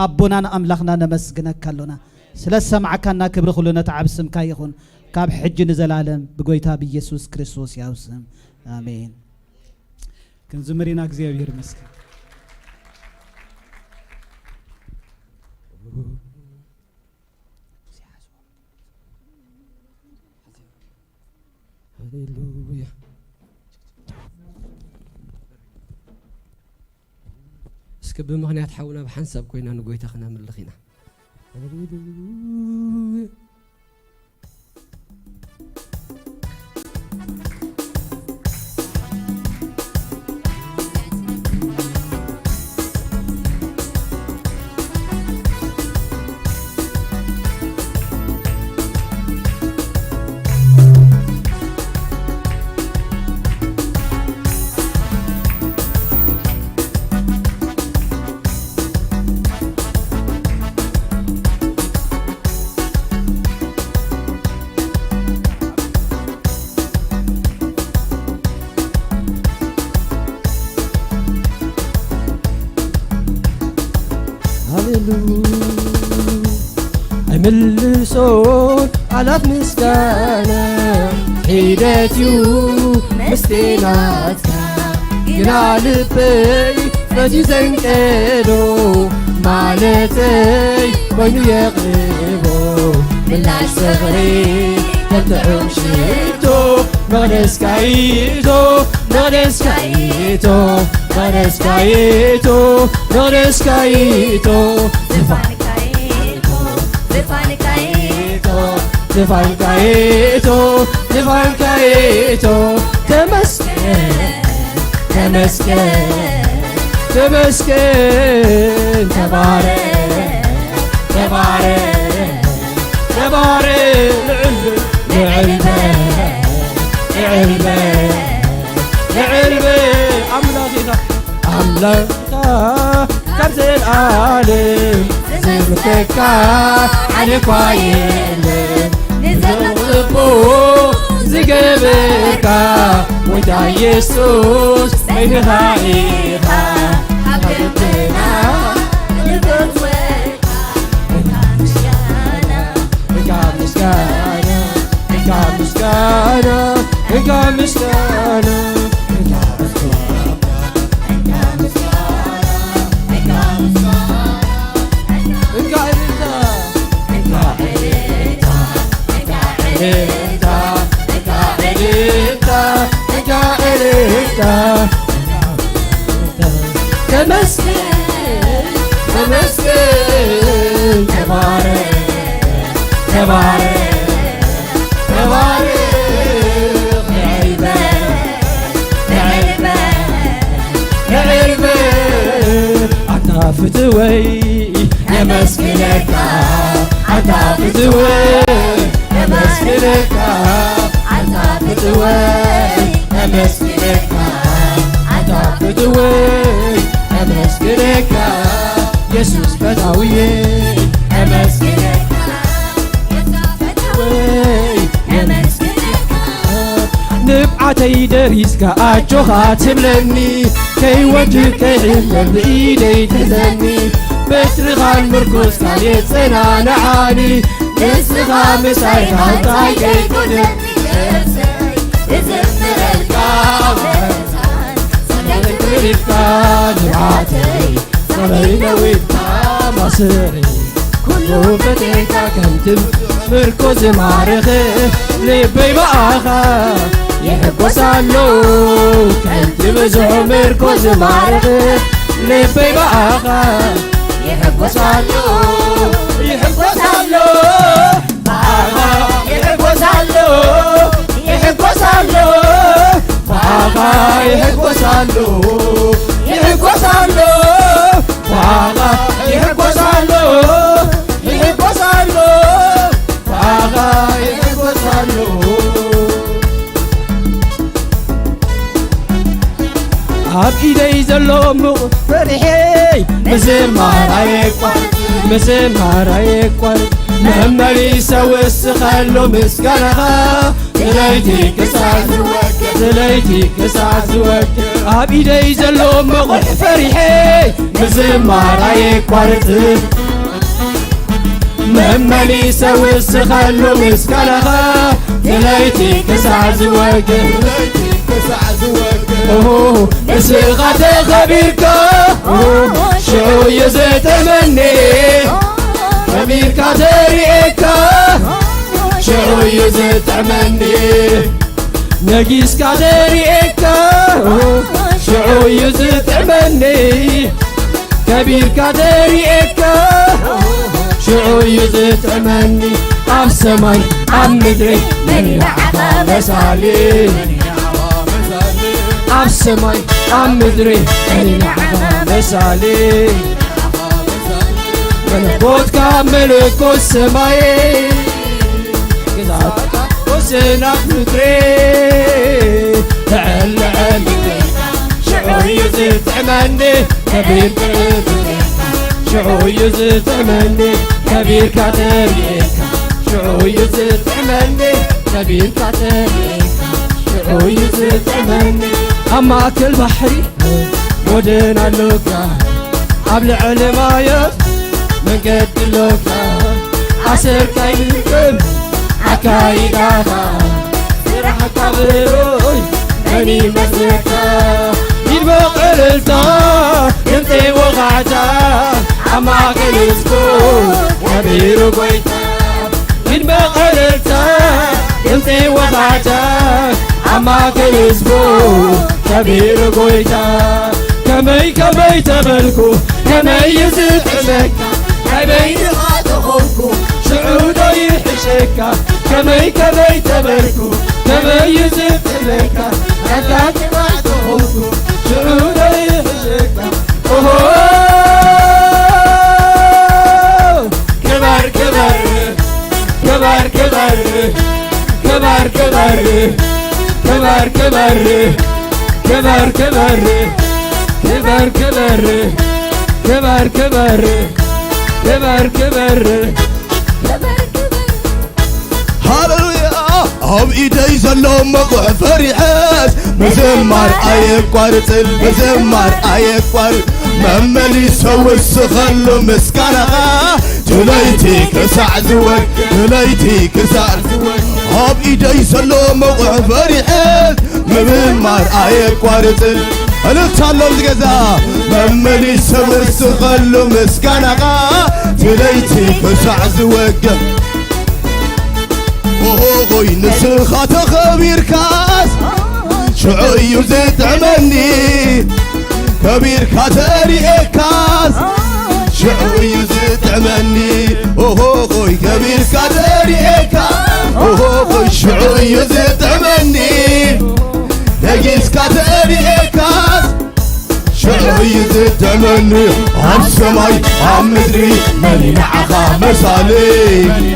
አቦናን አምላኽና ነመስግነካለና ስለ ሰማዕካና ክብር ሁሉ ነተዓብስምካ ይኹን ካብ ሕጂ ንዘላለም ብጎይታ በኢየሱስ ክርስቶስ ያውስም አሜን كنزمرينا እግዚአብሔር ይመስገን ሃሌሉያ እስከ በመኽንያት ሓውና በሐንሳብ ኮይና ንጎይታ ኸና ምልኺና ሃሌሉያ ملسون على مسكانة حيدتيو مستيناتك جنال بي فجي زنكدو مالتي وينو يقلبو بلاش صغري كنتعوم شيتو مغنس كايتو مغنس كايتو مغنس كايتو مغنس كايتو زفاني كايتو زفاني كايتو زفاني كايتو زفاني كايتو تمسكن تمسكن تمسكن تبارك تبارك تبارك لعلبة لعلبة لعلبة عملاقها عملاقها كرز العالم زرتك عليك وعيلم نزغلبو زقبك ودا يسوس بينها إيها حبيبنا مسكانة إنك مسكانة تمسكن تمسكن تبارك تبارك فتوي يا مسكينك عطا فتوي يا مسكينك عطا فتوي يا مسكينك عطا فتوي يا مسكينك يسوس فتاوي يا مسكينك يا مسكينك نبعتي دريسك أجو خاتم لني كي وجهك علم بإيدي تزني بترغان مركوز كان يتسنى نعاني نسخة مساي خالطاي كي تدني يرسي يزمر الكامل صدق ريبكا نبعتي صلينا ويبكا مصيري كله فتيكا كنتم مركوز معرخي لبي معاخا يحب وصالو كنت بزعو مركوز معرخي لبي معاخا يحب وصالو يحب وصالو معاخا يحب وصالو يحب وصالو معاخا يحب وصالو يحب وصالو معاخا يحب وصالو يحب وصالو معاخا يحب وصالو عب إيدي زلو مغفرحي مزمار يكوان مزمار يكوان مهمري سوس خلو مسكنها تليتي كساز وكر تليتي كساز وكر عب إيدي زلو مغفرحي مزمار يكوان مهمري سوس خلو مسكنها تليتي كساز وكر اوه بصيغة خبيرك شو يزيت مني خبيرك تريك شو يزيت مني نقيس كتريك شو يزيت مني كبيرك تريك شو يزيت مني عم سماي عم مدري من يعفى مسالي عم سماي عم مدري من يعفى مسالي ملكوت كملك السماي كذا وسنك مدري تعال شعور يزيد عمني كبير شعور يزيد عمني كبير كاتريك شعور يزيد عمني كبير كاتريك شعور يزيد عمني أما كل بحري ودنا اللقا قبل علمايا من قد اللقا عسر كاينكم عكايداها فرح كبروي بني مسكا يبقى قلتا وقعتا أما كنسكو كبير قويتا من بقلتا دمتي وقعتا أما كنسكو كبير قويتا كمي تبلكو كمي يزد عليكا كمي خاطخوكو شعودا يحشيكا كمي تبلكو كمي يزد عليكا ركاك خاطخوكو شعودا يحشيكا كبر كبر كبر كبر كبر كبر كبر كبر كبر كبر كبر كبر كبر كبر كبر كبر هاللويا هم إيدي زلوا مقع فرحات مزمار أيقوارت المزمار أيقوار مملي سوى السخلو مسكانا تليتي كسع زوج تليتي كسع زوج هم إيدي زلوا مقع فرحات مزمار أيقوارت أنا تعلم جزا مملي سوى السخلو مسكانا تليتي كسع زوج أوه نسخة خبير كاس شعوي وزيت عمني كبير كاتري كاس شعوي وزيت عمني أوه كبير كاتري كاس أوه شعوي وزيت عمني دقيس كاتري كاس شعوي وزيت عمني عم سماي عم مدري ماني نعخا مسالي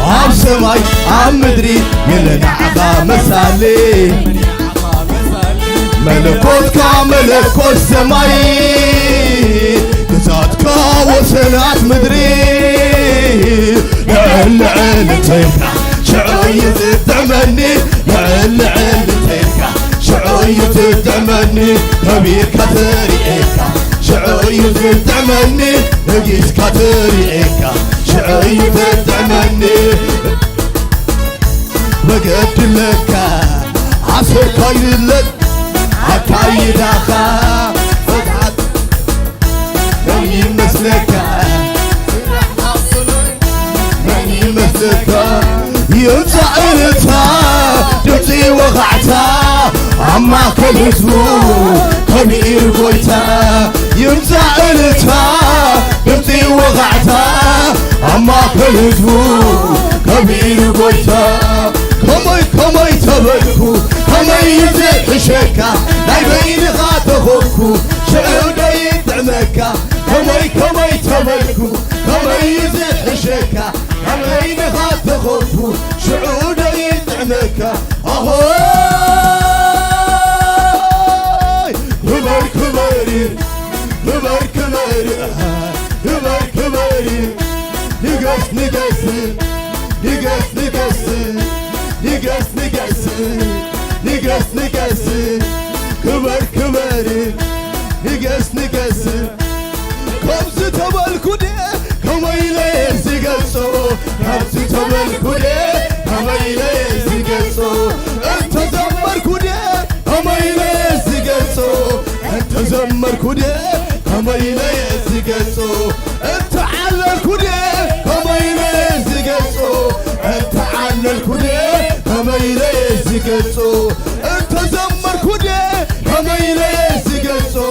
عم سماي عم مدري يلنا عقا مسالي ملكوت كملكوت سماي قزاتك وسنات مدري لعل تيكا شعوي تتمني لعل تيكا شعوي تتمني كبير كتري إيكا شعوي تتمني لقيت كتري إيكا شعوي تتمني بقد لك عصر كاين لك عكايد أخا فتحت مني مثلك مني مثلك ينزع إلتها دمتي وقعتها عما كنتو كبير قويتا ينزع إلتها دمتي وقعتها عما كنتو كبير قويتا كمي تبلكو كمي يزيح شكا لا يبين غاتخوكو شعودا يدعمكا كمي تبلكو كمي يزيح شكا لا يبين غاتخوكو شعودا يدعمكا أهوي كبر كبري كبر كبري كبر كبري نقص نقص نقص نقص نقص نقص نقص نقص كبر كبري نقص نقص كمس تبالكو دي كميلة يزيقصو كمس تبالكو دي كميلة يزيقصو انت زمركو دي كميلة يزيقصو انت زمركو دي كميلة يزيقصو انت علالكو دي كميلة يزيقصو انت علالكو دي كميلة يزيقصو انت زمركو دي كميلة يزيقصو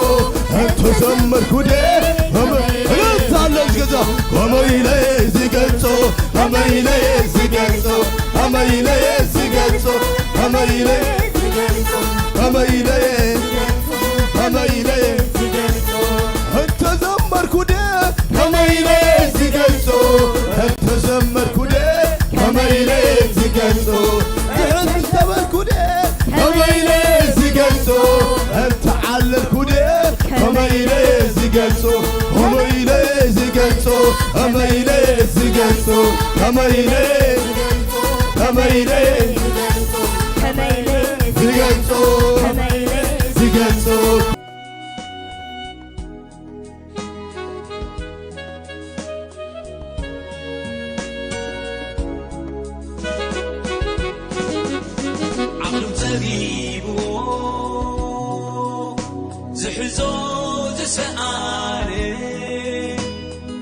انت زمركو دي انت علالكو كميلة يزيقصو كميلة يزيقصو كميلة يزيقصو كميلة يزيقصو كميلة يزيقصو انت زمركو دي كميلة يزيقصو انت زمركو دي كميلة يزيقصو انت زمركو دي كميلة يزيقصو انت علالكو دي كميلة يزيقصو كميلة يزيقصو كميلة يزيقصو كميلة كميلة يزيقصو يزيقصو عقلم تغيبو زحزو سآني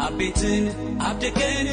أبيتن أبدكن